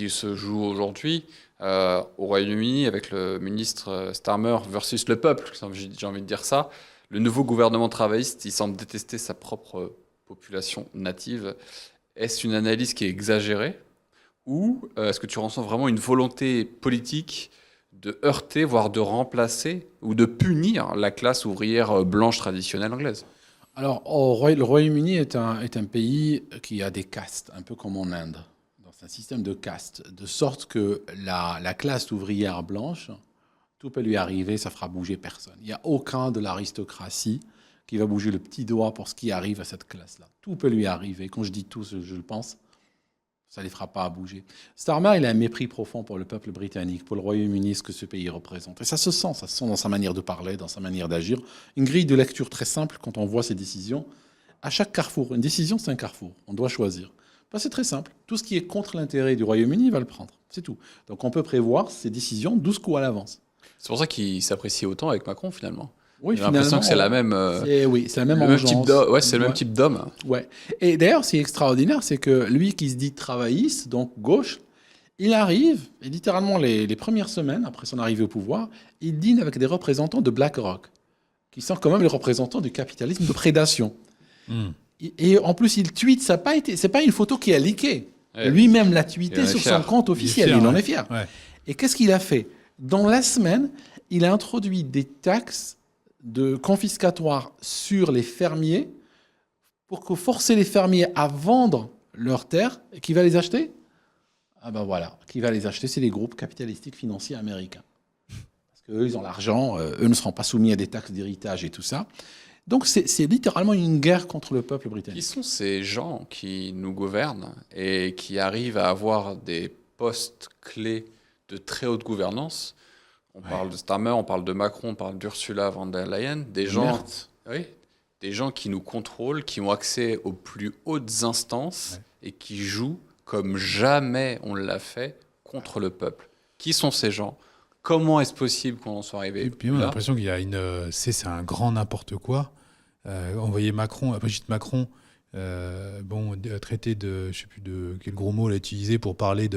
se joue aujourd'hui au Royaume-Uni avec le ministre Starmer versus le peuple, j'ai envie de dire ça. Le nouveau gouvernement travailliste, il semble détester sa propre population native. Est-ce une analyse qui est exagérée ou est-ce que tu ressens vraiment une volonté politique de heurter, voire de remplacer ou de punir la classe ouvrière blanche traditionnelle anglaise? Alors, le Royaume-Uni est un pays qui a des castes, un peu comme en Inde. C'est un système de castes, de sorte que la classe ouvrière blanche, tout peut lui arriver, ça fera bouger personne. Il n'y a aucun de l'aristocratie qui va bouger le petit doigt pour ce qui arrive à cette classe-là. Tout peut lui arriver. Quand je dis tout, je le pense. Ça ne les fera pas bouger. Starmer, il a un mépris profond pour le peuple britannique, pour le Royaume-Uni, ce que ce pays représente. Et ça se sent dans sa manière de parler, dans sa manière d'agir. Une grille de lecture très simple quand on voit ses décisions. À chaque carrefour, une décision, c'est un carrefour. On doit choisir. C'est très simple. Tout ce qui est contre l'intérêt du Royaume-Uni, il va le prendre. C'est tout. Donc on peut prévoir ses décisions 12 coups à l'avance. C'est pour ça qu'il s'apprécie autant avec Macron, finalement. Oui, j'ai l'impression que c'est la même. C'est la même type d'homme. Ouais, c'est le même type d'homme. Ouais. Et d'ailleurs, ce qui est extraordinaire, c'est que lui qui se dit travailliste, donc gauche, il arrive, et littéralement les premières semaines après son arrivée au pouvoir, il dîne avec des représentants de BlackRock, qui sont quand même les représentants du capitalisme de prédation. Et en plus, il tweet. C'est pas une photo qui a leaké. Ouais. Lui-même l'a tweeté sur son compte officiel. Il en est fier. Ouais. Et qu'est-ce qu'il a fait? Dans la semaine, il a introduit des taxes confiscatoires sur les fermiers pour forcer les fermiers à vendre leurs terres. Et qui va les acheter? Ah ben voilà, qui va les acheter? C'est les groupes capitalistiques financiers américains. Parce qu'eux, ils ont l'argent, eux ne seront pas soumis à des taxes d'héritage et tout ça. Donc c'est littéralement une guerre contre le peuple britannique. Qui sont ces gens qui nous gouvernent et qui arrivent à avoir des postes clés de très haute gouvernance? On parle de Starmer, on parle de Macron, on parle d'Ursula von der Leyen, des gens qui nous contrôlent, qui ont accès aux plus hautes instances et qui jouent comme jamais on l'a fait contre le peuple. Qui sont ces gens? Comment est-ce possible qu'on en soit arrivé? Et puis on a l'impression qu'il y a c'est un grand n'importe quoi. Envoyer Brigitte Macron, traité de, je sais plus de quel gros mot elle a utilisé pour parler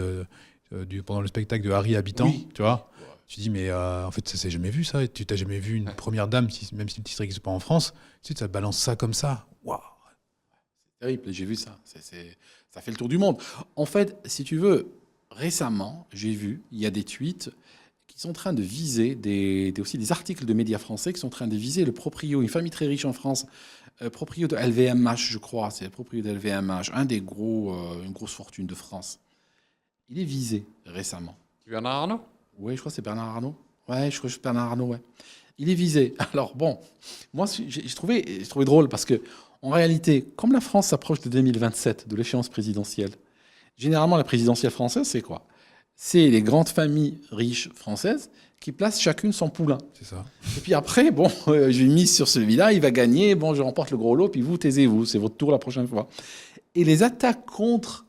pendant le spectacle de Harry Habitant, tu vois. Tu dis, mais en fait, ça s'est jamais vu, ça. Tu n'as jamais vu une première dame, même si le titre n'existe pas en France, tu sais, ça balance ça comme ça. Waouh! C'est terrible, j'ai vu ça. Ça fait le tour du monde. En fait, si tu veux, récemment, j'ai vu, il y a des tweets qui sont en train de viser, aussi des articles de médias français qui sont en train de viser le proprio, une famille très riche en France, proprio de LVMH, je crois, c'est le proprio de LVMH, une grosse fortune de France. Il est visé récemment. Bernard Arnault? Oui, je crois que c'est Bernard Arnault. Ouais, je crois que c'est Bernard Arnault, ouais. Il est visé. Alors bon, moi, j'ai trouvé drôle parce que, en réalité, comme la France s'approche de 2027, de l'échéance présidentielle, généralement, la présidentielle française, c'est quoi? C'est les grandes familles riches françaises qui placent chacune son poulain. C'est ça. Et puis après, j'ai mise sur celui-là, il va gagner, je remporte le gros lot, puis vous, taisez-vous, c'est votre tour la prochaine fois. Et les attaques contre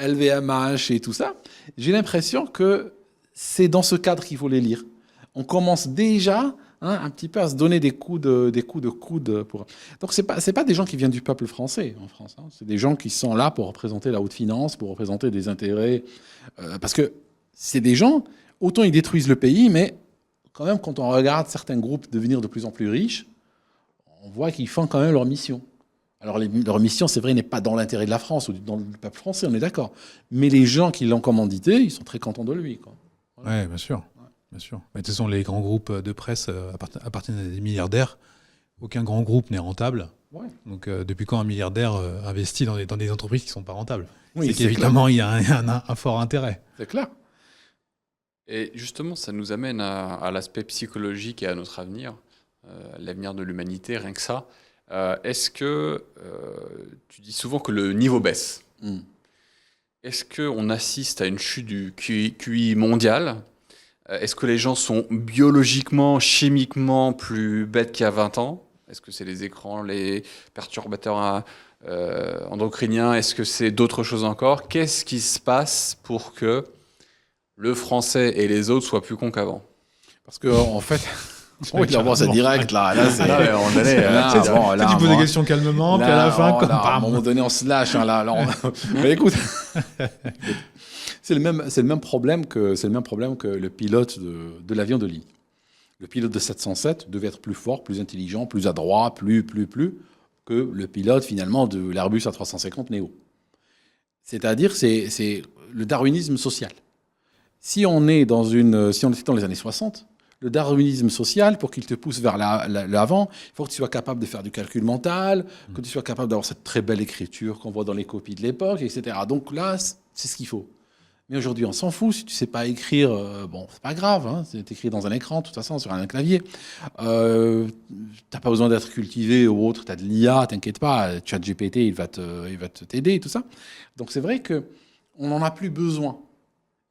LVMH et tout ça, j'ai l'impression que c'est dans ce cadre qu'il faut les lire. On commence déjà un petit peu à se donner des coups de coude. Donc c'est pas des gens qui viennent du peuple français en France. C'est des gens qui sont là pour représenter la haute finance, pour représenter des intérêts. Parce que c'est des gens, autant ils détruisent le pays, mais quand même quand on regarde certains groupes devenir de plus en plus riches, on voit qu'ils font quand même leur mission. Alors leur mission, c'est vrai, n'est pas dans l'intérêt de la France ou dans le peuple français, on est d'accord. Mais les gens qui l'ont commandité, ils sont très contents de lui, quoi. Voilà. Ouais, bien sûr. Bien sûr. Mais de toute façon, les grands groupes de presse appartiennent à des milliardaires. Aucun grand groupe n'est rentable. Ouais. Donc, depuis quand un milliardaire investit dans des entreprises qui ne sont pas rentables? Oui, c'est qu'évidemment, il y a un fort intérêt. C'est clair. Et justement, ça nous amène à l'aspect psychologique et à notre avenir, l'avenir de l'humanité, rien que ça. Est-ce que tu dis souvent que le niveau baisse? Est-ce qu'on assiste à une chute du QI mondial? Est-ce que les gens sont biologiquement, chimiquement plus bêtes qu'il y a 20 ans? Est-ce que c'est les écrans, les perturbateurs endocriniens? Est-ce que c'est d'autres choses encore? Qu'est-ce qui se passe pour que le français et les autres soient plus cons qu'avant? Parce que en fait, oui, là, bon, c'est direct là, c'est là, on est là, tu poses des questions calmement, puis à la fin, comme à un moment donné, on se lâche. Mais écoute, c'est le même problème que le pilote de l'avion de ligne. Le pilote de 707 devait être plus fort, plus intelligent, plus adroit, plus que le pilote finalement de l'Airbus A350 Neo. C'est-à-dire, c'est le darwinisme social. Si on était dans les années 60, le darwinisme social, pour qu'il te pousse vers l'avant, il faut que tu sois capable de faire du calcul mental, que tu sois capable d'avoir cette très belle écriture qu'on voit dans les copies de l'époque, etc. Donc là, c'est ce qu'il faut. Mais aujourd'hui, on s'en fout. Si tu ne sais pas écrire, bon, c'est pas grave. Hein, c'est écrit dans un écran, de toute façon, sur un clavier. Tu n'as pas besoin d'être cultivé ou autre. Tu as de l'IA, t'inquiète pas. ChatGPT, il va t'aider, tout ça. Donc c'est vrai qu'on n'en a plus besoin.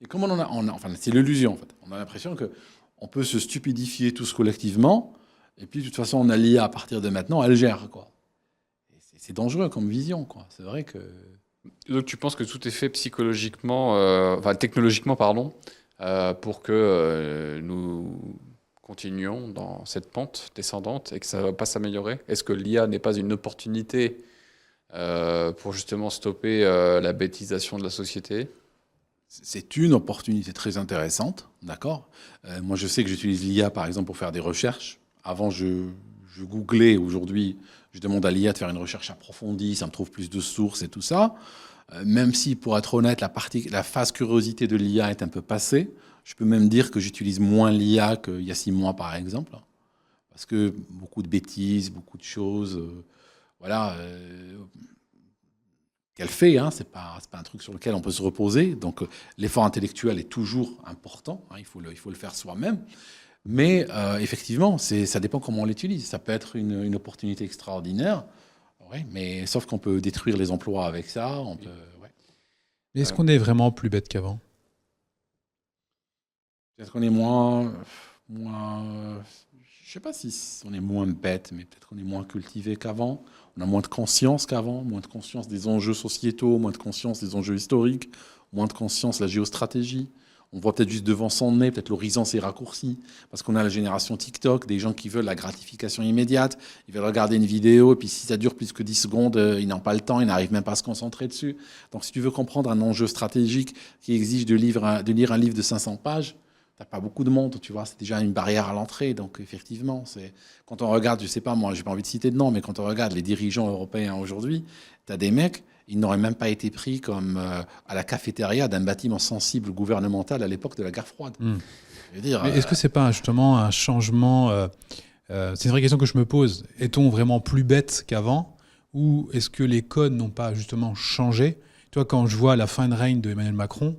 Et comme enfin, c'est l'illusion, en fait. On a l'impression qu'on peut se stupidifier tous collectivement. Et puis, de toute façon, on a l'IA à partir de maintenant, elle gère, quoi. Et c'est dangereux comme vision, quoi. C'est vrai que... Donc tu penses que tout est fait psychologiquement, technologiquement, pardon, pour que nous continuions dans cette pente descendante et que ça ne va pas s'améliorer? Est-ce que l'IA n'est pas une opportunité pour justement stopper la bêtisation de la société? C'est une opportunité très intéressante, d'accord. Moi, je sais que j'utilise l'IA, par exemple, pour faire des recherches. Avant, je googlais. Aujourd'hui, je demande à l'IA de faire une recherche approfondie, ça me trouve plus de sources et tout ça. Même si, pour être honnête, la phase curiosité de l'IA est un peu passée. Je peux même dire que j'utilise moins l'IA qu'il y a 6 mois, par exemple. Parce que beaucoup de bêtises, beaucoup de choses, qu'elle fait, hein, c'est pas un truc sur lequel on peut se reposer. Donc, l'effort intellectuel est toujours important. Hein, il faut le faire soi-même. Mais effectivement, ça dépend comment on l'utilise. Ça peut être une opportunité extraordinaire, ouais, mais sauf qu'on peut détruire les emplois avec ça. Ouais. Mais est-ce qu'on est vraiment plus bête qu'avant? Peut-être qu'on est moins... je sais pas si on est moins bête, mais peut-être qu'on est moins cultivé qu'avant. On a moins de conscience qu'avant, moins de conscience des enjeux sociétaux, moins de conscience des enjeux historiques, moins de conscience de la géostratégie. On voit peut-être juste devant son nez, peut-être l'horizon s'est raccourci, parce qu'on a la génération TikTok, des gens qui veulent la gratification immédiate, ils veulent regarder une vidéo, et puis si ça dure plus que 10 secondes, ils n'ont pas le temps, ils n'arrivent même pas à se concentrer dessus. Donc si tu veux comprendre un enjeu stratégique qui exige de lire un livre de 500 pages, t'as pas beaucoup de monde, tu vois, c'est déjà une barrière à l'entrée. Donc effectivement, quand on regarde, je sais pas, moi, j'ai pas envie de citer de nom, mais quand on regarde les dirigeants européens aujourd'hui, t'as des mecs, ils n'auraient même pas été pris comme à la cafétéria d'un bâtiment sensible gouvernemental à l'époque de la guerre froide. Je veux dire, mais est-ce que c'est pas justement un changement c'est une vraie question que je me pose. Est-on vraiment plus bête qu'avant, ou est-ce que les codes n'ont pas justement changé? Tu vois, quand je vois la fin de règne de Emmanuel Macron,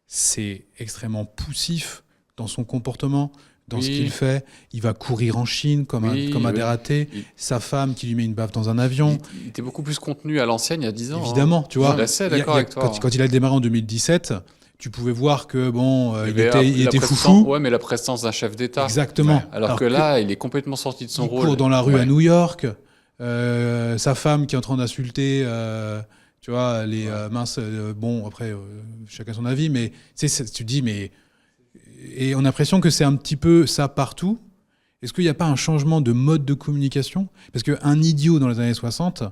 c'est extrêmement poussif dans son comportement, dans ce qu'il fait. Il va courir en Chine comme un dératé. Sa femme qui lui met une baffe dans un avion. Il était beaucoup plus contenu à l'ancienne il y a 10 ans. Évidemment, tu vois. Je suis assez d'accord avec toi. Quand il a démarré en 2017, tu pouvais voir que il était foufou. Ouais, mais la prestance d'un chef d'État. Exactement. Ouais. Alors que là, il est complètement sorti de son rôle. Il court dans la rue à New York. Sa femme qui est en train d'insulter... tu vois, les minces... bon, après, chacun son avis, mais tu dis, mais... Et on a l'impression que c'est un petit peu ça partout. Est-ce qu'il n'y a pas un changement de mode de communication? Parce qu'un idiot dans les années 60,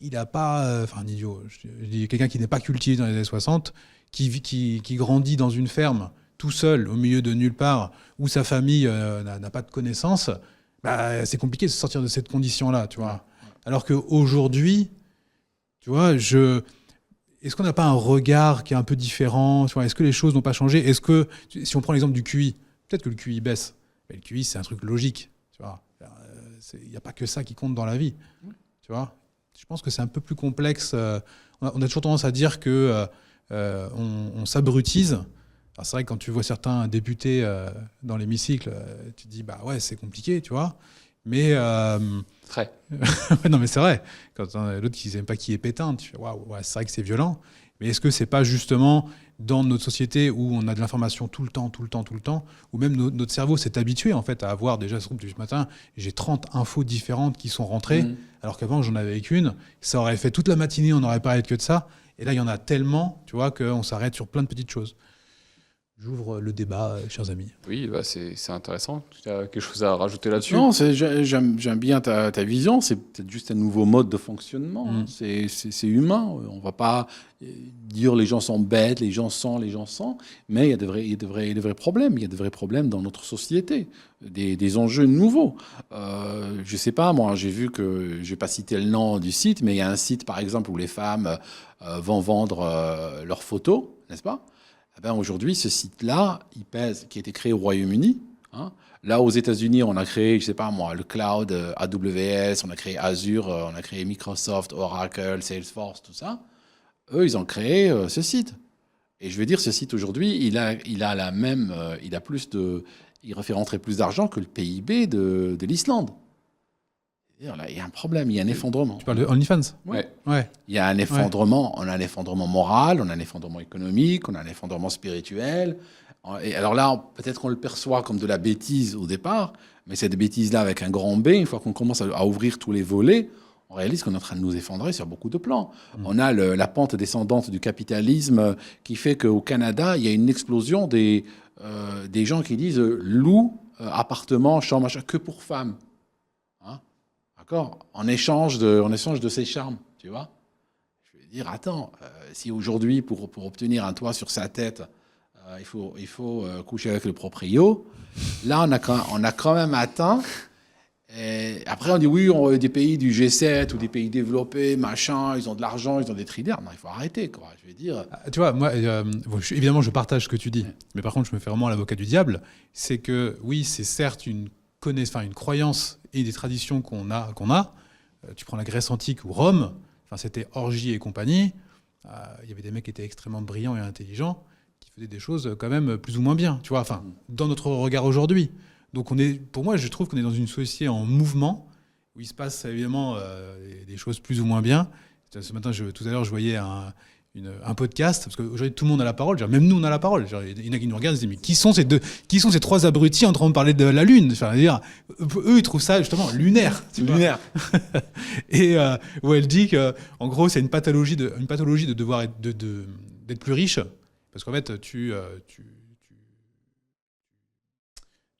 il n'a pas... un idiot, je dis quelqu'un qui n'est pas cultivé dans les années 60, qui grandit dans une ferme, tout seul, au milieu de nulle part, où sa famille n'a pas de connaissances, c'est compliqué de sortir de cette condition-là, tu vois. Alors qu'aujourd'hui, tu vois, est-ce qu'on n'a pas un regard qui est un peu différent? Est-ce que les choses n'ont pas changé? Est-ce que, si on prend l'exemple du QI, peut-être que le QI baisse. Mais le QI, c'est un truc logique. Il n'y a pas que ça qui compte dans la vie. Tu vois ? Je pense que c'est un peu plus complexe. On a toujours tendance à dire que on s'abrutise. Alors c'est vrai que quand tu vois certains députés dans l'hémicycle, tu te dis bah ouais c'est compliqué, tu vois. Mais Très. ouais, non mais c'est vrai. Quand l'autre qui n'aime pas qui est Pétain, tu fais waouh, ouais, c'est vrai que c'est violent. Mais est-ce que c'est pas justement dans notre société où on a de l'information tout le temps, où même notre cerveau s'est habitué en fait à avoir déjà ce matin, j'ai 30 infos différentes qui sont rentrées, alors qu'avant j'en avais qu'une. Ça aurait fait toute la matinée, on n'aurait parlé que de ça. Et là il y en a tellement, tu vois, qu'on s'arrête sur plein de petites choses. J'ouvre le débat, chers amis. Oui, bah c'est intéressant. Tu as quelque chose à rajouter là-dessus? Non, j'aime bien ta vision. C'est peut-être juste un nouveau mode de fonctionnement. C'est humain. On va pas dire les gens sont bêtes, les gens sont. Mais il y a de vrais problèmes. Il y a de vrais problèmes dans notre société. Des enjeux nouveaux. Je sais pas, moi, j'ai vu que, je vais pas citer le nom du site, mais il y a un site, par exemple, où les femmes vont vendre leurs photos, n'est-ce pas? Eh ben aujourd'hui, ce site-là, il pèse, qui a été créé au Royaume-Uni. Hein. Là, aux États-Unis, on a créé, je sais pas moi, le cloud AWS, on a créé Azure, on a créé Microsoft, Oracle, Salesforce, tout ça. Eux, ils ont créé ce site. Et je veux dire, ce site aujourd'hui, il référenterait plus d'argent que le PIB de l'Islande. Là, il y a un problème, il y a un effondrement. Tu parles de OnlyFans ? Ouais. Il y a un effondrement, on a un effondrement moral, on a un effondrement économique, on a un effondrement spirituel. Et alors là, peut-être qu'on le perçoit comme de la bêtise au départ, mais cette bêtise-là avec un grand B, une fois qu'on commence à ouvrir tous les volets, on réalise qu'on est en train de nous effondrer sur beaucoup de plans. On a la pente descendante du capitalisme qui fait qu'au Canada, il y a une explosion des gens qui disent loup, appartement, chambre, machin, que pour femmes. D'accord ? En échange de ses charmes, tu vois ? Je vais dire, attends, si aujourd'hui, pour obtenir un toit sur sa tête, il faut coucher avec le proprio, là, on a quand même atteint. Et après, on dit, oui, des pays du G7 ou des pays développés, machin, ils ont de l'argent, ils ont des trilliards. Non, il faut arrêter, quoi. Je vais dire... Tu vois, moi, évidemment, je partage ce que tu dis. Mais par contre, je me fais vraiment l'avocat du diable. C'est que, oui, c'est certes une croyance et des traditions qu'on a. Tu prends la Grèce antique ou Rome, c'était orgie et compagnie. Il y avait des mecs qui étaient extrêmement brillants et intelligents, qui faisaient des choses quand même plus ou moins bien, tu vois, dans notre regard aujourd'hui. Donc pour moi, je trouve qu'on est dans une société en mouvement, où il se passe évidemment des choses plus ou moins bien. Ce matin, tout à l'heure, je voyais un podcast, parce qu'aujourd'hui tout le monde a la parole, même nous on a la parole. Il y en a qui nous regardent et se disent mais qui sont ces trois abrutis en train de parler de la Lune ? Eux ils trouvent ça justement lunaire. Lunaire. Et où elle dit que en gros c'est une pathologie de devoir d'être plus riche, parce qu'en fait tu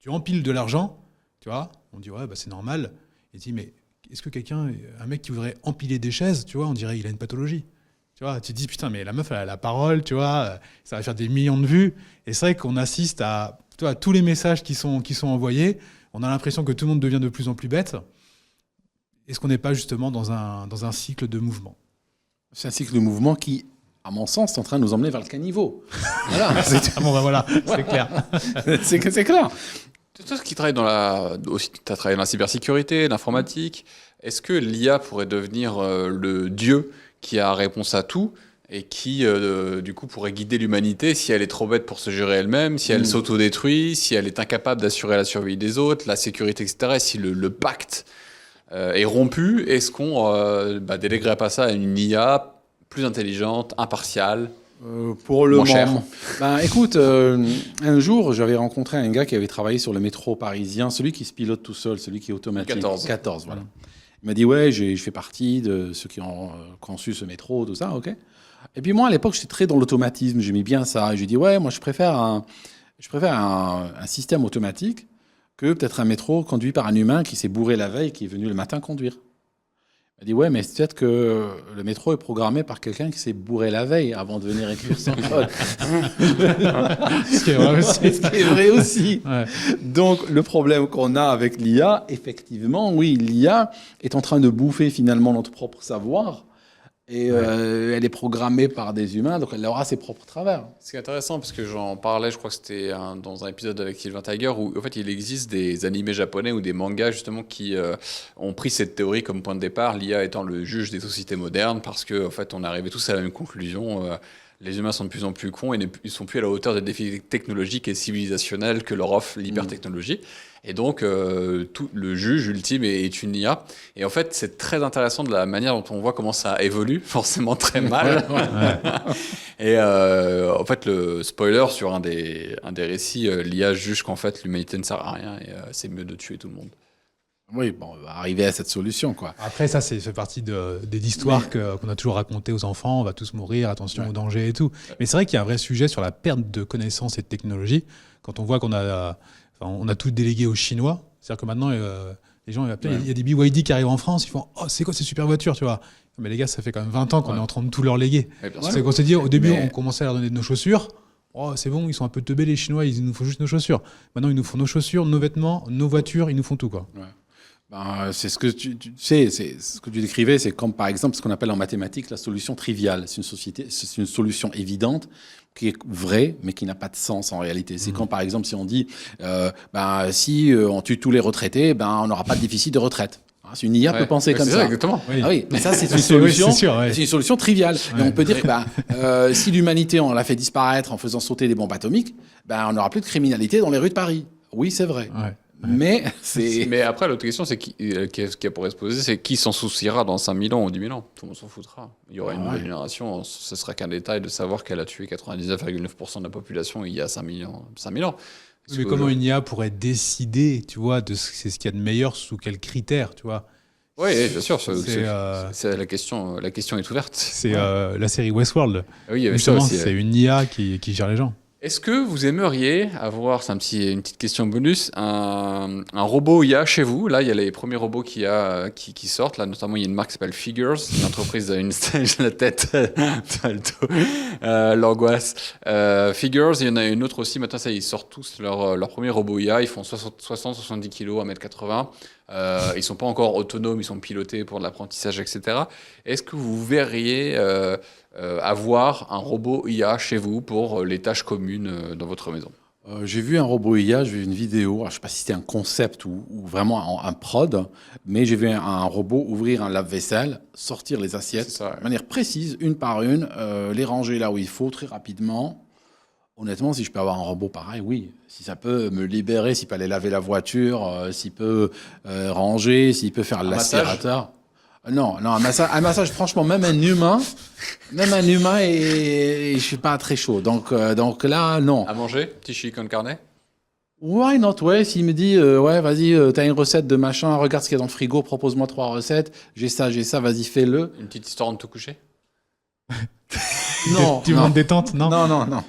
empiles de l'argent, tu vois, on dit ouais bah c'est normal. Et dit mais est-ce que un mec qui voudrait empiler des chaises, tu vois, on dirait il a une pathologie. Tu vois, tu te dis, putain, mais la meuf, elle a la parole, tu vois, ça va faire des millions de vues. Et c'est vrai qu'on assiste à tous les messages qui sont envoyés. On a l'impression que tout le monde devient de plus en plus bête. Est-ce qu'on n'est pas justement dans un cycle de mouvement ? C'est un cycle de mouvement qui, à mon sens, est en train de nous emmener vers le caniveau. Voilà. Voilà, c'est clair. c'est clair. Toi qui travailles tu as travaillé dans la cybersécurité, l'informatique, est-ce que l'IA pourrait devenir le dieu qui a réponse à tout et qui, du coup, pourrait guider l'humanité si elle est trop bête pour se gérer elle-même, si elle s'autodétruit, si elle est incapable d'assurer la survie des autres, la sécurité, etc. Et si le pacte est rompu, est-ce qu'on déléguerait pas ça à une IA plus intelligente, impartiale, pour le moins cher? Écoute, un jour, j'avais rencontré un gars qui avait travaillé sur le métro parisien, celui qui se pilote tout seul, celui qui est automatique. 14, voilà. Il m'a dit, ouais, je fais partie de ceux qui ont conçu ce métro, tout ça, ok. Et puis moi, à l'époque, j'étais très dans l'automatisme, j'aimais bien ça. Et j'ai dit, ouais, moi, je préfère un système automatique que peut-être un métro conduit par un humain qui s'est bourré la veille, qui est venu le matin conduire. Il m'a dit, ouais, mais c'est peut-être que le métro est programmé par quelqu'un qui s'est bourré la veille avant de venir écrire son code. Ce qui est vrai aussi. Ouais. Donc, le problème qu'on a avec l'IA, effectivement, oui, l'IA est en train de bouffer finalement notre propre savoir. Et elle est programmée par des humains, donc elle aura ses propres travers. C'est intéressant parce que j'en parlais, je crois que c'était dans un épisode avec Sylvain Tiger, où en fait il existe des animés japonais ou des mangas justement qui ont pris cette théorie comme point de départ, l'IA étant le juge des sociétés modernes, parce que en fait on arrivait tous à la même conclusion. Les humains sont de plus en plus cons et ils sont plus à la hauteur des défis technologiques et civilisationnels que leur offre l'hypertechnologie. Et donc, le juge ultime est une IA. Et en fait, c'est très intéressant de la manière dont on voit comment ça évolue, forcément très mal. Et en fait, le spoiler sur un des récits, l'IA juge qu'en fait, l'humanité ne sert à rien et c'est mieux de tuer tout le monde. Oui, bon, on va arriver à cette solution, quoi. Après, ça, c'est fait partie des histoires qu'on a toujours racontées aux enfants. On va tous mourir, attention aux dangers et tout. Mais c'est vrai qu'il y a un vrai sujet sur la perte de connaissances et de technologies. Quand on voit qu'on a, on a tout délégué aux Chinois. C'est-à-dire que maintenant, les gens, il y a des BYD qui arrivent en France, ils font « Oh, c'est quoi ces super voitures ?» tu vois. Mais les gars, ça fait quand même 20 ans qu'on est en train de tout leur léguer. C'est qu'on s'est dit, au début, on commençait à leur donner de nos chaussures. Oh, c'est bon, ils sont un peu teubés, les Chinois, ils nous font juste nos chaussures. Maintenant, ils nous font nos chaussures, nos vêtements, nos voitures, ils nous font tout, quoi. Ouais. C'est ce que tu sais, c'est ce que tu décrivais, c'est comme par exemple ce qu'on appelle en mathématiques la solution triviale. C'est une solution évidente qui est vraie, mais qui n'a pas de sens en réalité. C'est quand par exemple si on dit, si on tue tous les retraités, on n'aura pas de déficit de retraite. C'est une IA peut penser comme ça. Exactement. Oui. Ah oui, mais ça c'est une solution, c'est une solution triviale. Et on peut dire que si l'humanité on l'a fait disparaître en faisant sauter des bombes atomiques, on n'aura plus de criminalité dans les rues de Paris. Oui, c'est vrai. Ouais. Mais après, l'autre question qui pourrait se poser, c'est qui s'en souciera dans 5000 ans ou 10 000 ans? Tout le monde s'en foutra. Il y aura une nouvelle génération. Ce sera qu'un détail de savoir qu'elle a tué 99,9% de la population il y a 5000 ans. Mais comment une IA pourrait décider, tu vois, de c'est ce qu'il y a de meilleur sous quels critères, tu vois? Oui, bien sûr. C'est la question est ouverte. C'est la série Westworld. Oui, justement, c'est une IA qui gère les gens. Est-ce que vous aimeriez avoir, c'est une petite question bonus, un robot IA chez vous? Là, il y a les premiers robots qui sortent. Là, notamment, il y a une marque qui s'appelle Figures, une entreprise à la tête, l'angoisse. Figures, il y en a une autre aussi. Maintenant, ça, ils sortent tous leur premier robot IA. Ils font 60-70 kg, 1m80. Ils ne sont pas encore autonomes, ils sont pilotés pour de l'apprentissage, etc. Est-ce que vous verriez avoir un robot IA chez vous pour les tâches communes dans votre maison? J'ai vu un robot IA, j'ai vu une vidéo, alors, je ne sais pas si c'était un concept ou vraiment un prod, mais j'ai vu un robot ouvrir un lave-vaisselle, sortir les assiettes de manière précise, une par une, les ranger là où il faut très rapidement. Honnêtement, si je peux avoir un robot pareil, oui. Si ça peut me libérer, s'il peut aller laver la voiture, s'il peut ranger, s'il peut faire l'aspirateur. Non, un massage, franchement, même un humain, et je suis pas très chaud. Donc là, non. À manger, petit chili con carne? Why not? Ouais, s'il me dit, vas-y, t'as une recette de machin, regarde ce qu'il y a dans le frigo, propose-moi 3 recettes, j'ai ça, vas-y, fais-le. Une petite histoire de te coucher? Non. Tu veux une détente? Non,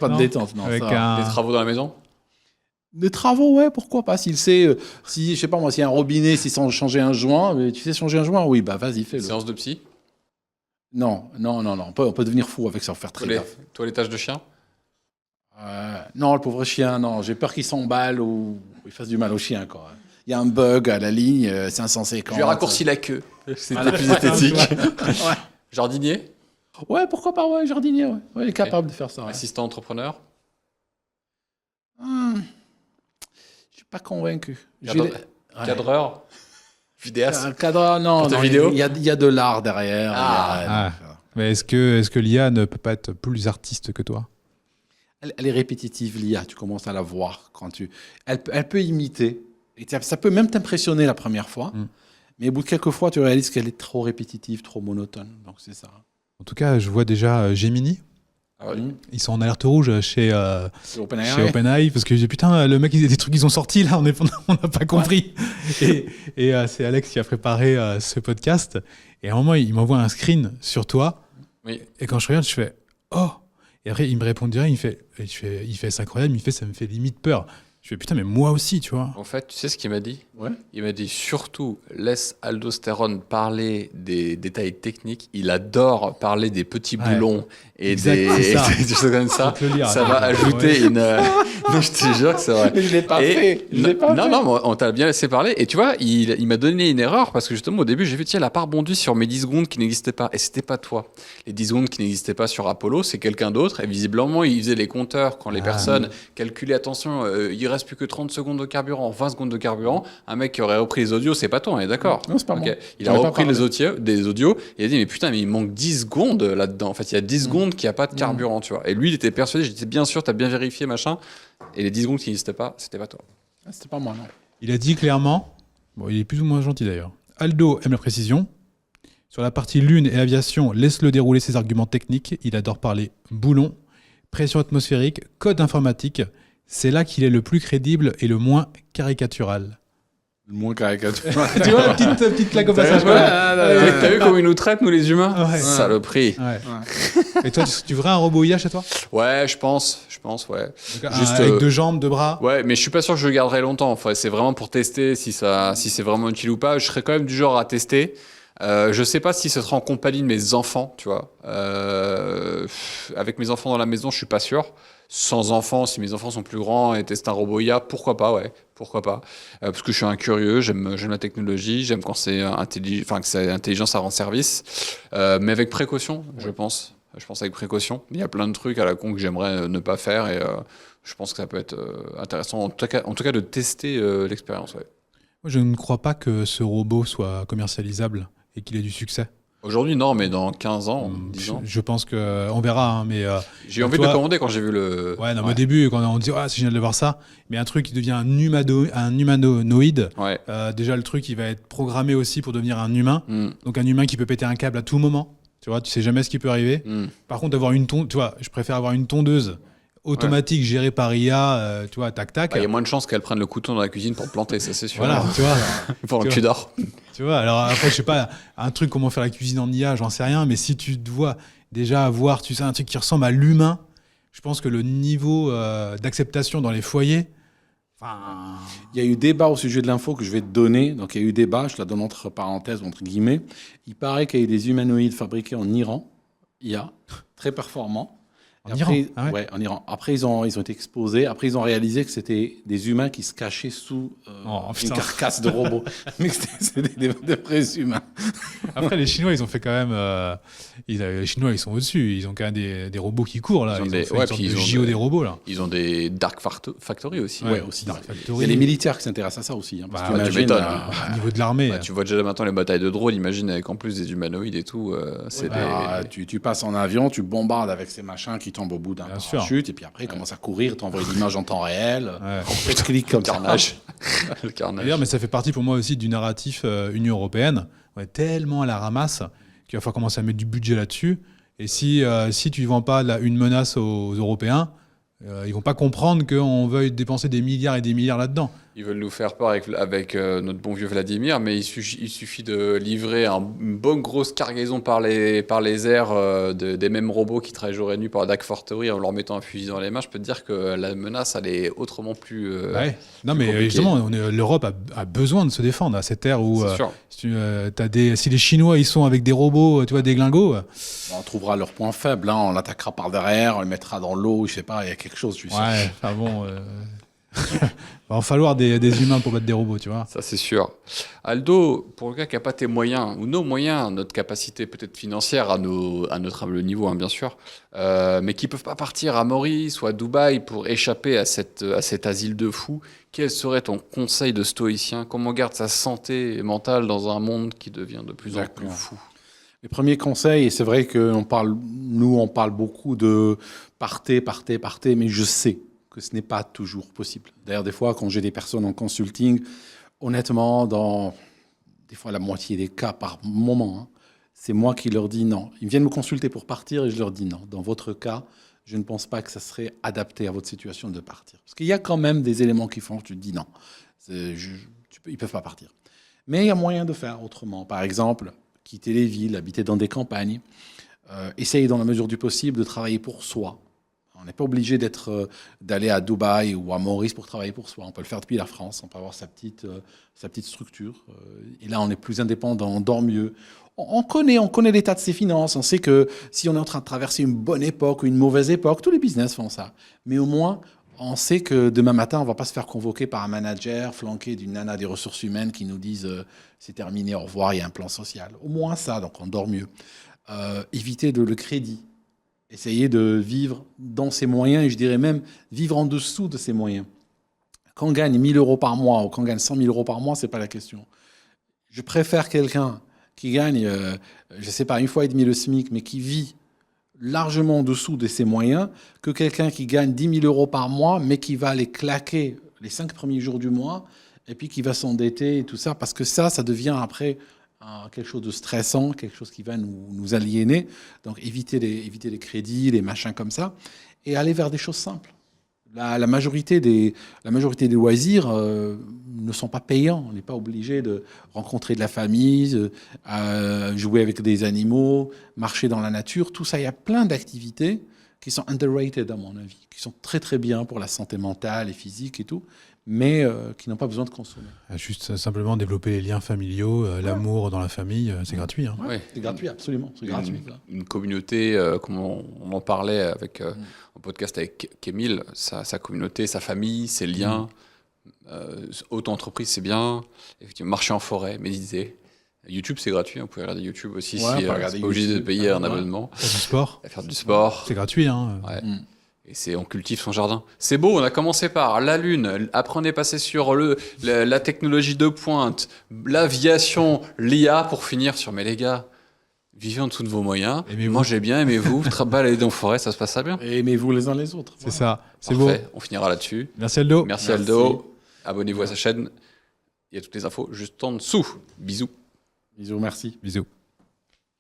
pas de détente. Non, des travaux dans la maison? Des travaux, ouais, pourquoi pas. S'il sait, je sais pas moi, s'il y a un robinet, s'il sait changer un joint, tu sais changer un joint? Oui, vas-y, fais-le. Séance de psy? Non. On peut devenir fou avec ça, faut faire très gaffe. Toilettage de chien? Non, le pauvre chien, non. J'ai peur qu'il s'emballe ou il fasse du mal au chien, quoi. Il y a un bug à la ligne, c'est insensé. Je lui ai raccourci la queue. C'était plus esthétique. Ouais. Jardinier? Ouais, pourquoi pas, ouais, jardinier, ouais. Il est capable de faire ça. Ouais. Assistant entrepreneur? Je suis pas convaincu. Cadreur? Vidéaste? Cadreur, non. Vidéo? Il y a de l'art derrière. Mais est-ce que l'IA ne peut pas être plus artiste que toi? Elle est répétitive, l'IA. Tu commences à la voir elle peut imiter. Et ça peut même t'impressionner la première fois. Mais au bout de quelques fois, tu réalises qu'elle est trop répétitive, trop monotone. Donc c'est ça. En tout cas, je vois déjà Gemini. Ils sont en alerte rouge chez OpenAI parce que putain, le mec, il y a des trucs qu'ils ont sortis là, on n'a pas compris. Et c'est Alex qui a préparé ce podcast. Et à un moment, il m'envoie un screen sur toi. Oui. Et quand je regarde, je fais oh. Et après, il me répond direct, il fait c'est incroyable, ça me fait limite peur. Je fais putain, mais moi aussi, tu vois. En fait, tu sais ce qu'il m'a dit? Ouais. Il m'a dit surtout, laisse Aldostéron parler des détails techniques. Il adore parler des petits Ouais. boulons et Exact, des, c'est ça. des choses comme ça. Faut te le lire, Ça attends. va ajouter Ouais. une. Non, je te jure que c'est vrai. Mais je l'ai pas fait. Je l'ai pas non, fait. non, mais on t'a bien laissé parler. Et tu vois, il m'a donné une erreur parce que justement, au début, j'ai vu, tiens, il a pas rebondi sur mes 10 secondes qui n'existaient pas. Et c'était pas toi. Les 10 secondes qui n'existaient pas sur Apollo, c'est quelqu'un d'autre. Et visiblement, il faisait les compteurs quand les personnes calculaient, attention, il reste plus que 30 secondes de carburant, 20 secondes de carburant. Un mec qui aurait repris les audios, c'est pas toi, on est d'accord? Non, c'est pas Ok. moi. Il J'en a ai pas repris parlé. des audios. Et il a dit, mais putain, mais il manque 10 secondes là-dedans. En fait, il y a 10 secondes qu'il n'y a pas de carburant, tu vois. Et lui, il était persuadé, j'étais bien sûr, t'as bien vérifié, machin. Et les 10 secondes qui n'existaient pas, c'était pas toi. Ah, c'était pas moi, non. Il a dit clairement, bon, il est plus ou moins gentil d'ailleurs. Aldo aime la précision. Sur la partie lune et aviation, laisse-le dérouler ses arguments techniques. Il adore parler boulon, pression atmosphérique, code informatique. C'est là qu'il est le plus crédible et le moins caricatural. Le moins caricatural. Tu vois, la petite claque au passage. T'as vu comment ils nous traitent, nous les humains? Ouais. Saloperie. Ouais. Et toi, tu ferais un robot IA chez toi? Ouais, je pense, ouais. Donc, Juste, avec 2 jambes, 2 bras? Ouais, mais je suis pas sûr que je le garderai longtemps. Enfin, c'est vraiment pour tester si c'est vraiment utile ou pas. Je serais quand même du genre à tester. Je sais pas si ce sera en compagnie de mes enfants, tu vois. Avec mes enfants dans la maison, je suis pas sûr. Sans enfants, si mes enfants sont plus grands et testent un robot IA, pourquoi pas, ouais, pourquoi pas. Parce que je suis un curieux, j'aime la technologie, j'aime quand c'est que c'est intelligent, ça rend service. Mais avec précaution, je pense. Je pense avec précaution. Il y a plein de trucs à la con que j'aimerais ne pas faire et je pense que ça peut être intéressant, en tout cas de tester l'expérience, ouais. Moi, je ne crois pas que ce robot soit commercialisable et qu'il ait du succès. Aujourd'hui, non, mais dans 15 ans, 10 ans. Je pense qu'on verra, hein, mais... J'ai envie de le commander quand j'ai vu le... Ouais, non, mais au début, quand on dit « Ah, c'est génial de voir ça », mais un truc qui devient un humanoïde, Ouais. déjà, le truc, il va être programmé aussi pour devenir un humain. Donc, un humain qui peut péter un câble à tout moment. Tu vois, tu sais jamais ce qui peut arriver. Par contre, avoir une tondeuse, tu vois, je préfère avoir une tondeuse automatique gérée par IA, tu vois, tac-tac. Il y a moins de chances qu'elle prenne le couteau dans la cuisine pour planter, ça c'est sûr. Voilà, tu vois. Pendant que tu dors. Tu vois, alors après, je sais pas, un truc, comment faire la cuisine en IA, j'en sais rien, mais si tu dois déjà avoir, tu sais, un truc qui ressemble à l'humain, je pense que le niveau d'acceptation dans les foyers, enfin... Il y a eu débat au sujet de l'info que je vais te donner. Donc, il y a eu débat, je la donne entre parenthèses, entre guillemets. Il paraît qu'il y a eu des humanoïdes fabriqués en Iran, IA, très performants. En Et Iran, après, ah ouais. ouais, en Iran. Après, ils ont été exposés. Après, ils ont réalisé que c'était des humains qui se cachaient sous Oh, une putain. carcasse de robot. Mais que c'était des vrais humains. Après, les Chinois, ils ont fait quand même... les Chinois, ils sont au-dessus. Ils ont quand même des robots qui courent, là. Ils ont Ils ont des- fait ouais, une sorte puis de ils ont JO des- des robots, là. Ils ont des Dark Factory aussi. Ouais, aussi. Dark Il y Factory. a les militaires qui s'intéressent à ça aussi. Hein, parce Bah, que tu t'imagines, m'étonnes. Au niveau de l'armée. Bah, tu vois déjà maintenant les batailles de drones, imagine avec en plus des humanoïdes et tout. C'est tu passes en avion, tu bombardes avec ces machins qui tombent au bout d'un Bien sûr. parachute, et puis après, ils commencent à courir, t'envoies l'image en temps réel. Ouais. Tu cliques comme le carnage. Le carnage. D'ailleurs, mais ça fait partie pour moi aussi du narratif Union européenne. On est tellement à la ramasse qu'il va falloir commencer à mettre du budget là-dessus. Et si tu ne vends pas une menace aux Européens, ils vont pas comprendre qu'on veuille dépenser des milliards et des milliards là-dedans. Ils veulent nous faire peur avec notre bon vieux Vladimir, mais il suffit de livrer une bonne grosse cargaison par les airs des mêmes robots qui travaillent jour et nuit par la Dark Factory en leur mettant un fusil dans les mains. Je peux te dire que la menace, elle est autrement plus. Ouais. Non, mais compliqué. justement, l'Europe a besoin de se défendre à cette ère où C'est sûr. si les Chinois ils sont avec des robots, tu vois, des glingos. On trouvera leur point faible, hein, on l'attaquera par derrière, on le mettra dans l'eau, je sais pas, il y a quelque chose, je suis sûr. Ouais, enfin bon. Va en falloir des humains pour battre des robots, tu vois. Ça, c'est sûr. Aldo, pour le gars qui n'a pas tes moyens, ou nos moyens, notre capacité peut-être financière à notre humble niveau, hein, bien sûr, mais qui ne peuvent pas partir à Maurice ou à Dubaï pour échapper à cet asile de fous, quel serait ton conseil de stoïcien? Comment on garde sa santé mentale dans un monde qui devient de plus en plus D'accord. fou? Les premiers conseils, et c'est vrai que on parle beaucoup de partez, mais je sais que ce n'est pas toujours possible. D'ailleurs, des fois, quand j'ai des personnes en consulting, honnêtement, dans des fois la moitié des cas par moment, hein, c'est moi qui leur dis non. Ils viennent me consulter pour partir et je leur dis non. Dans votre cas, je ne pense pas que ça serait adapté à votre situation de partir. Parce qu'il y a quand même des éléments qui font que tu te dis non. Ils ne peuvent pas partir. Mais il y a moyen de faire autrement. Par exemple, quitter les villes, habiter dans des campagnes, essayer dans la mesure du possible de travailler pour soi. On n'est pas obligé d'aller à Dubaï ou à Maurice pour travailler pour soi. On peut le faire depuis la France. On peut avoir sa petite structure. Et là, on est plus indépendant, on dort mieux. On connaît l'état de ses finances. On sait que si on est en train de traverser une bonne époque ou une mauvaise époque, tous les business font ça. Mais au moins, on sait que demain matin, on ne va pas se faire convoquer par un manager flanqué d'une nana des ressources humaines qui nous disent c'est terminé, au revoir, il y a un plan social. Au moins ça, donc on dort mieux. Éviter le crédit. Essayer de vivre dans ses moyens, et je dirais même vivre en dessous de ses moyens. Quand on gagne 1 000 euros par mois ou quand on gagne 100 000 euros par mois, ce n'est pas la question. Je préfère quelqu'un qui gagne, je ne sais pas, 1,5 fois le SMIC, mais qui vit largement en dessous de ses moyens, que quelqu'un qui gagne 10 000 euros par mois, mais qui va les claquer les 5 premiers jours du mois, et puis qui va s'endetter et tout ça, parce que ça devient après quelque chose de stressant, quelque chose qui va nous aliéner. Donc éviter les crédits, les machins comme ça, et aller vers des choses simples. La majorité des loisirs ne sont pas payants. On n'est pas obligé de rencontrer de la famille, jouer avec des animaux, marcher dans la nature. Tout ça, il y a plein d'activités qui sont underrated à mon avis, qui sont très très bien pour la santé mentale et physique et tout, mais qui n'ont pas besoin de consommer. Juste simplement développer les liens familiaux, l'amour dans la famille, c'est gratuit. Hein. Ouais, c'est gratuit, absolument. C'est gratuit. Une communauté, comme on en parlait avec un podcast avec Kémil, sa communauté, sa famille, ses liens, auto-entreprise, c'est bien. Effectivement, marcher en forêt, méditer. YouTube, c'est gratuit. On peut regarder YouTube aussi si c'est pas obligé de payer un abonnement. Faire du sport. Faire du sport. C'est gratuit. Hein. Ouais. Et on cultive son jardin. C'est beau, on a commencé par la Lune, après on est passé sur la technologie de pointe, l'aviation, l'IA, pour finir sur, mais les gars, vivez en dessous de vos moyens, mangez bien, aimez-vous, baladez dans la forêt, ça se passe bien. Et aimez-vous les uns les autres. C'est ça, c'est parfait, beau. On finira là-dessus. Merci Aldo. Merci Aldo. Abonnez-vous à sa chaîne, il y a toutes les infos juste en dessous. Bisous. Bisous, merci. Bisous.